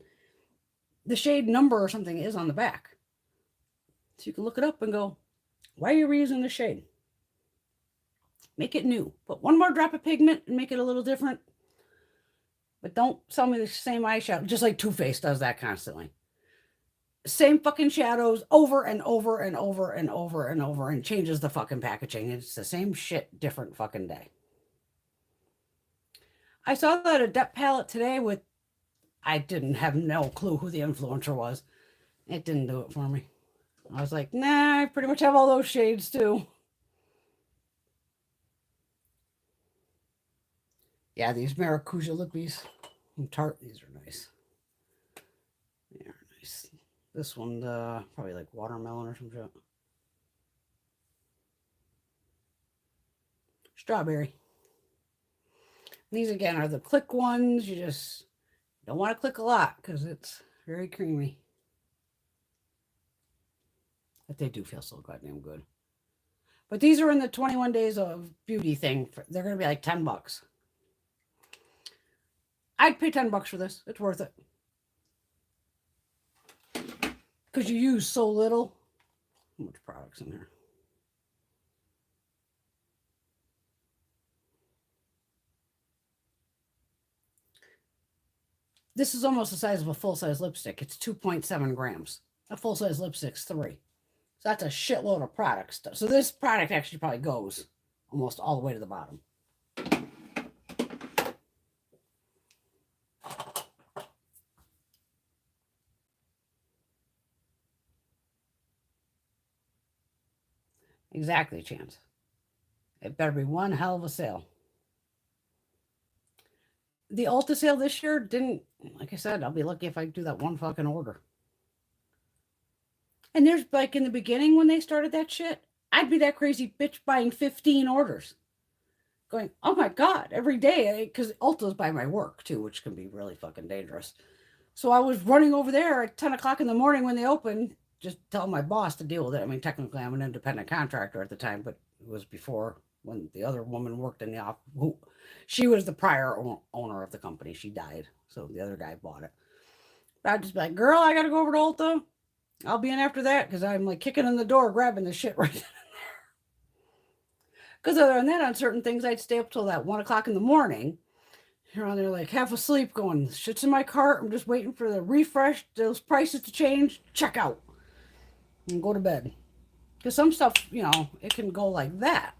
the shade number or something is on the back. So you can look it up and go, why are you reusing this shade? Make it new. Put one more drop of pigment and make it a little different. But don't sell me the same eyeshadow. Just like Too Faced does that constantly. Same fucking shadows over and over and over and over and over and changes the fucking packaging. It's the same shit, different fucking day. I saw that Adept palette today with, I didn't have no clue who the influencer was. It didn't do it for me. I was like, nah, I pretty much have all those shades too. Yeah, these Maracuja lippies from Tarte, these are nice. They are nice. This one, probably like watermelon or some shit. Strawberry. These again are the click ones. You just don't want to click a lot because it's very creamy. But they do feel so goddamn good. But these are in the 21 days of beauty thing. They're going to be like $10. I'd pay $10 for this. It's worth it. Because you use so little. How much products in here? This is almost the size of a full-size lipstick. It's 2.7 grams. A full-size lipstick's 3. So that's a shitload of product stuff. So this product actually probably goes almost all the way to the bottom. Exactly, Chance. It better be one hell of a sale. The Ulta sale this year didn't, like I said, I'll be lucky if I do that one fucking order. And there's like in the beginning when they started that shit, I'd be that crazy bitch buying 15 orders. Going, oh my God, every day. Because Ulta's by my work too, which can be really fucking dangerous. So I was running over there at 10 o'clock in the morning when they opened, just telling my boss to deal with it. I mean, technically I'm an independent contractor at the time, but it was before when the other woman worked in the office. She was the prior owner of the company. She died. So the other guy bought it. But I'd just be like, girl, I got to go over to Ulta. I'll be in after that because I'm like kicking in the door, grabbing the shit right then and there. Because other than that, on certain things, I'd stay up till that 1 o'clock in the morning. You're on there like half asleep going, shit's in my cart. I'm just waiting for the refresh, those prices to change, check out, and go to bed. Because some stuff, you know, it can go like that.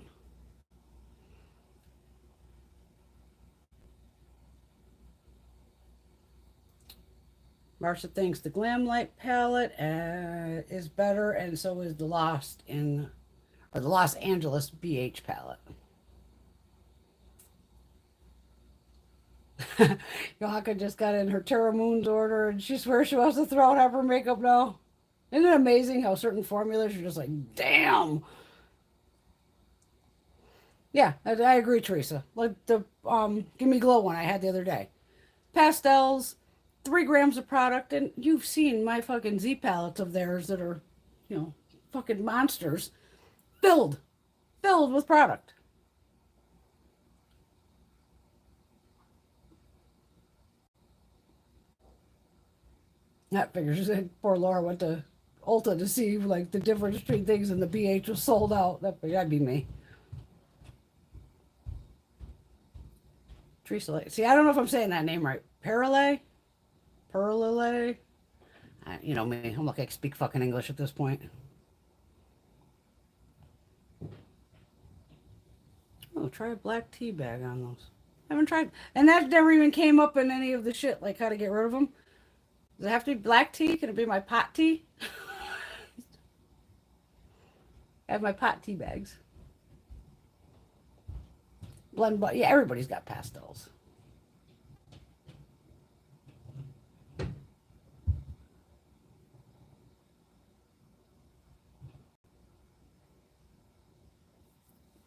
Marcia thinks the Glam Light palette is better, and so is the Los Angeles BH palette. Yohaka just got in her Terra Moon's order, and she swears she wants to throw out half her makeup now. Isn't it amazing how certain formulas are just like, damn. Yeah, I agree, Teresa. Like the Give Me Glow one I had the other day. Pastels, 3 grams of product, and you've seen my fucking Z palettes of theirs that are, you know, fucking monsters. Filled. Filled with product. That figures it. Poor Laura went to Ulta to see like the difference between things, and the BH was sold out. That'd be me. Teresa, see, I don't know if I'm saying that name right. Perle, Perle. You know me. I'm like I speak fucking English at this point. Oh, try a black tea bag on those. I haven't tried, and that never even came up in any of the shit like how to get rid of them. Does it have to be black tea? Can it be my pot tea? I have my pot tea bags. Blend, but yeah, everybody's got pastels.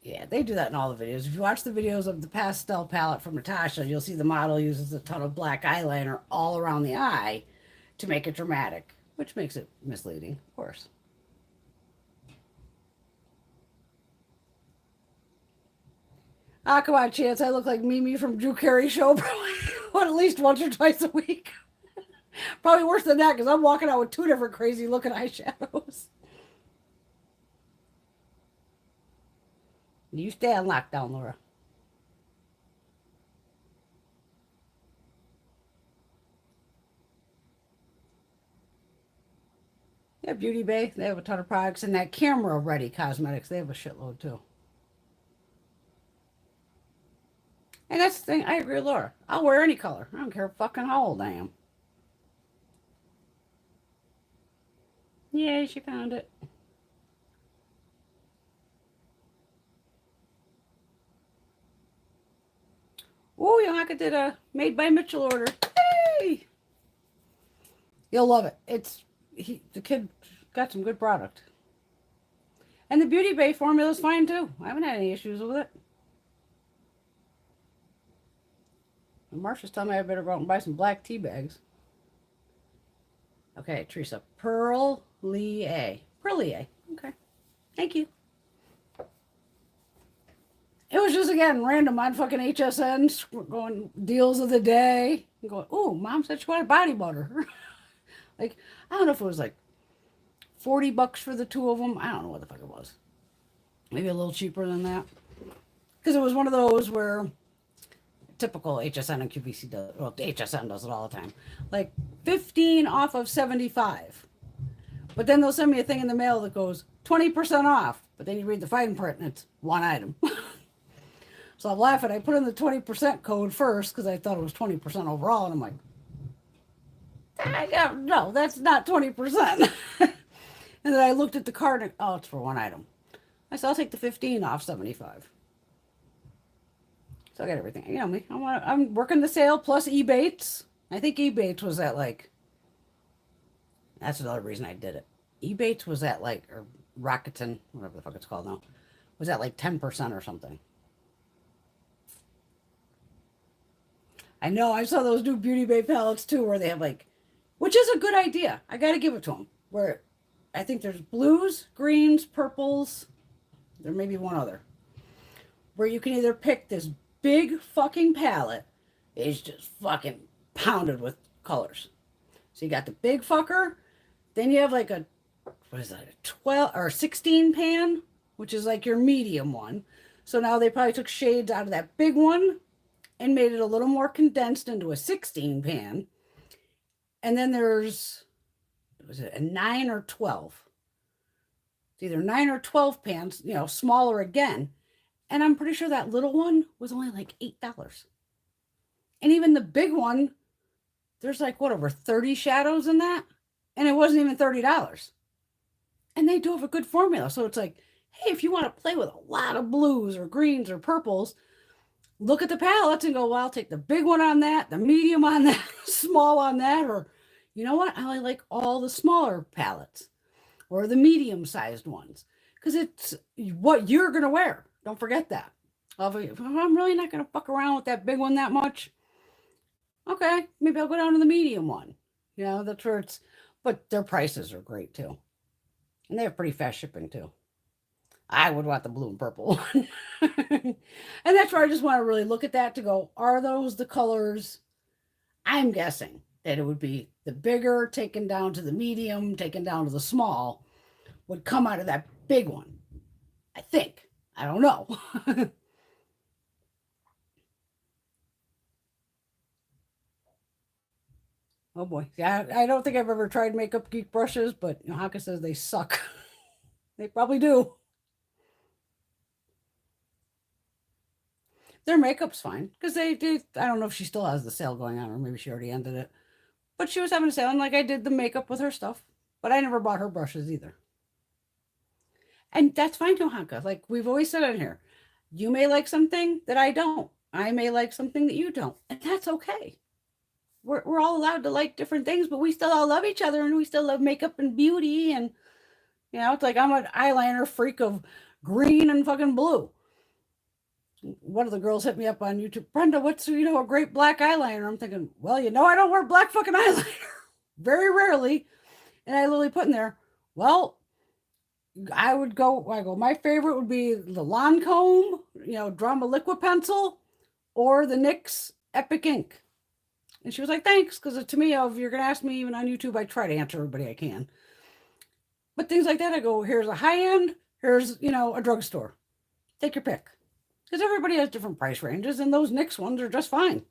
Yeah, they do that in all the videos. If you watch the videos of the pastel palette from Natasha, you'll see the model uses a ton of black eyeliner all around the eye to make it dramatic, which makes it misleading, of course. Ah, come on, Chance. I look like Mimi from Drew Carey show probably at least once or twice a week. Probably worse than that because I'm walking out with 2 different crazy looking eyeshadows. You stay on lockdown, Laura. Yeah, Beauty Bay. They have a ton of products. And that Camera Ready Cosmetics, they have a shitload too. And that's the thing. I agree with Laura. I'll wear any color. I don't care fucking how old I am. Yay, she found it. Oh, Yonaka did a made by Mitchell order. Yay! You'll love it. The kid got some good product. And the Beauty Bay formula is fine too. I haven't had any issues with it. And Marsha's telling me I better go out and buy some black tea bags. Okay, Teresa. Perlier. Perlier. Okay. Thank you. It was just, again, random on fucking HSN, going deals of the day. And going, oh, Mom said she wanted body butter. Like, I don't know if it was like $40 for the two of them. I don't know what the fuck it was. Maybe a little cheaper than that. Because it was one of those where typical HSN and QVC does, well, HSN does it all the time. Like 15 off of 75. But then they'll send me a thing in the mail that goes 20% off. But then you read the fine print and it's one item. So I'm laughing. I put in the 20% code first because I thought it was 20% overall. And I'm like, no, that's not 20%. And then I looked at the card and, oh, it's for one item. I said, I'll take the 15 off 75. So I got everything. You know me. I'm working the sale plus ebates. I think ebates was at like, that's another reason I did it. Ebates was at like, or Rakuten, whatever the fuck it's called now, was at like 10% or something. I know. I saw those new Beauty Bay palettes too, where they have like, which is a good idea. I got to give it to them. Where I think there's blues, greens, purples. There may be one other. Where you can either pick this big fucking palette, is just fucking pounded with colors. So you got the big fucker. Then you have like a, what is that, a 12 or 16 pan, which is like your medium one. So now they probably took shades out of that big one and made it a little more condensed into a 16 pan. And then there's, was it a 9 or 12? It's either 9 or 12 pans, you know, smaller again. And I'm pretty sure that little one was only like $8. And even the big one, there's like, what, over 30 shadows in that? And it wasn't even $30. And they do have a good formula. So it's like, hey, if you want to play with a lot of blues or greens or purples, look at the palettes and go, well, I'll take the big one on that, the medium on that, small on that, or you know what? I like all the smaller palettes or the medium-sized ones because it's what you're going to wear. Don't forget that. If I'm really not going to fuck around with that big one that much, okay, maybe I'll go down to the medium one. You know, that's where it's, but their prices are great too. And they have pretty fast shipping too. I would want the blue and purple one. And that's where I just want to really look at that to go, are those the colors? I'm guessing that it would be the bigger taken down to the medium, taken down to the small, would come out of that big one. I think. I don't know. Oh boy. Yeah, I don't think I've ever tried Makeup Geek brushes, but you know, Haka says they suck. They probably do. Their makeup's fine because they do. I don't know if she still has the sale going on, or maybe she already ended it. But she was having a sale, and like I did the makeup with her stuff, but I never bought her brushes either. And that's fine, Johanka. Like we've always said on here, you may like something that I don't. I may like something that you don't, and that's okay. We're all allowed to like different things, but we still all love each other, and we still love makeup and beauty. And you know, it's like I'm an eyeliner freak of green and fucking blue. One of the girls hit me up on YouTube. Brenda, what's a great black eyeliner? I'm thinking, well, I don't wear black fucking eyeliner very rarely. And I literally put in there, well, I go, my favorite would be the Lancome, Drama Liquid Pencil or the NYX Epic Ink. And she was like, thanks. Because to me, if you're going to ask me even on YouTube, I try to answer everybody I can. But things like that, I go, here's a high end, here's, a drugstore. Take your pick. Because everybody has different price ranges, and those NYX ones are just fine.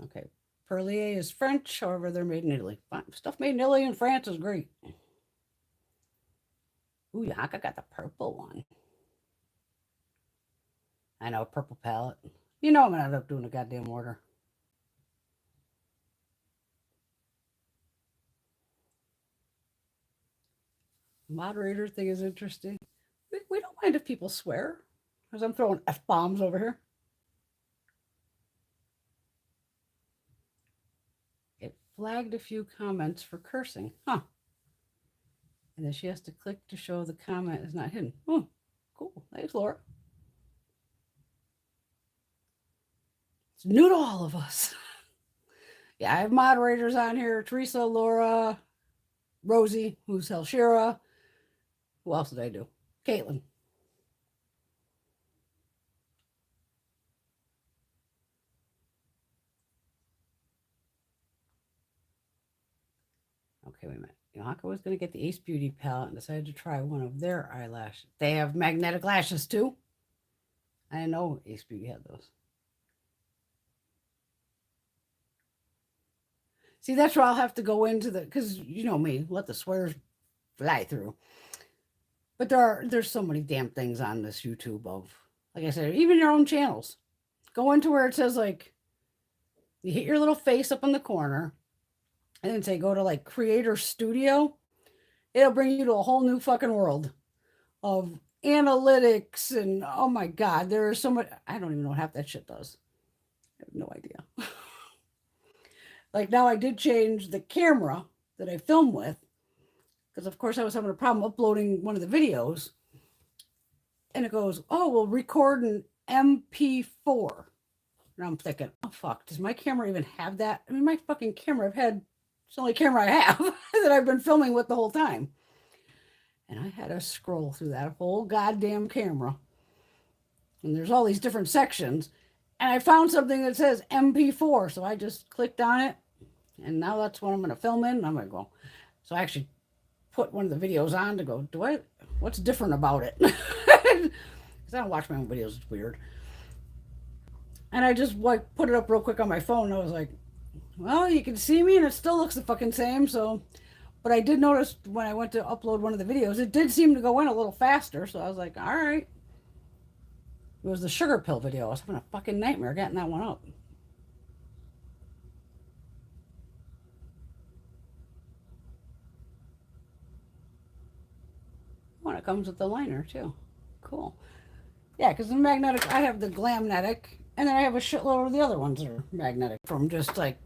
Okay. Perlier is French, however, they're made in Italy. Stuff made in Italy and France is great. Ooh, Yaka got the purple one. I know, purple palette. You know I'm gonna end up doing a goddamn order. Moderator thing is interesting. We don't mind if people swear, because I'm throwing F-bombs over here. It flagged a few comments for cursing. Huh. And then she has to click to show the comment is not hidden. Oh, cool. Thanks, Laura. It's new to all of us. Yeah, I have moderators on here. Teresa, Laura, Rosie, who's Helshira. Who else did I do? Caitlin. Okay, wait a minute. Yaka was going to get the Ace Beauty palette and decided to try one of their eyelashes. They have magnetic lashes too. I didn't know Ace Beauty had those. See, that's where I'll have to go into because you know me, let the swears fly through. But there's so many damn things on this YouTube of, like I said, even your own channels. Go into where it says like, you hit your little face up in the corner, and then say go to like Creator Studio. It'll bring you to a whole new fucking world of analytics and oh my god, there is so much. I don't even know what half that shit does. I have no idea. Like now I did change the camera that I film with because of course I was having a problem uploading one of the videos. And it goes, oh, we'll record an MP4. And I'm thinking, oh fuck, does my camera even have that? I mean, my fucking camera it's the only camera I have that I've been filming with the whole time. And I had to scroll through that whole goddamn camera. And there's all these different sections. And I found something that says MP4. So I just clicked on it. And now that's what I'm going to film in. And I'm going to go. So I actually put one of the videos on to go, what's different about it? Because I don't watch my own videos. It's weird. And I just like put it up real quick on my phone. I was like, well, you can see me and it still looks the fucking same. So, but I did notice when I went to upload one of the videos, it did seem to go in a little faster. So I was like, all right. It was the sugar pill video. I was having a fucking nightmare getting that one up. Oh, it comes with the liner too. Cool. Yeah, because the magnetic, I have the Glamnetic, and then I have a shitload of the other ones that are magnetic from just like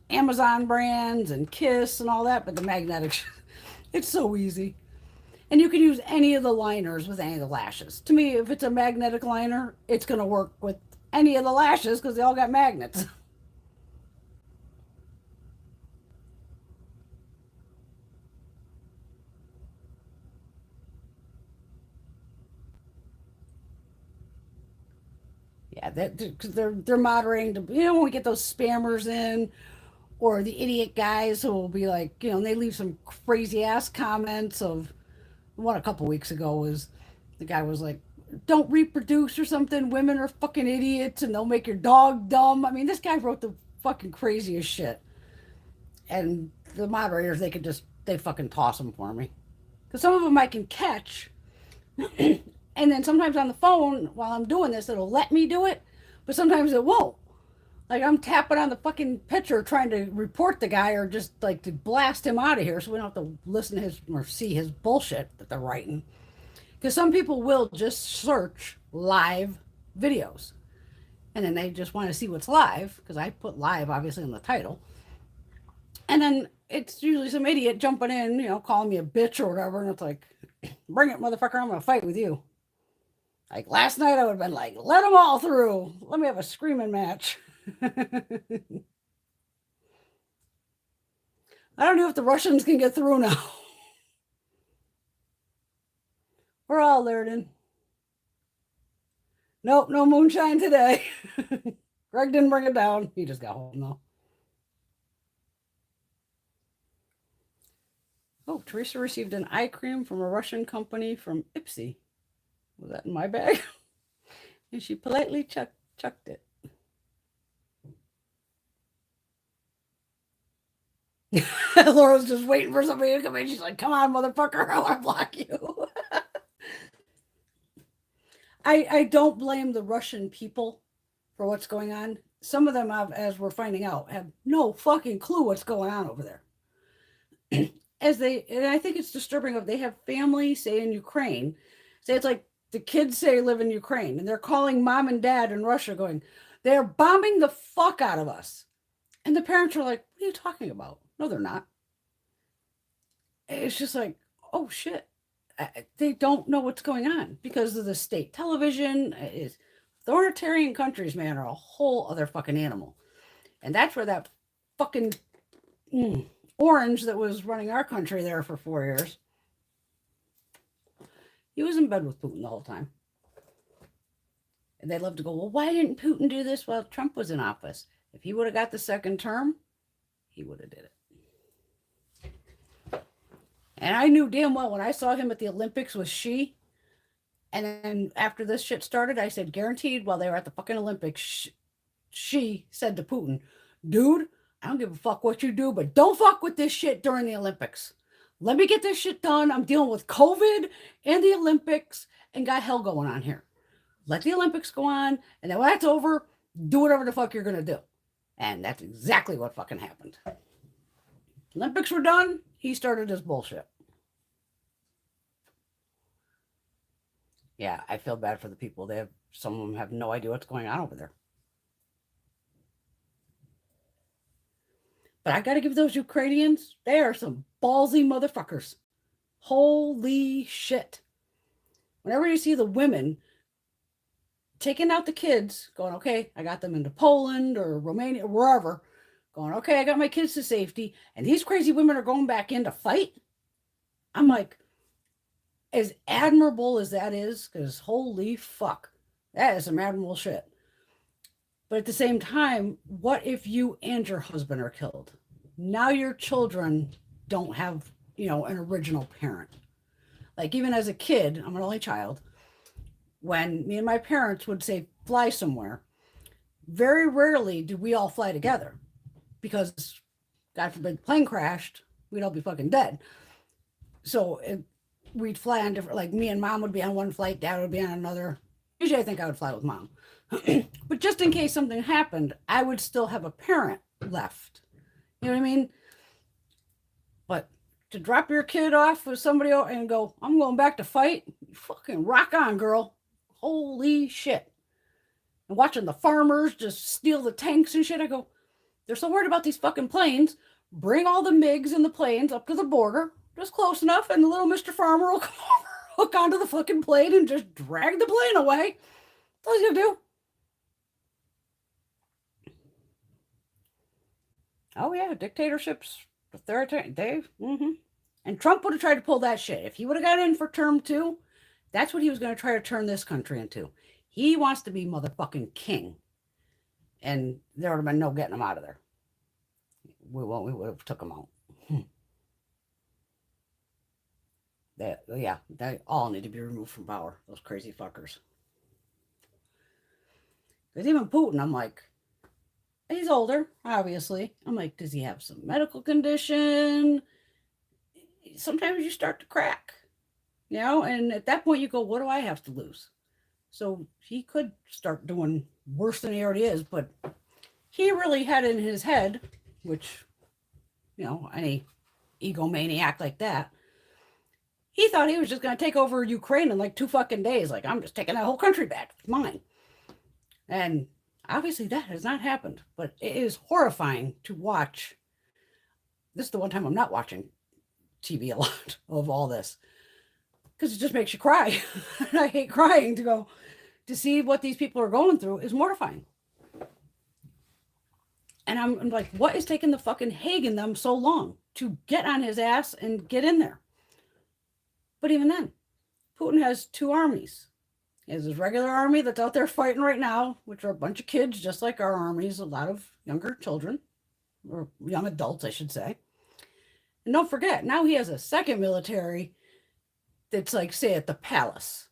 Amazon brands and Kiss and all that. But the magnetic, it's so easy. And you can use any of the liners with any of the lashes. To me, if it's a magnetic liner, it's going to work with any of the lashes because they all got magnets. Yeah, because they're moderating to, when we get those spammers in, or the idiot guys who will be like, and they leave some crazy ass comments of one a couple weeks ago was the guy was like, don't reproduce or something. Women are fucking idiots and they'll make your dog dumb. I mean, this guy wrote the fucking craziest shit. And the moderators, they fucking toss them for me. Because some of them I can catch. And then sometimes on the phone while I'm doing this, it'll let me do it. But sometimes it won't. Like I'm tapping on the fucking picture trying to report the guy or just like to blast him out of here so we don't have to listen to his or see his bullshit that they're writing. Because some people will just search live videos and then they just want to see what's live because I put live obviously in the title. And then it's usually some idiot jumping in, calling me a bitch or whatever. And it's like, bring it, motherfucker. I'm going to fight with you. Like last night I would have been like, let them all through. Let me have a screaming match. I don't know if the Russians can get through now. We're all learning. Nope, no moonshine today. Greg didn't bring it down. He just got home though. Oh, Teresa received an eye cream from a Russian company from Ipsy. Was that in my bag? And she politely chucked it. Laura's just waiting for somebody to come in. She's like, come on, motherfucker, I want to block you. I don't blame the Russian people for what's going on. Some of them have, as we're finding out, have no fucking clue what's going on over there. And I think it's disturbing of they have family, say in Ukraine. Say it's like the kids say live in Ukraine, and they're calling mom and dad in Russia going, they're bombing the fuck out of us. And the parents are like, what are you talking about? No, they're not. It's just like, oh shit. They don't know what's going on because of the state television. Authoritarian countries, man, are a whole other fucking animal. And that's where that fucking orange that was running our country there for 4 years, he was in bed with Putin the whole time. And they love to go, well, why didn't Putin do this while Trump was in office? If he would have got the second term, he would have did it. And I knew damn well when I saw him at the Olympics with Xi, and then after this shit started, I said, guaranteed, while they were at the fucking Olympics, Xi said to Putin, dude, I don't give a fuck what you do, but don't fuck with this shit during the Olympics. Let me get this shit done. I'm dealing with COVID and the Olympics and got hell going on here. Let the Olympics go on, and then when that's over, do whatever the fuck you're going to do. And that's exactly what fucking happened. Olympics were done. He started his bullshit. Yeah, I feel bad for the people. Some of them have no idea what's going on over there. But I got to give those Ukrainians, they are some ballsy motherfuckers. Holy shit. Whenever you see the women taking out the kids, going, okay, I got them into Poland or Romania, or wherever, going, okay, I got my kids to safety, and these crazy women are going back in to fight. I'm like, as admirable as that is, because holy fuck, that is some admirable shit. But at the same time, what if you and your husband are killed? Now your children don't have, an original parent. Like even as a kid, I'm an only child, when me and my parents would say fly somewhere, very rarely do we all fly together because God forbid the plane crashed, we'd all be fucking dead. So we'd fly on different, like me and mom would be on one flight, dad would be on another. Usually I think I would fly with mom. But just in case something happened, I would still have a parent left. You know what I mean? But to drop your kid off with somebody and go, I'm going back to fight, fucking rock on, girl. Holy shit. And watching the farmers just steal the tanks and shit, I go, they're so worried about these fucking planes. Bring all the MiGs and the planes up to the border, just close enough, and the little Mr. Farmer will come over, hook onto the fucking plane, and just drag the plane away. That's all he's gonna do. Oh yeah, dictatorships, authoritarian, And Trump would have tried to pull that shit. If he would have got in for term 2, that's what he was going to try to turn this country into. He wants to be motherfucking king. And there would have been no getting him out of there. We would have took him out. They all need to be removed from power, those crazy fuckers. Because even Putin, I'm like, he's older, obviously. I'm like, does he have some medical condition? Sometimes you start to crack, and at that point you go, what do I have to lose? So he could start doing worse than he already is, but he really had in his head, which, any egomaniac like that, he thought he was just going to take over Ukraine in like 2 fucking days. Like, I'm just taking that whole country back. It's mine. And obviously that has not happened, but it is horrifying to watch. This is the one time I'm not watching TV a lot of all this, because it just makes you cry. And I hate crying to see what these people are going through is mortifying. And I'm like, what is taking the fucking Hague in them so long to get on his ass and get in there? But even then, Putin has 2 armies. He has his regular army that's out there fighting right now, which are a bunch of kids just like our armies, a lot of younger children, or young adults, I should say. And don't forget, now he has a second military that's like, say, at the palace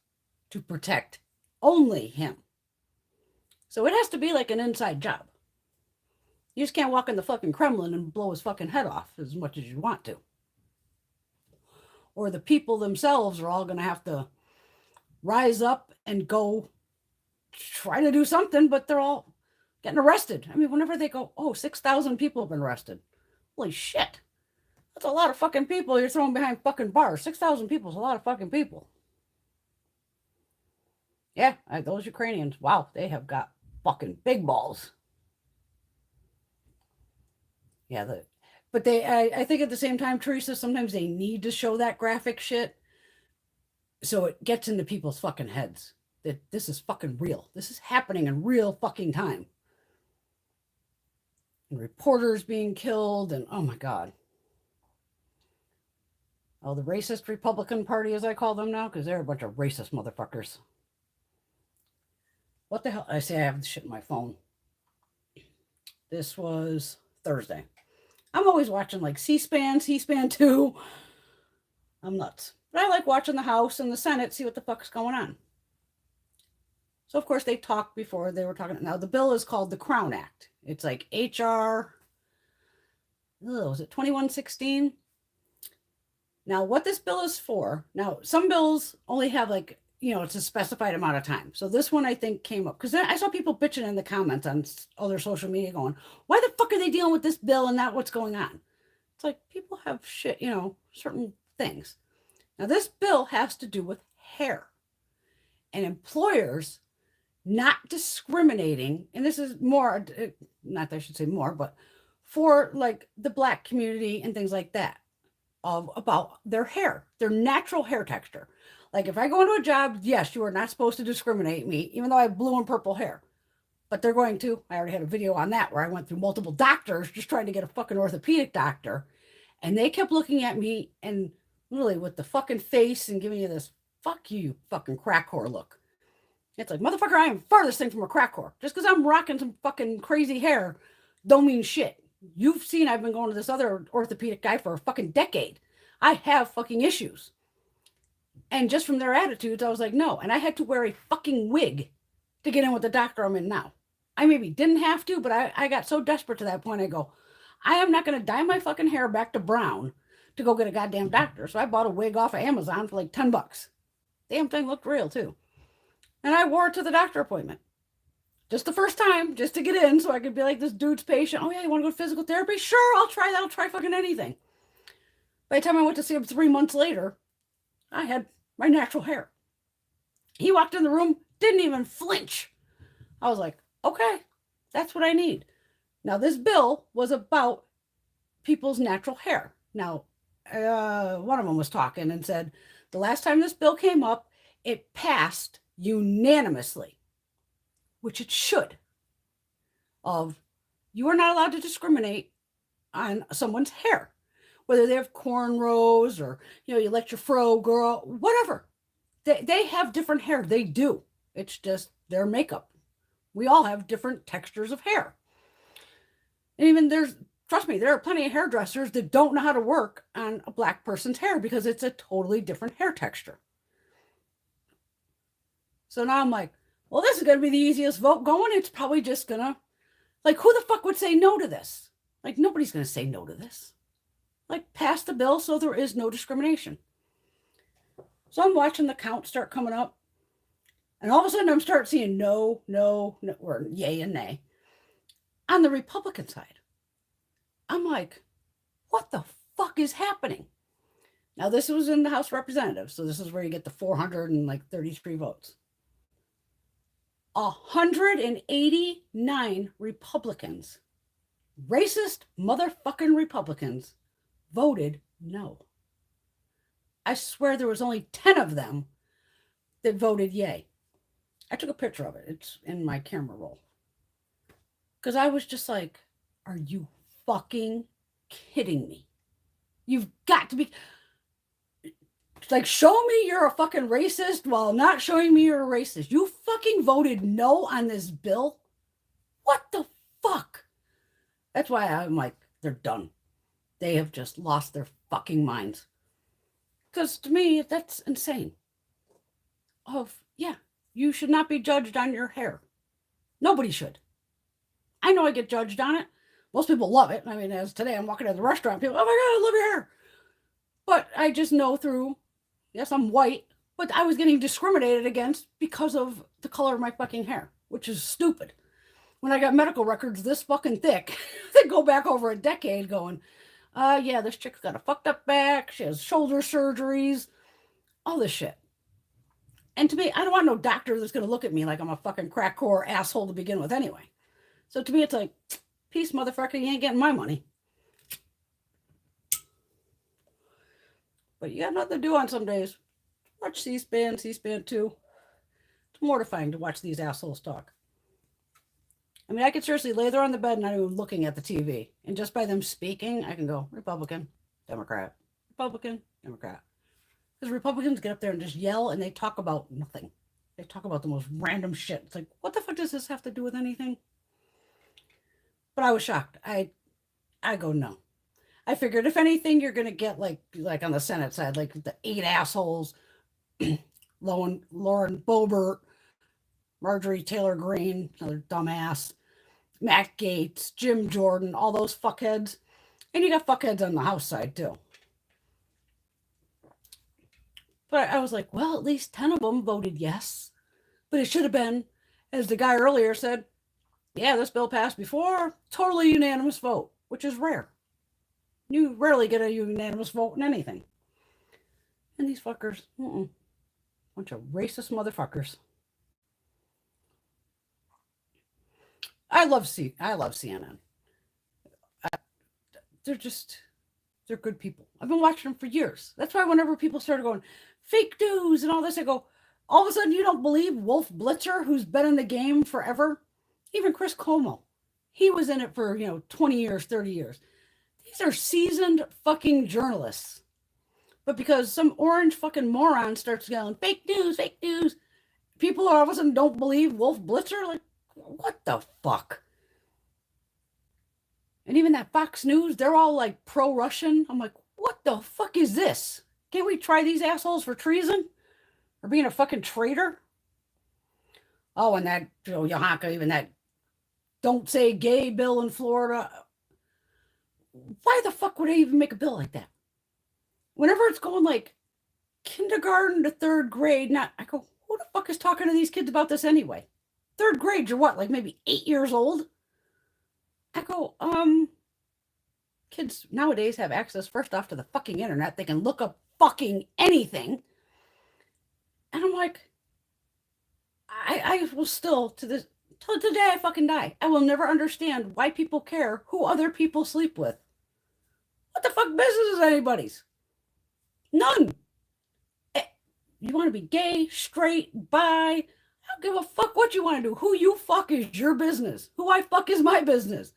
to protect only him. So it has to be like an inside job. You just can't walk in the fucking Kremlin and blow his fucking head off as much as you want to. Or the people themselves are all going to have to rise up and go try to do something, but they're all getting arrested. I mean, whenever they go, oh, 6,000 people have been arrested. Holy shit. That's a lot of fucking people you're throwing behind fucking bars. 6,000 people is a lot of fucking people. Yeah, those Ukrainians, wow, they have got fucking big balls. Yeah, but I think at the same time, Teresa, sometimes they need to show that graphic shit so it gets into people's fucking heads that this is fucking real. This is happening in real fucking time. And reporters being killed, and oh my God. Oh, the racist Republican Party, as I call them now, because they're a bunch of racist motherfuckers. What the hell? I say I have the shit in my phone. This was Thursday. I'm always watching like C-SPAN, C-SPAN 2. I'm nuts. But I like watching the House and the Senate, see what the fuck's going on. So, of course, they talked before. They were talking. Now, the bill is called the Crown Act. It's like HR, was it 2116? Now, what this bill is for, now, some bills only have like, it's a specified amount of time. So this one, I think, came up because I saw people bitching in the comments on other social media going, why the fuck are they dealing with this bill and not what's going on? It's like people have shit, certain things. Now, this bill has to do with hair and employers not discriminating. And this is more, not that I should say more, but for like the Black community and things like that, about their hair, their natural hair texture. Like if I go into a job, yes, you are not supposed to discriminate me, even though I have blue and purple hair. But they're going to. I already had a video on that where I went through multiple doctors just trying to get a fucking orthopedic doctor. And they kept looking at me and literally with the fucking face and giving you this, fuck you fucking crack whore look. It's like, motherfucker, I am farthest thing from a crack whore. Just because I'm rocking some fucking crazy hair don't mean shit. You've seen I've been going to this other orthopedic guy for a fucking decade. I have fucking issues. And just from their attitudes, I was like, no. And I had to wear a fucking wig to get in with the doctor I'm in now. I maybe didn't have to, but I got so desperate to that point, I go, I am not going to dye my fucking hair back to brown to go get a goddamn doctor. So I bought a wig off of Amazon for like $10. Damn thing looked real too. And I wore it to the doctor appointment. Just the first time, just to get in so I could be like this dude's patient. Oh yeah, you want to go to physical therapy? Sure, I'll try that. I'll try fucking anything. By the time I went to see him 3 months later, I had my natural hair. He walked in the room, didn't even flinch. I was like, okay, that's what I need. Now, this bill was about people's natural hair. Now, one of them was talking and said, the last time this bill came up, it passed unanimously, which it should, of you are not allowed to discriminate on someone's hair. Whether they have cornrows or, you let your fro grow, whatever. They have different hair. They do. It's just their makeup. We all have different textures of hair. And even trust me, there are plenty of hairdressers that don't know how to work on a Black person's hair because it's a totally different hair texture. So now I'm like, well, this is going to be the easiest vote going. It's probably just going to, like, who the fuck would say no to this? Like, nobody's going to say no to this. Like, pass the bill so there is no discrimination. So I'm watching the count start coming up. And all of a sudden I'm starting seeing no, or yay and nay. On the Republican side. I'm like, what the fuck is happening? Now, this was in the House of Representatives. So this is where you get the 433 votes. 189 Republicans, racist motherfucking Republicans, voted no. I swear there was only 10 of them that voted yay. I took a picture of it. It's in my camera roll. Because I was just like, are you fucking kidding me? You've got to be... Like, show me you're a fucking racist while not showing me you're a racist. You fucking voted no on this bill? What the fuck? That's why I'm like, they're done. They have just lost their fucking minds. Because to me, that's insane. Yeah, you should not be judged on your hair. Nobody should. I know I get judged on it. Most people love it. I mean, as today I'm walking to the restaurant, people, oh my God, I love your hair. But I just know through, yes, I'm white, but I was getting discriminated against because of the color of my fucking hair, which is stupid. when I got medical records this fucking thick that go back over a decade going, yeah, this chick's got a fucked up back. She has shoulder surgeries, all this shit. And to me, I don't want no doctor that's going to look at me like I'm a fucking crack core asshole to begin with anyway. So to me, it's like, peace, motherfucker, you ain't getting my money. But you got nothing to do on some days. Watch C-SPAN, C-SPAN 2. It's mortifying to watch these assholes talk. I mean, I could seriously lay there on the bed not even looking at the TV. And just by them speaking, I can go, Republican, Democrat, Republican, Democrat. Because Republicans get up there and just yell and they talk about nothing. They talk about the most random shit. It's like, what the fuck does this have to do with anything? But I was shocked. I go, no. I figured if anything, you're going to get like on the Senate side, like the 8 assholes, Lauren Boebert, Marjorie Taylor Greene, another dumbass, Matt Gaetz, Jim Jordan, all those fuckheads. And you got fuckheads on the House side too. But I was like, well, at least 10 of them voted yes. But it should have been, as the guy earlier said, yeah, this bill passed before, totally unanimous vote, which is rare. You rarely get a unanimous vote in anything. And these fuckers, bunch of racist motherfuckers. I love CNN. They're good people. I've been watching them for years. That's why whenever people started going, fake news and all this, I go, all of a sudden you don't believe Wolf Blitzer, who's been in the game forever? Even Chris Cuomo. He was in it for, 20 years, 30 years. These are seasoned fucking journalists. But because some orange fucking moron starts yelling, fake news, people all of a sudden don't believe Wolf Blitzer? Like, what the fuck? And even that Fox News, they're all like pro-Russian. I'm like, what the fuck is this? Can't we try these assholes for treason? Or being a fucking traitor? Oh, and that, Yohanka, even that don't say gay bill in Florida. Why the fuck would I even make a bill like that? Whenever it's going like kindergarten to 3rd grade, I go, who the fuck is talking to these kids about this anyway? 3rd grade, you're what, like maybe 8 years old? I go, kids nowadays have access first off to the fucking internet. They can look up fucking anything. And I'm like, I will still, till the day I fucking die, I will never understand why people care who other people sleep with. What the fuck business is anybody's? None. You want to be gay, straight, bi? I don't give a fuck what you want to do. Who you fuck is your business. Who I fuck is my business.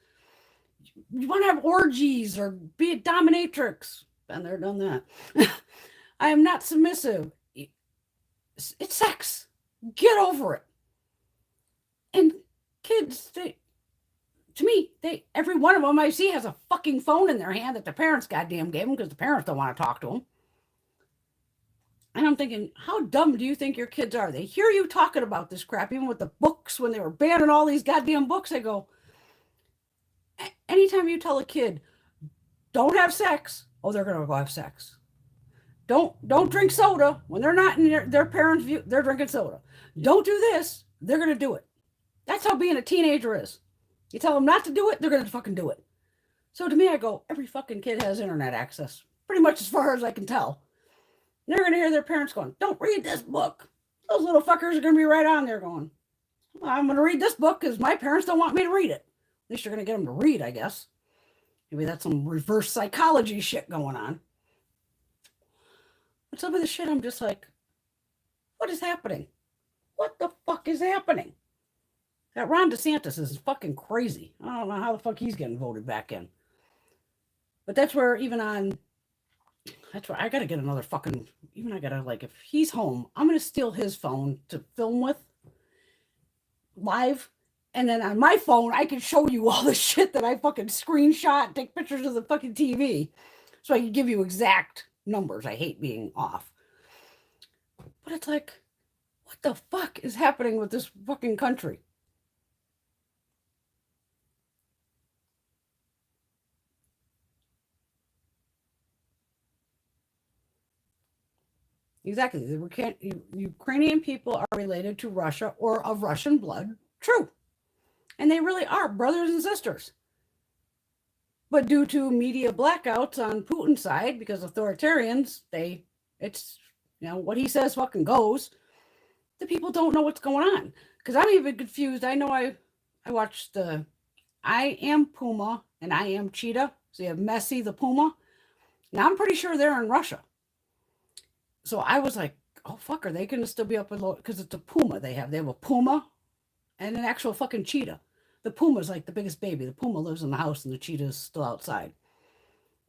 You want to have orgies or be a dominatrix? Been there, done that. I am not submissive. It's sex. Get over it. And kids, every one of them I see has a fucking phone in their hand that the parents goddamn gave them because the parents don't want to talk to them. And I'm thinking, how dumb do you think your kids are? They hear you talking about this crap, even with the books, when they were banning all these goddamn books. I go, anytime you tell a kid, don't have sex, they're going to go have sex. Don't drink soda. When they're not in their parents' view, they're drinking soda. Don't do this, they're going to do it. That's how being a teenager is. You tell them not to do it, they're going to fucking do it. So to me, I go, every fucking kid has internet access, pretty much as far as I can tell. They're going to hear their parents going, don't read this book. Those little fuckers are going to be right on there going, well, I'm going to read this book because my parents don't want me to read it. At least you're going to get them to read, I guess. Maybe that's some reverse psychology shit going on. But some of the shit, I'm just like, what is happening? What the fuck is happening? That Ron DeSantis is fucking crazy. I don't know how the fuck he's getting voted back in. But that's where that's where I gotta get another fucking, if he's home, I'm gonna steal his phone to film with live. And then on my phone, I can show you all the shit that I fucking screenshot, take pictures of the fucking TV. So I can give you exact numbers. I hate being off. But it's like, what the fuck is happening with this fucking country? Exactly. The Ukrainian people are related to Russia or of Russian blood. True. And they really are brothers and sisters. But due to media blackouts on Putin's side, because authoritarians, it's, what he says fucking goes. The people don't know what's going on. Because I'm even confused. I know I watched the I Am Puma and I Am Cheetah. So you have Messi the Puma. Now I'm pretty sure they're in Russia. So I was like, oh fuck, are they going to still be up with because it's a Puma they have. They have a Puma and an actual fucking cheetah. The Puma's like the biggest baby. The Puma lives in the house and the cheetah's still outside.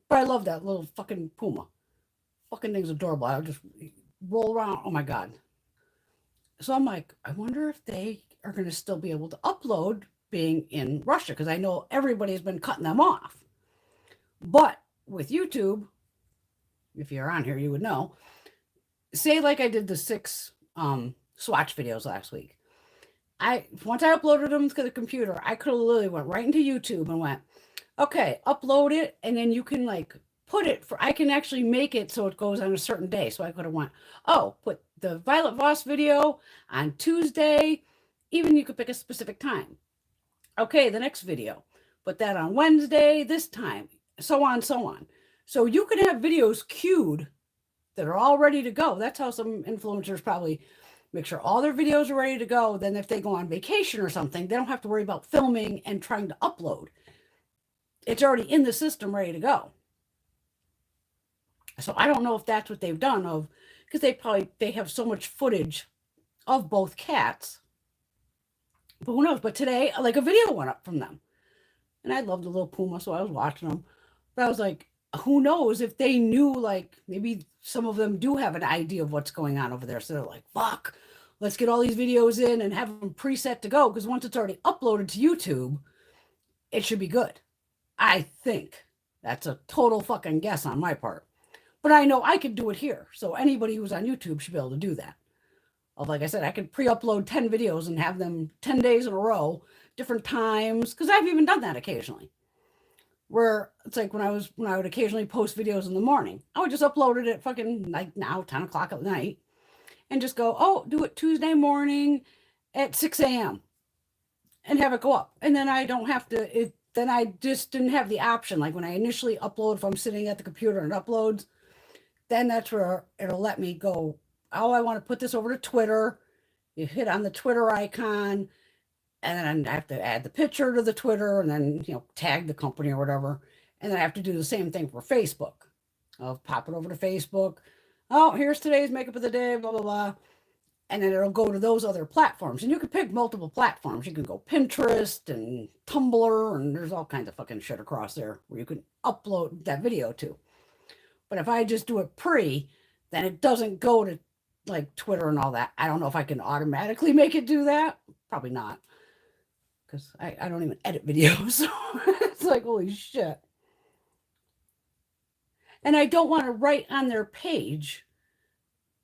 But I love that little fucking Puma. Fucking thing's adorable. I'll just roll around. Oh my God. So I'm like, I wonder if they are going to still be able to upload being in Russia, because I know everybody's been cutting them off. But with YouTube, if you're on here, you would know. Say like I did the 6 swatch videos last week. Once I uploaded them to the computer, I could have literally went right into YouTube and went, okay, upload it, and then you can like put it I can actually make it so it goes on a certain day. So I could have went, oh, put the Violet Voss video on Tuesday. Even you could pick a specific time. Okay, the next video, put that on Wednesday, this time, so on, so on. So you can have videos queued that are all ready to go. That's how some influencers probably make sure all their videos are ready to go. Then if they go on vacation or something, they don't have to worry about filming and trying to upload. It's already in the system ready to go. So I don't know if that's what they've done, because they have so much footage of both cats. But who knows? But today, like, a video went up from them. And I love the little Puma, so I was watching them. But I was like, who knows if they knew, like, maybe some of them do have an idea of what's going on over there. So they're like, fuck, let's get all these videos in and have them preset to go. Because once it's already uploaded to YouTube, it should be good. I think. That's a total fucking guess on my part. But I know I could do it here. So anybody who's on YouTube should be able to do that. Like I said, I could pre-upload 10 videos and have them 10 days in a row, different times, because I've even done that occasionally. Where it's like when I would occasionally post videos in the morning, I would just upload it at fucking like now 10 o'clock at night and just go, oh, do it Tuesday morning at 6 a.m. and have it go up. And then I don't have to, then I just didn't have the option. Like when I initially upload, if I'm sitting at the computer and it uploads, then that's where it'll let me go, oh, I want to put this over to Twitter. You hit on the Twitter icon, and then I have to add the picture to the Twitter and then, tag the company or whatever. And then I have to do the same thing for Facebook. I'll pop it over to Facebook. Oh, here's today's makeup of the day, blah, blah, blah. And then it'll go to those other platforms. And you can pick multiple platforms. You can go Pinterest and Tumblr, and there's all kinds of fucking shit across there where you can upload that video to. But if I just do it then it doesn't go to like Twitter and all that. I don't know if I can automatically make it do that. Probably not. Because I don't even edit videos. So it's like, holy shit. And I don't want to write on their page,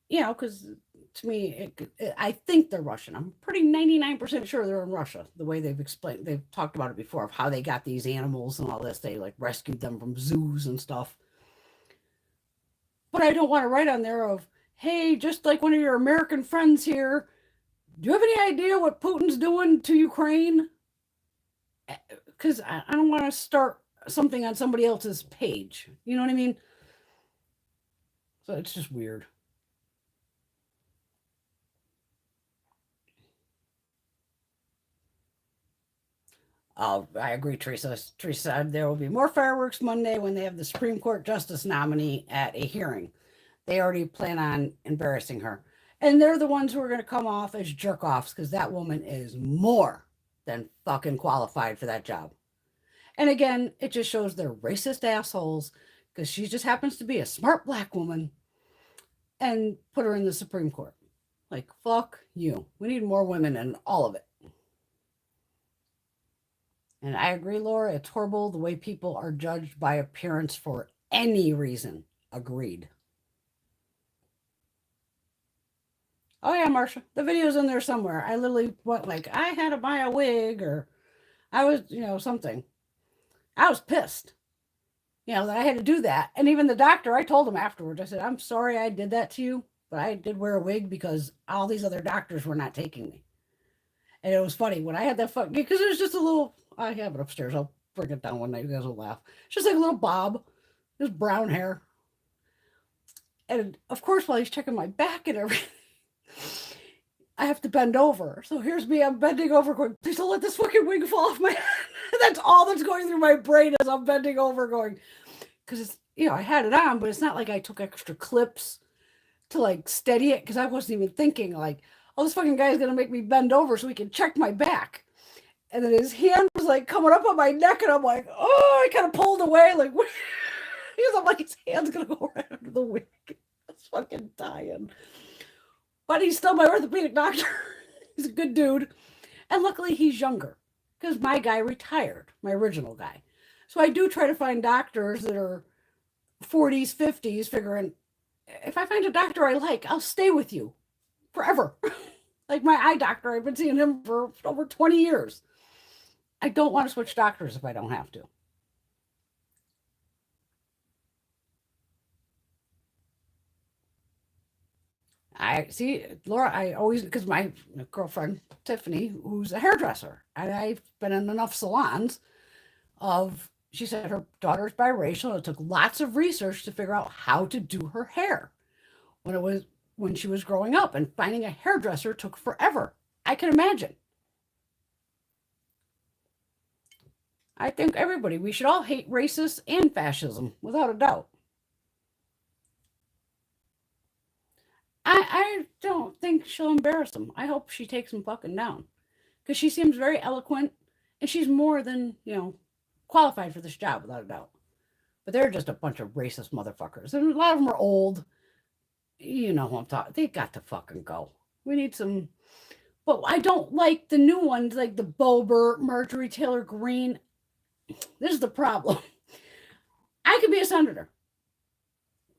because to me, I think they're Russian. I'm pretty 99% sure they're in Russia. The way they've talked about it before of how they got these animals and all this. They like rescued them from zoos and stuff. But I don't want to write on there of, hey, just like one of your American friends here, do you have any idea what Putin's doing to Ukraine? Because I don't want to start something on somebody else's page. You know what I mean? So it's just weird. Oh, I agree, Teresa. Teresa said there will be more fireworks Monday when they have the Supreme Court Justice nominee at a hearing. They already plan on embarrassing her. And they're the ones who are going to come off as jerk-offs because that woman is more than fucking qualified for that job. And again, it just shows they're racist assholes because she just happens to be a smart black woman and put her in the Supreme Court. Like, fuck you. We need more women in all of it. And I agree, Laura, it's horrible the way people are judged by appearance for any reason. Agreed. Oh yeah, Marsha, the video's in there somewhere. I literally went like, I had to buy a wig, or I was, something. I was pissed, that I had to do that. And even the doctor, I told him afterwards, I said, I'm sorry I did that to you, but I did wear a wig because all these other doctors were not taking me. And it was funny when I had that fucking, because it was just a little, I have it upstairs. I'll bring it down one night. You guys will laugh. It's just like a little bob, just brown hair. And of course, while he's checking my back and everything, I have to bend over. So here's me, I'm bending over going, please don't let this fucking wig fall off my head. That's all that's going through my brain as I'm bending over going, because it's, you know, I had it on, but it's not like I took extra clips to like steady it, because I wasn't even thinking like, oh, this fucking guy is going to make me bend over so he can check my back. And then his hand was like coming up on my neck, and I'm like, oh, I kind of pulled away, like, what? Because I'm like, his hand's going to go right under the wig. That's fucking dying. But he's still my orthopedic doctor. He's a good dude. And luckily he's younger, because my guy retired, my original guy. So I do try to find doctors that are 40s, 50s, figuring if I find a doctor I like, I'll stay with you forever. Like my eye doctor, I've been seeing him for over 20 years. I don't want to switch doctors if I don't have to. I see, Laura, I always, because my girlfriend, Tiffany, who's a hairdresser, and I've been in enough salons of, she said her daughter's biracial, and it took lots of research to figure out how to do her hair when she was growing up, and finding a hairdresser took forever. I can imagine. I think everybody, we should all hate racists and fascism, without a doubt. I don't think she'll embarrass him. I hope she takes him fucking down, because she seems very eloquent, and she's more than, you know, qualified for this job, without a doubt. But they're just a bunch of racist motherfuckers, and a lot of them are old. You know who I'm talking. They got to fucking go. We need some. But I don't like the new ones, like the Bober, Marjorie Taylor Greene. This is the problem. I could be a senator.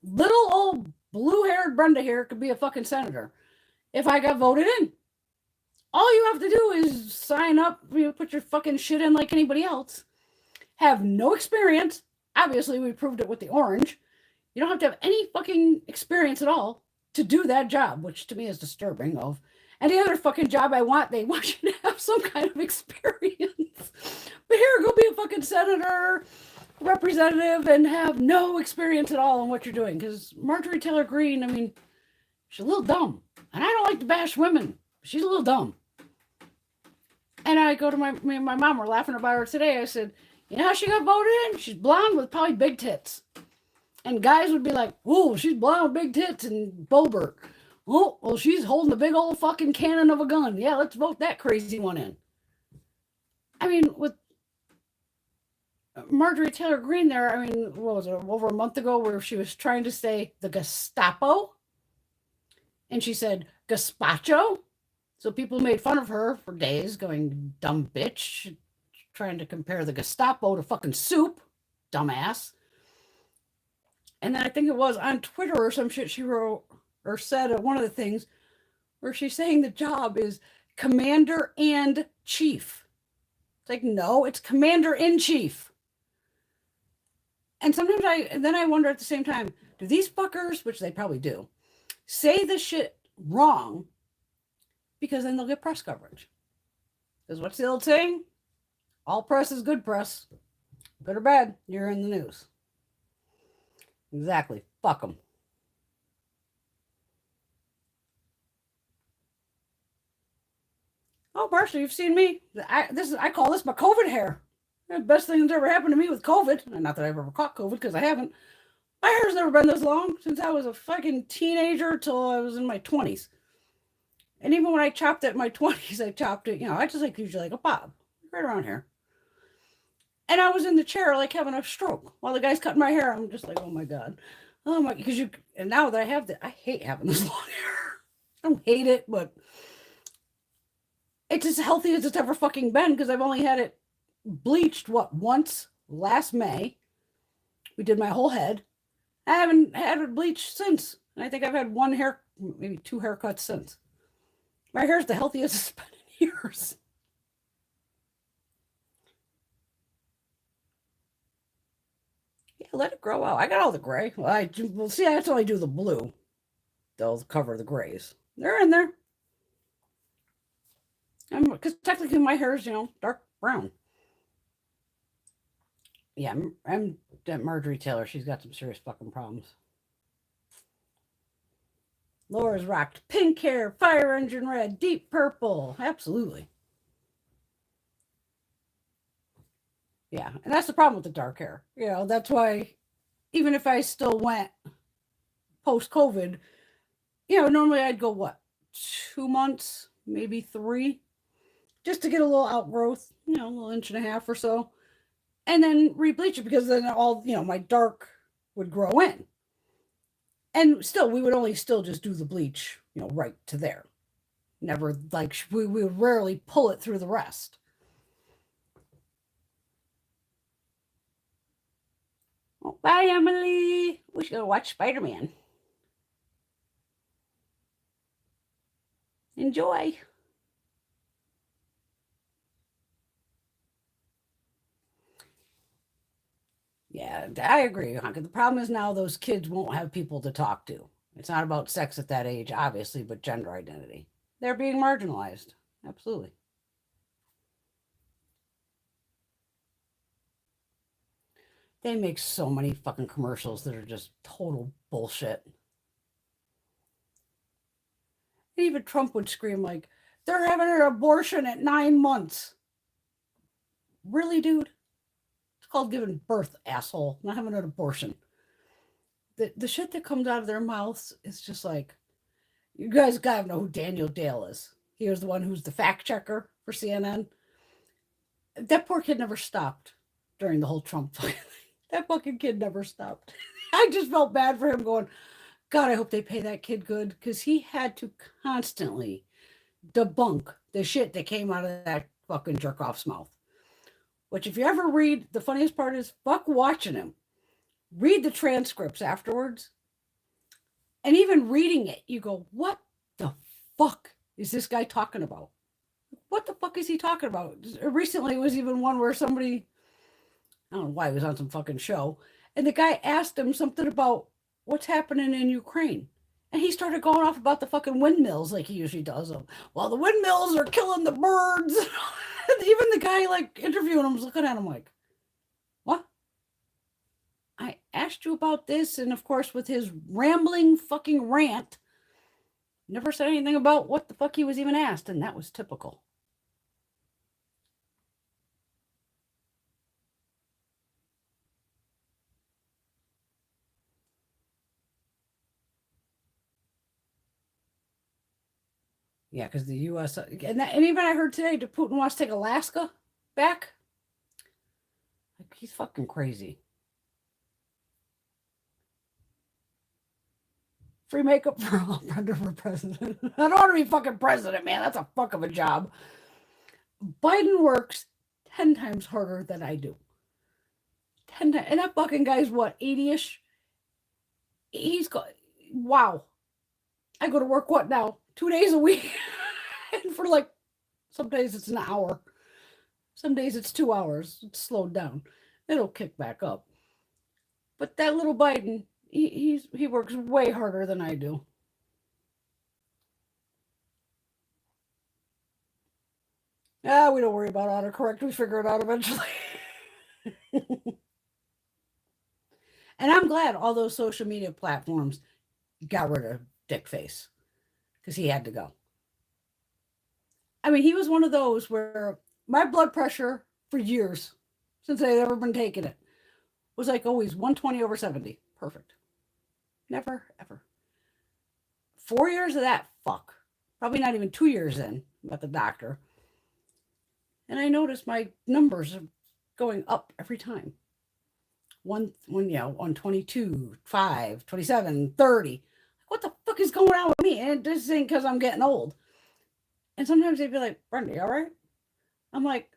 Little old blue-haired Brenda here could be a fucking senator if I got voted in. All you have to do is sign up, you know, put your fucking shit in like anybody else. Have no experience. Obviously, we proved it with the orange. You don't have to have any fucking experience at all to do that job, which to me is disturbing. Of any other fucking job I want, they want you to have some kind of experience. But here, go be a fucking senator, representative, and have no experience at all in what you're doing. Because Marjorie Taylor Greene, I mean, she's a little dumb. And I don't like to bash women. She's a little dumb. And I go to me and my mom were laughing about her today. I said, you know how she got voted in? She's blonde with probably big tits. And guys would be like, oh, she's blonde with big tits and Bober. Oh, well, she's holding a big old fucking cannon of a gun. Yeah, let's vote that crazy one in. I mean, with Marjorie Taylor Greene there, I mean, what was it, over a month ago, where she was trying to say the Gestapo, and she said gazpacho. So people made fun of her for days, going, dumb bitch, trying to compare the Gestapo to fucking soup, dumbass. And then I think it was on Twitter or some shit she wrote or said one of the things where she's saying the job is commander and chief. It's like, no, it's commander in chief. And sometimes I wonder at the same time, do these fuckers, which they probably do, say this shit wrong because then they'll get press coverage? Because what's the old saying? All press is good press. Good or bad, you're in the news. Exactly. Fuck them. Oh, Marcia, you've seen me. I call this my COVID hair. The best thing that's ever happened to me with COVID. Not that I've ever caught COVID, because I haven't. My hair's never been this long since I was a fucking teenager till I was in my 20s. And even when I chopped it in my 20s, I chopped it, you know, I just like usually like a bob, right around here. And I was in the chair like having a stroke while the guy's cutting my hair. I'm just like, oh my God. Oh my, because and now that I have I hate having this long hair. I don't hate it, but it's as healthy as it's ever fucking been, because I've only had it bleached, once last May. We did my whole head. I haven't had it bleached since. And I think I've had one hair, maybe 2 haircuts since. My hair's the healthiest it's been in years. Yeah, let it grow out. I got all the gray. Well, see, I only do the blue. They'll cover the grays. They're in there. Because technically my hair is, dark brown. Yeah, I'm that Marjorie Taylor. She's got some serious fucking problems. Laura's rocked pink hair, fire engine red, deep purple. Absolutely. Yeah, and that's the problem with the dark hair. That's why even if I still went post-COVID, normally I'd go, what, 2 months, maybe 3, just to get a little outgrowth, a little inch and a half or so, and then re-bleach it because then all, my dark would grow in. And still, we would only still just do the bleach, right to there. Never, we would rarely pull it through the rest. Oh, bye, Emily. We should go watch Spider-Man. Enjoy. Yeah, I agree, Honka. The problem is now those kids won't have people to talk to. It's not about sex at that age, obviously, but gender identity. They're being marginalized. Absolutely. They make so many fucking commercials that are just total bullshit. And even Trump would scream like, they're having an abortion at 9 months. Really, dude? It's called giving birth, asshole, not having an abortion. The shit that comes out of their mouths is just like, you guys gotta know who Daniel Dale is. He was the one who's the fact checker for CNN. That poor kid never stopped during the whole Trump thing. That fucking kid never stopped. I just felt bad for him going, God, I hope they pay that kid good, because he had to constantly debunk the shit that came out of that fucking jerk-off's mouth. Which, if you ever read, the funniest part is, fuck watching him. Read the transcripts afterwards. And even reading it, you go, what the fuck is this guy talking about? What the fuck is he talking about? Recently, it was even one where somebody, I don't know why, he was on some fucking show, and the guy asked him something about what's happening in Ukraine. And he started going off about the fucking windmills like he usually does. Well, the windmills are killing the birds. And even the guy interviewing him was looking at him like, what? I asked you about this. And of course, with his rambling fucking rant, never said anything about what the fuck he was even asked. And that was typical. Yeah, because the U.S. And even I heard today that Putin wants to take Alaska back. He's fucking crazy. Free makeup for all, Brenda for president. I don't want to be fucking president, man. That's a fuck of a job. Biden works 10 times harder than I do. 10 times. And that fucking guy's what, 80-ish? He's got, wow. I go to work, what now? 2 days a week? And for some days it's an hour. Some days it's 2 hours. It's slowed down. It'll kick back up. But that little Biden, he works way harder than I do. We don't worry about autocorrect. We figure it out eventually. And I'm glad all those social media platforms got rid of Dickface, because he had to go. I mean, he was one of those where my blood pressure for years, since I'd ever been taking it, was always 120/70. Perfect. Never, ever. 4 years of that, fuck. Probably not even 2 years in, I'm at the doctor. And I noticed my numbers are going up every time. 122, 5, 27, 30. What the fuck is going on with me? And this ain't because I'm getting old. And sometimes they'd be like, Brenda, you all right? I'm like,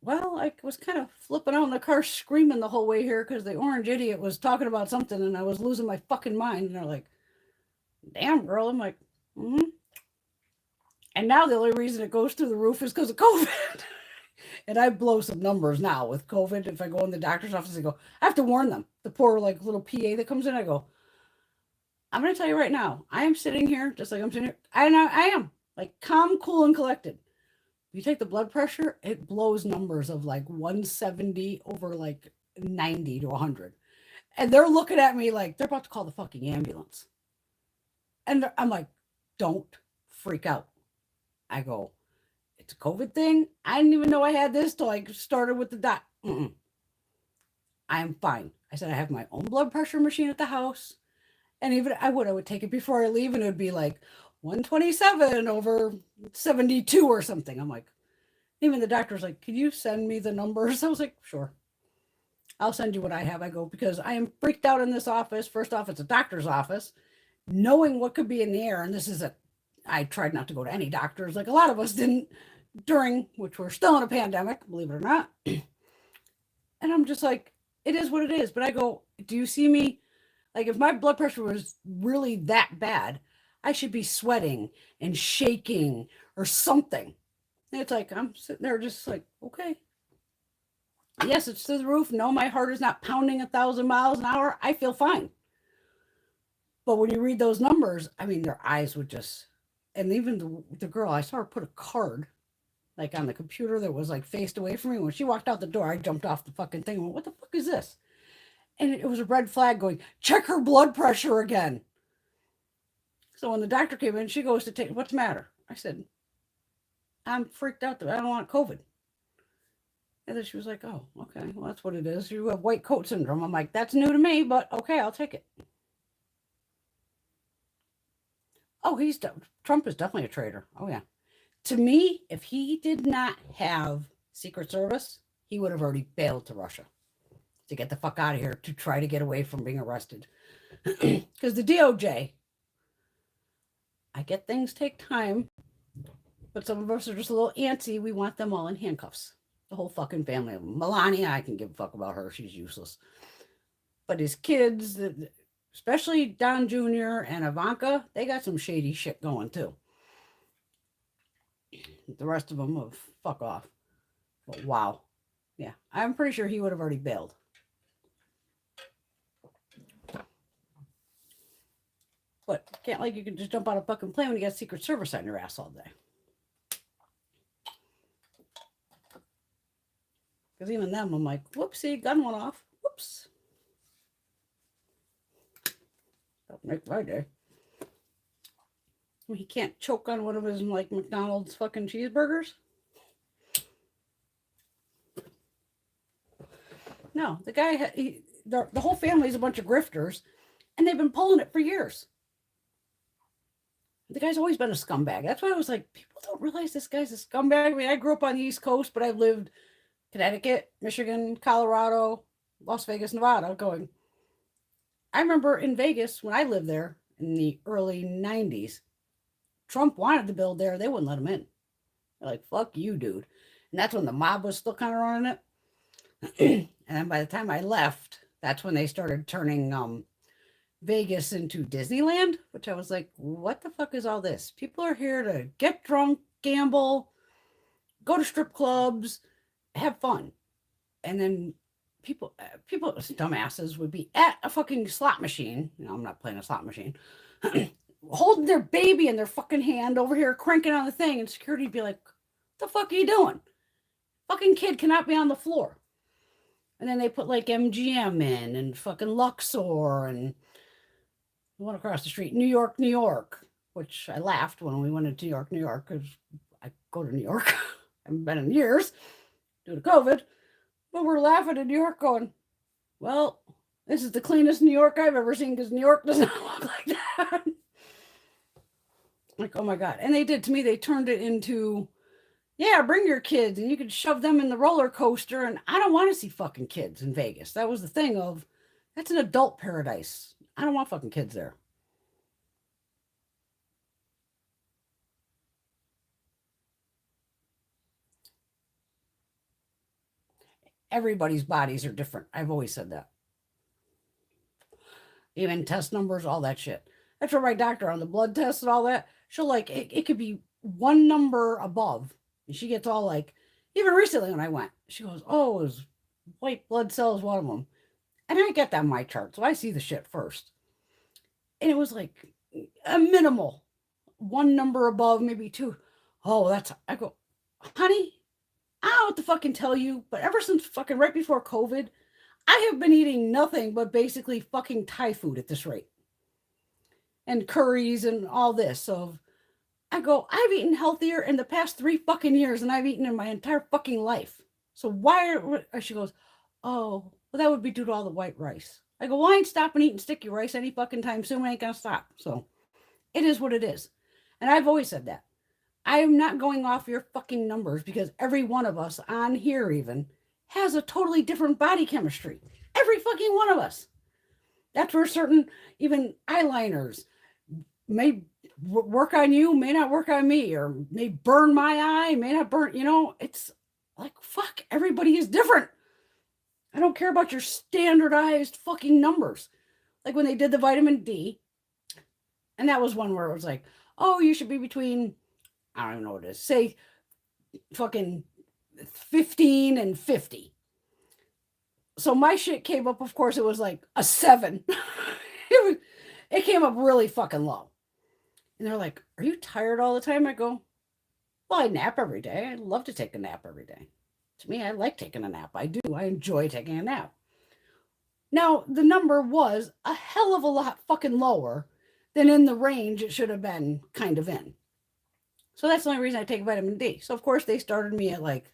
well, I was kind of flipping out in the car screaming the whole way here because the orange idiot was talking about something and I was losing my fucking mind. And they're like, damn, girl. I'm like, mm-hmm. And now the only reason it goes through the roof is because of COVID. And I blow some numbers now with COVID. If I go in the doctor's office, I have to warn them. The poor little PA that comes in, I go, I'm going to tell you right now, I am sitting here just like I'm sitting here. I am. Like calm, cool, and collected. You take the blood pressure, it blows numbers of like 170 over like 90 to 100. And they're looking at me like they're about to call the fucking ambulance. And I'm like, don't freak out. I go, it's a COVID thing. I didn't even know I had this till I started with the doc. I am fine. I said, I have my own blood pressure machine at the house. And even I would take it before I leave and it would be like 127 over 72 or something. I'm like, even the doctor's like, can you send me the numbers? I was like, sure. I'll send you what I have. I go, because I am freaked out in this office. First off, it's a doctor's office. Knowing what could be in the air. And this is I tried not to go to any doctors like a lot of us didn't during, which we're still in a pandemic, believe it or not. And I'm just like, it is what it is. But I go, do you see me? Like if my blood pressure was really that bad, I should be sweating and shaking or something. And it's like, I'm sitting there just like, okay. Yes, it's to the roof. No, my heart is not pounding 1,000 miles an hour. I feel fine. But when you read those numbers, I mean, their eyes would just, and even the girl, I saw her put a card like on the computer that was like faced away from me. When she walked out the door, I jumped off the fucking thing and went, what the fuck is this? And it was a red flag going, check her blood pressure again. So when the doctor came in, she goes to take, what's the matter? I said, I'm freaked out that I don't want COVID. And then she was like, oh, okay, well, that's what it is. You have white coat syndrome. I'm like, that's new to me, but okay, I'll take it. Oh, Trump is definitely a traitor. Oh, yeah. To me, if he did not have Secret Service, he would have already bailed to Russia to get the fuck out of here to try to get away from being arrested. Because the DOJ, I get things take time, but some of us are just a little antsy. We want them all in handcuffs. The whole fucking family of them. Melania, I can give a fuck about her. She's useless. But his kids, especially Don Jr. and Ivanka, they got some shady shit going too. The rest of them have fuck off. But wow. Yeah, I'm pretty sure he would have already bailed. But can't like you can just jump on a fucking plane when you got Secret Service on your ass all day. Because even them, I'm like, whoopsie, gun went off. Whoops. That'll make my day. He can't choke on one of his like McDonald's fucking cheeseburgers. No, the guy, the whole family's a bunch of grifters, and they've been pulling it for years. The guy's always been a scumbag. That's why I was like, people don't realize this guy's a scumbag. I mean, I grew up on the East Coast, but I've lived Connecticut, Michigan, Colorado, Las Vegas, Nevada, going. I remember in Vegas when I lived there in the early 90s, Trump wanted to build there. They wouldn't let him in. They're like, fuck you, dude. And that's when the mob was still kind of running it. And then by the time I left, that's when they started turning Vegas into Disneyland, which I was like, what the fuck is all this? People are here to get drunk, gamble, go to strip clubs, have fun. And then people, dumbasses would be at a fucking slot machine. You know, I'm not playing a slot machine. Holding their baby in their fucking hand over here, cranking on the thing, and security would be like, what the fuck are you doing? Fucking kid cannot be on the floor. And then they put like MGM in and fucking Luxor and the one across the street, New York, which I laughed when we went into New York, because I go to New York. I haven't been in years due to COVID. But we're laughing in New York going, well, this is the cleanest New York I've ever seen, because New York does not look like that. Like, oh my God. And they did to me, they turned it into, yeah, bring your kids and you could shove them in the roller coaster. And I don't want to see fucking kids in Vegas. That was the thing of, that's an adult paradise. I don't want fucking kids there. Everybody's bodies are different. I've always said that. Even test numbers, all that shit. That's what my doctor on the blood tests and all that. She'll like, it could be one number above. And she gets all like, even recently when I went, she goes, oh, it was white blood cells, one of them. And I get that on my chart, so I see the shit first. And it was like a minimal. one number above, maybe two. Oh, I go, honey, I don't know what to fucking tell you, but ever since fucking right before COVID, I have been eating nothing but basically fucking Thai food at this rate. And curries and all this. So I go, I've eaten healthier in the past 3 fucking years than I've eaten in my entire fucking life. So she goes, oh, well, that would be due to all the white rice. I go, well, I ain't stopping eating sticky rice any fucking time soon. I ain't gonna stop. So it is what it is. And I've always said that. I am not going off your fucking numbers because every one of us on here even has a totally different body chemistry. Every fucking one of us. That's where certain, even eyeliners may work on you, may not work on me, or may burn my eye, may not burn, it's like, fuck, everybody is different. I don't care about your standardized fucking numbers. Like when they did the vitamin D, and that was one where it was like, oh, you should be between, I don't even know what it is, say fucking 15 and 50. So my shit came up, of course, it was like a 7. It came up really fucking low. And they're like, are you tired all the time? I go, well, I nap every day. I love to take a nap every day. To me, I like taking a nap. I do. I enjoy taking a nap. Now, the number was a hell of a lot fucking lower than in the range it should have been kind of in. So that's the only reason I take vitamin D. So, of course, they started me at like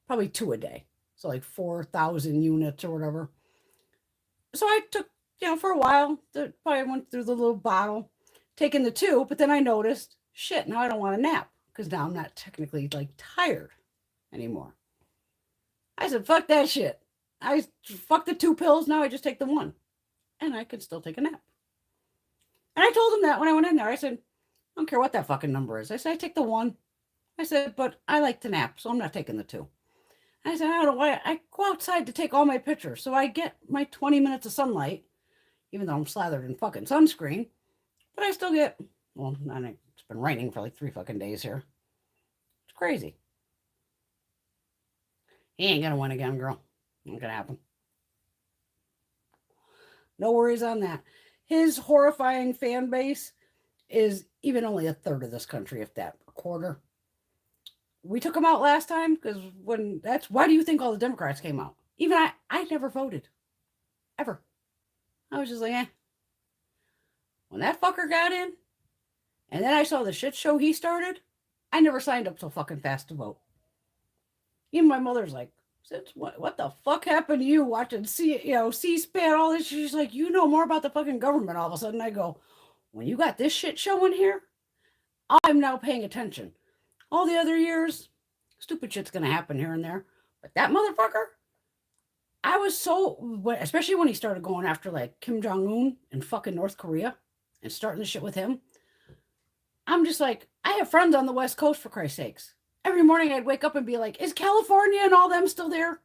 probably 2 a day. So like 4,000 units or whatever. So I took, for a while, probably went through the little bottle, taking the 2, but then I noticed, shit, now I don't want to nap because now I'm not technically like tired anymore. I said, fuck that shit. Fuck the 2 pills. Now I just take the 1 and I can still take a nap. And I told him that when I went in there, I said, I don't care what that fucking number is. I said, I take the 1. I said, but I like to nap, so I'm not taking the 2. I said, I don't know why. I go outside to take all my pictures. So I get my 20 minutes of sunlight, even though I'm slathered in fucking sunscreen. But I still get, well, it's been raining for like 3 fucking days here. It's crazy. He ain't gonna win again, girl. Not gonna happen. No worries on that. His horrifying fan base is even only a third of this country, if that, a quarter. We took him out last time because why do you think all the Democrats came out? Even I never voted. Ever. I was just like, eh. When that fucker got in, and then I saw the shit show he started, I never signed up so fucking fast to vote. Even my mother's like, what the fuck happened to you watching C-SPAN, all this? She's like, you know more about the fucking government all of a sudden. I go, when you got this shit show in here, I'm now paying attention. All the other years, stupid shit's going to happen here and there. But that motherfucker, I was especially when he started going after like Kim Jong-un and fucking North Korea and starting the shit with him. I'm just like, I have friends on the West Coast, for Christ's sakes. Every morning I'd wake up and be like, is California and all them still there?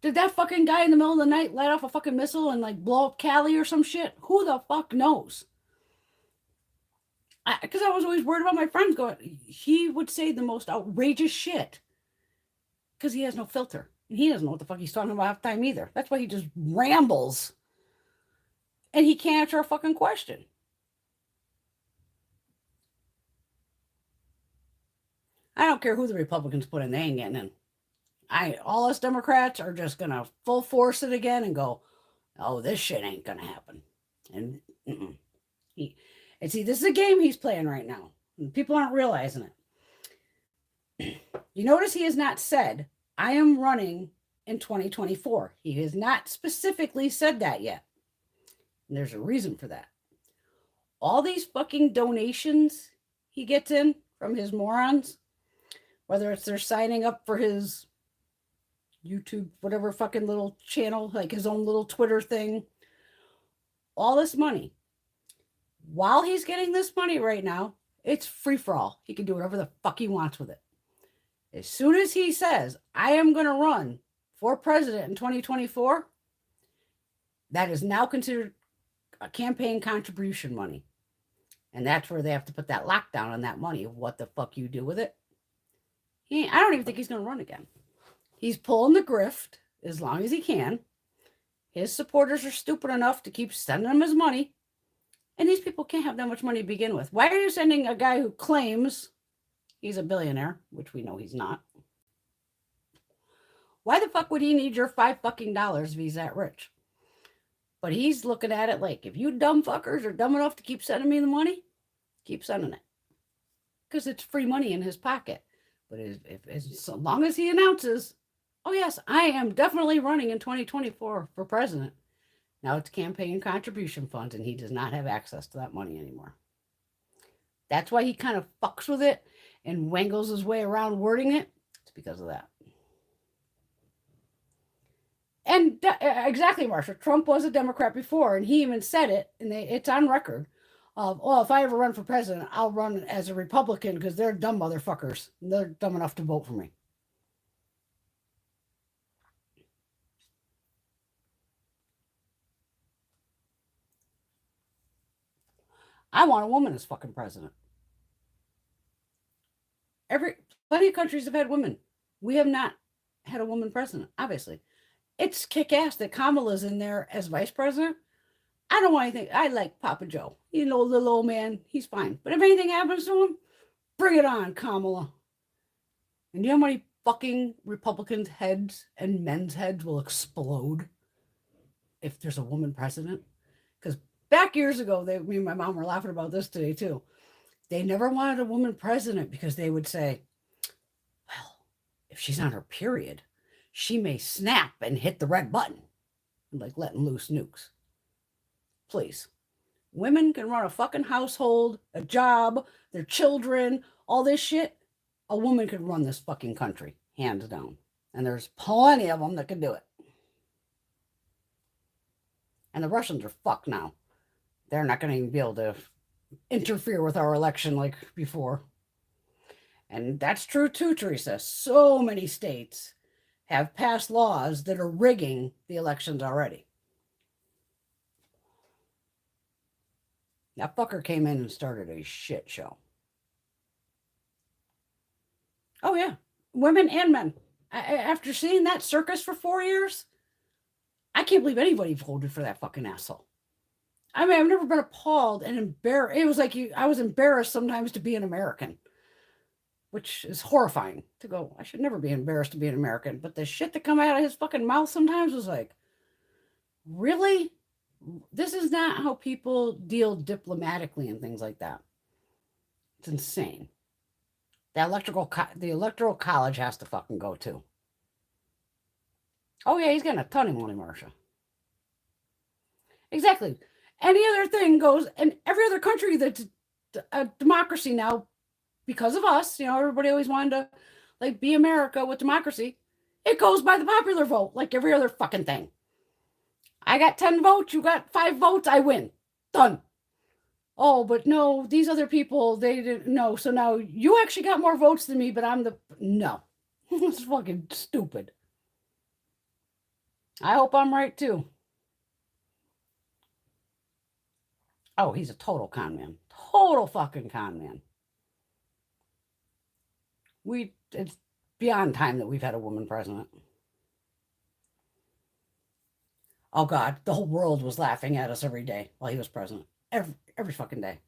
Did that fucking guy in the middle of the night let off a fucking missile and like blow up Cali or some shit? Who the fuck knows? Because I was always worried about my friends going, he would say the most outrageous shit because he has no filter. And he doesn't know what the fuck he's talking about half the time either. That's why he just rambles. And he can't answer a fucking question. I don't care who the Republicans put in, they ain't getting in. All us Democrats are just going to full force it again and go, oh, this shit ain't going to happen. And see, this is a game he's playing right now. And people aren't realizing it. You notice he has not said, I am running in 2024. He has not specifically said that yet. And there's a reason for that. All these fucking donations he gets in from his morons, whether it's they're signing up for his YouTube, whatever fucking little channel, like his own little Twitter thing, all this money. While he's getting this money right now, it's free for all. He can do whatever the fuck he wants with it. As soon as he says, I am going to run for president in 2024, that is now considered a campaign contribution money. And that's where they have to put that lockdown on that money of what the fuck you do with it. I don't even think he's going to run again. He's pulling the grift as long as he can. His supporters are stupid enough to keep sending him his money. And these people can't have that much money to begin with. Why are you sending a guy who claims he's a billionaire, which we know he's not? Why the fuck would he need your $5 if he's that rich? But he's looking at it like, if you dumb fuckers are dumb enough to keep sending me the money, keep sending it. Because it's free money in his pocket. But so long as he announces, oh yes, I am definitely running in 2024 for president. Now it's campaign contribution funds, and he does not have access to that money anymore. That's why he kind of fucks with it and wangles his way around wording it. It's because of that. And exactly, Marsha. Trump was a Democrat before, and he even said it, and it's on record of, oh, if I ever run for president, I'll run as a Republican because they're dumb motherfuckers. They're dumb enough to vote for me. I want a woman as fucking president. Plenty of countries have had women. We have not had a woman president, obviously. It's kick-ass that Kamala's in there as vice president. I don't want anything. I like Papa Joe. You know, little old man, he's fine. But if anything happens to him, bring it on, Kamala. And you know how many fucking Republicans' heads and men's heads will explode if there's a woman president? Because back years ago, me and my mom were laughing about this today too. They never wanted a woman president because they would say, well, if she's on her period, she may snap and hit the red button, like letting loose nukes. Please. Women can run a fucking household, a job, their children, all this shit. A woman could run this fucking country, hands down. And there's plenty of them that can do it. And the Russians are fucked now. They're not going to even be able to interfere with our election like before. And that's true too, Teresa. So many states have passed laws that are rigging the elections already. That fucker came in and started a shit show. Oh, yeah. Women and men. After seeing that circus for 4 years, I can't believe anybody voted for that fucking asshole. I mean, I've never been appalled and embarrassed. It was like I was embarrassed sometimes to be an American, which is horrifying to go, I should never be embarrassed to be an American. But the shit that come out of his fucking mouth sometimes was like, really? This is not how people deal diplomatically and things like that. It's insane. The electoral college has to fucking go too. Oh yeah, he's getting a ton of money, Marsha. Exactly. Any other thing goes, and every other country that's a democracy now, because of us, you know, everybody always wanted to like be America with democracy. It goes by the popular vote, like every other fucking thing. I got 10 votes, you got 5 votes, I win. Done. Oh, but no, these other people, they didn't know. So now you actually got more votes than me, but I'm the... No. It's fucking stupid. I hope I'm right, too. Oh, he's a total con man. Total fucking con man. It's beyond time that we've had a woman president. Oh, God, the whole world was laughing at us every day while he was president. Every fucking day.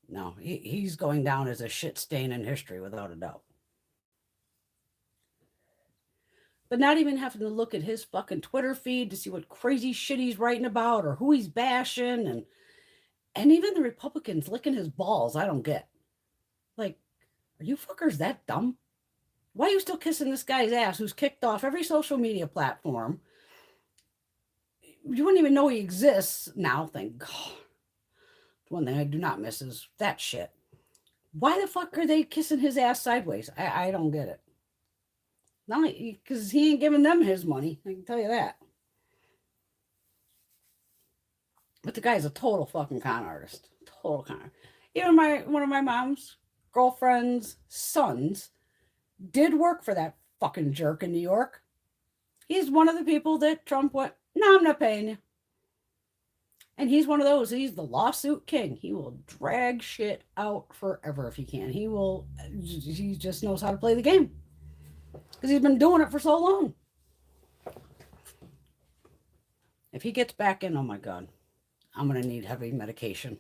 No, he's going down as a shit stain in history, without a doubt. But not even having to look at his fucking Twitter feed to see what crazy shit he's writing about or who he's bashing. And even the Republicans licking his balls, I don't get. Like, are you fuckers that dumb? Why are you still kissing this guy's ass who's kicked off every social media platform? You wouldn't even know he exists now, thank God. One thing I do not miss is that shit. Why the fuck are they kissing his ass sideways? I don't get it. Not because he ain't giving them his money. I can tell you that. But the guy's a total fucking con artist. Total con. Even one of my mom's girlfriend's sons did work for that fucking jerk in New York. He's one of the people that Trump went, no, I'm not paying you. And he's one of those. He's the lawsuit king. He will drag shit out forever if he can. He just knows how to play the game. Because he's been doing it for so long. If he gets back in, oh my God, I'm going to need heavy medication.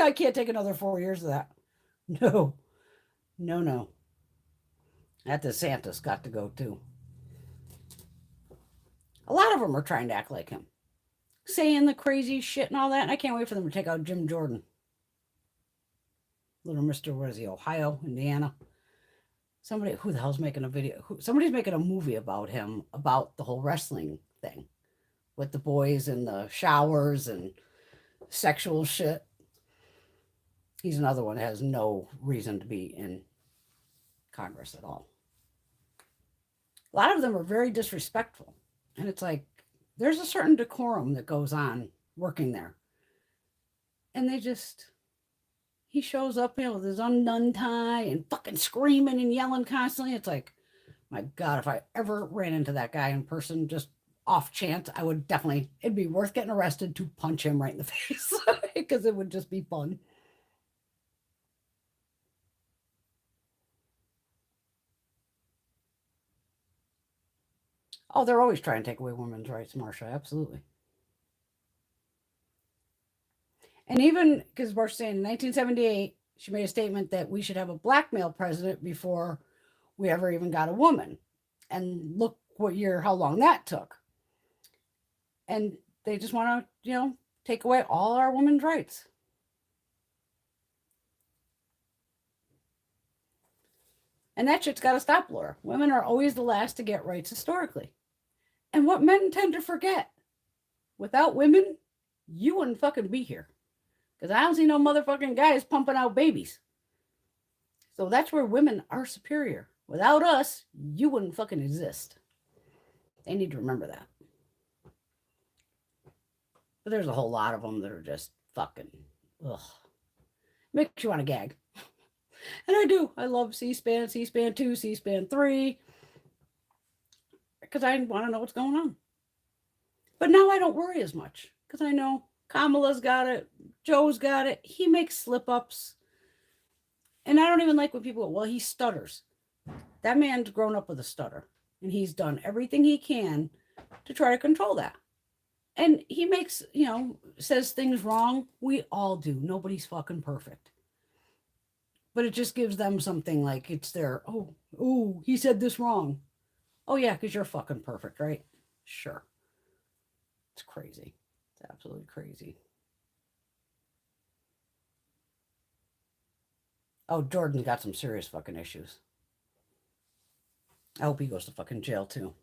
I can't take another 4 years of that. No, no, no. That DeSantis got to go too. A lot of them are trying to act like him, saying the crazy shit and all that. And I can't wait for them to take out Jim Jordan. Little Mr. What is he, Ohio, Indiana? Somebody, who the hell's making a video? Somebody's making a movie about him, about the whole wrestling thing with the boys and the showers and sexual shit. He's another one that has no reason to be in Congress at all. A lot of them are very disrespectful. And it's like, there's a certain decorum that goes on working there. And he shows up, with his undone tie and fucking screaming and yelling constantly. It's like, my God, if I ever ran into that guy in person, just off chance, I would definitely, it'd be worth getting arrested to punch him right in the face because it would just be fun. Oh, they're always trying to take away women's rights, Marsha. Absolutely. And even because Marsha's saying in 1978, she made a statement that we should have a black male president before we ever even got a woman. And look how long that took. And they just want to, take away all our women's rights. And that shit's got to stop, Laura. Women are always the last to get rights historically. And what men tend to forget, without women, you wouldn't fucking be here. Because I don't see no motherfucking guys pumping out babies. So that's where women are superior. Without us, you wouldn't fucking exist. They need to remember that. But there's a whole lot of them that are just fucking, ugh. Makes you want to gag. And I do. I love C-SPAN, C-SPAN 2, C-SPAN 3. Because I want to know what's going on. But now I don't worry as much. Because I know Kamala's got it. Joe's got it. He makes slip-ups. And I don't even like when people go, well, he stutters. That man's grown up with a stutter. And he's done everything he can to try to control that. And he makes, says things wrong. We all do. Nobody's fucking perfect. But it just gives them something like it's their, oh, he said this wrong. Oh, yeah, because you're fucking perfect, right? Sure. It's crazy. It's absolutely crazy. Oh, Jordan's got some serious fucking issues. I hope he goes to fucking jail, too.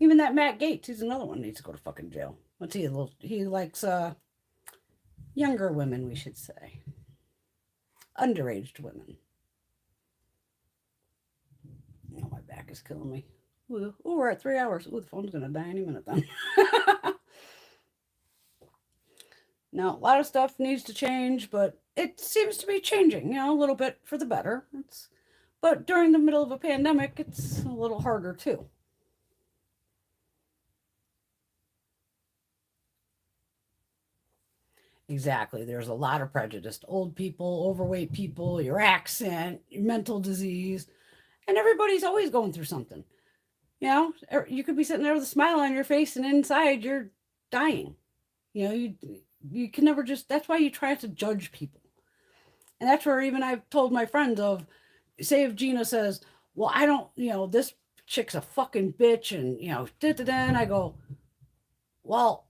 Even that Matt Gaetz, he's another one who needs to go to fucking jail. What's he? He likes younger women, we should say. Underaged women. Oh, my back is killing me. Ooh, we're at 3 hours. Ooh, the phone's going to die any minute then. Now, a lot of stuff needs to change, but it seems to be changing, a little bit for the better. But during the middle of a pandemic, it's a little harder too. Exactly. There's a lot of prejudice. Old people, overweight people, your accent, your mental disease. And everybody's always going through something. You could be sitting there with a smile on your face and inside you're dying. You can never that's why you try to judge people. And that's where even I've told my friends say if Gina says, well, I don't, this chick's a fucking bitch and, and I go, well,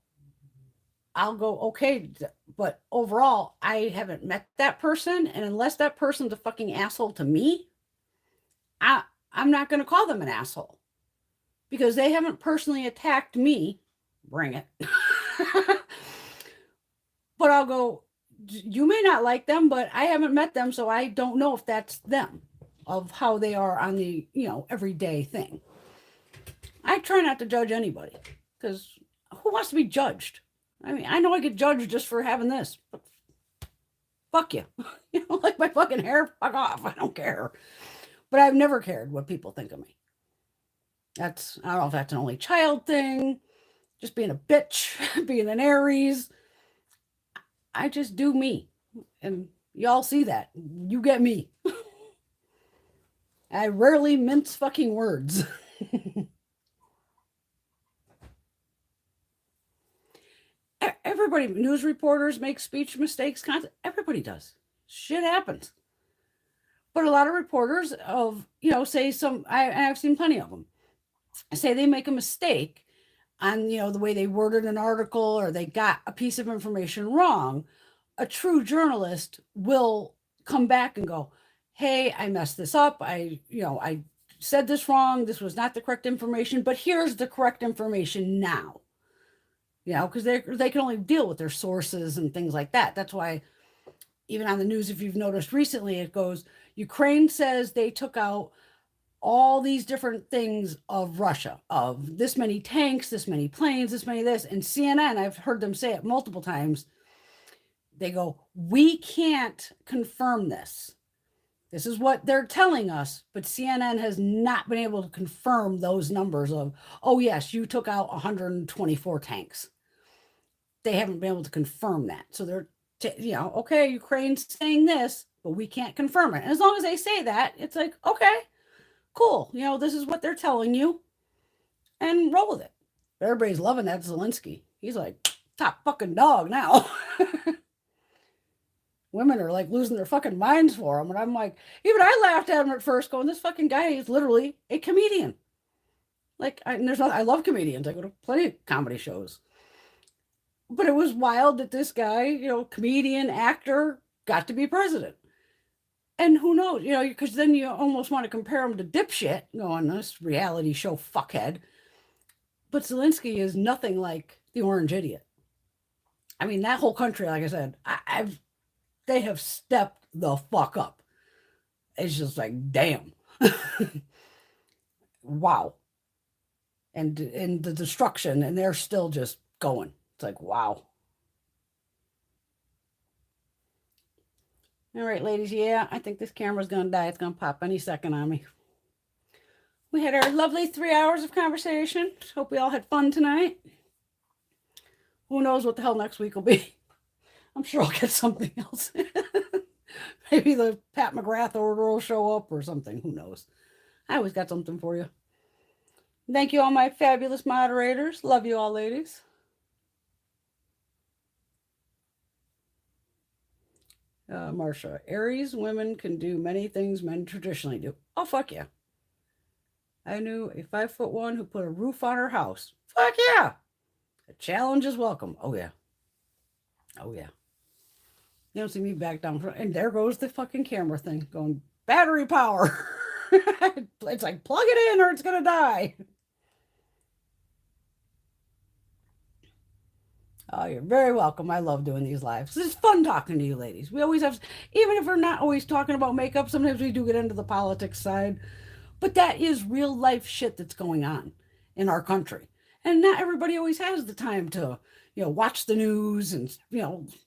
I'll go, okay, but overall, I haven't met that person. And unless that person's a fucking asshole to me, I'm not going to call them an asshole because they haven't personally attacked me. Bring it. But I'll go, you may not like them, but I haven't met them, so I don't know if that's them, of how they are on the, everyday thing. I try not to judge anybody because who wants to be judged? I mean, I know I get judged just for having this, but fuck you. Like my fucking hair, fuck off. I don't care. But I've never cared what people think of me. I don't know if that's an only child thing, just being a bitch, being an Aries. I just do me. And y'all see that. You get me. I rarely mince fucking words. everybody, news reporters make speech mistakes. Everybody does. Shit happens. But a lot of reporters say I've seen plenty of them, say they make a mistake on, the way they worded an article or they got a piece of information wrong. A true journalist will come back and go, hey, I messed this up. I said this wrong. This was not the correct information, but here's the correct information now. Because they can only deal with their sources and things like that. That's why even on the news, if you've noticed recently, it goes, Ukraine says they took out all these different things of Russia, of this many tanks, this many planes, this many this. And CNN, I've heard them say it multiple times. They go, we can't confirm this. This is what they're telling us, but CNN has not been able to confirm those numbers of, oh yes, you took out 124 tanks. They haven't been able to confirm that. So they're, okay, Ukraine's saying this, but we can't confirm it. And as long as they say that, it's like, okay, cool. This is what they're telling you, and roll with it. Everybody's loving that Zelensky. He's like top fucking dog now. Women are like losing their fucking minds for him. And I'm like, even I laughed at him at first going, this fucking guy is literally a comedian. Like, I love comedians. I go to plenty of comedy shows. But it was wild that this guy, comedian, actor, got to be president. And who knows, because then you almost want to compare him to dipshit, going, this reality show fuckhead. But Zelensky is nothing like the orange idiot. I mean, that whole country, like I said, they have stepped the fuck up. It's just like, damn. Wow. And the destruction, and they're still just going. It's like, wow. All right, ladies. Yeah, I think this camera's going to die. It's going to pop any second on me. We had our lovely 3 hours of conversation. Hope we all had fun tonight. Who knows what the hell next week will be. I'm sure I'll get something else. Maybe the Pat McGrath order will show up or something. Who knows? I always got something for you. Thank you all my fabulous moderators. Love you all, ladies. Marsha, Aries women can do many things men traditionally do. Oh, fuck yeah. I knew a 5'1" who put a roof on her house. Fuck yeah. A challenge is welcome. Oh, yeah. Oh, yeah. You don't see me back down front. And there goes the fucking camera thing going, battery power. It's like, plug it in or it's going to die. Oh, you're very welcome. I love doing these lives. It's fun talking to you ladies. We always have, even if we're not always talking about makeup, sometimes we do get into the politics side. But that is real life shit that's going on in our country. And not everybody always has the time to, watch the news and,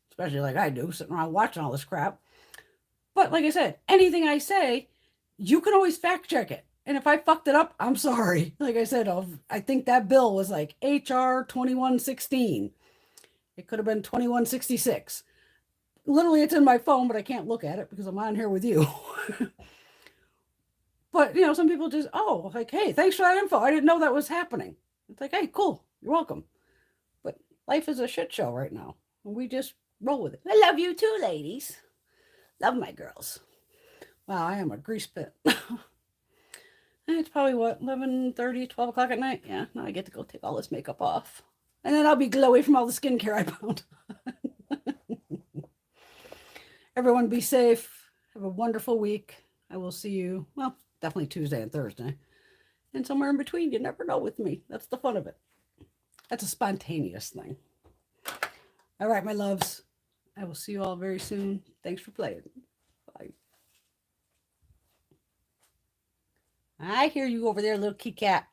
especially like I do, sitting around watching all this crap. But like I said, anything I say, you can always fact check it. And if I fucked it up, I'm sorry. Like I said, I think that bill was like HR 2116. It could have been 2166. Literally, it's in my phone, but I can't look at it because I'm on here with you. But, some people just, like, hey, thanks for that info. I didn't know that was happening. It's like, hey, cool. You're welcome. But life is a shit show right now. And we just roll with it. I love you too, ladies. Love my girls. Wow, I am a grease pit. It's probably, 11:30, 12 o'clock at night? Yeah, now I get to go take all this makeup off. And then I'll be glowy from all the skincare I found. Everyone be safe. Have a wonderful week. I will see you, definitely Tuesday and Thursday. And somewhere in between, you never know with me. That's the fun of it. That's a spontaneous thing. All right, my loves. I will see you all very soon. Thanks for playing. Bye. I hear you over there, little kitty cat.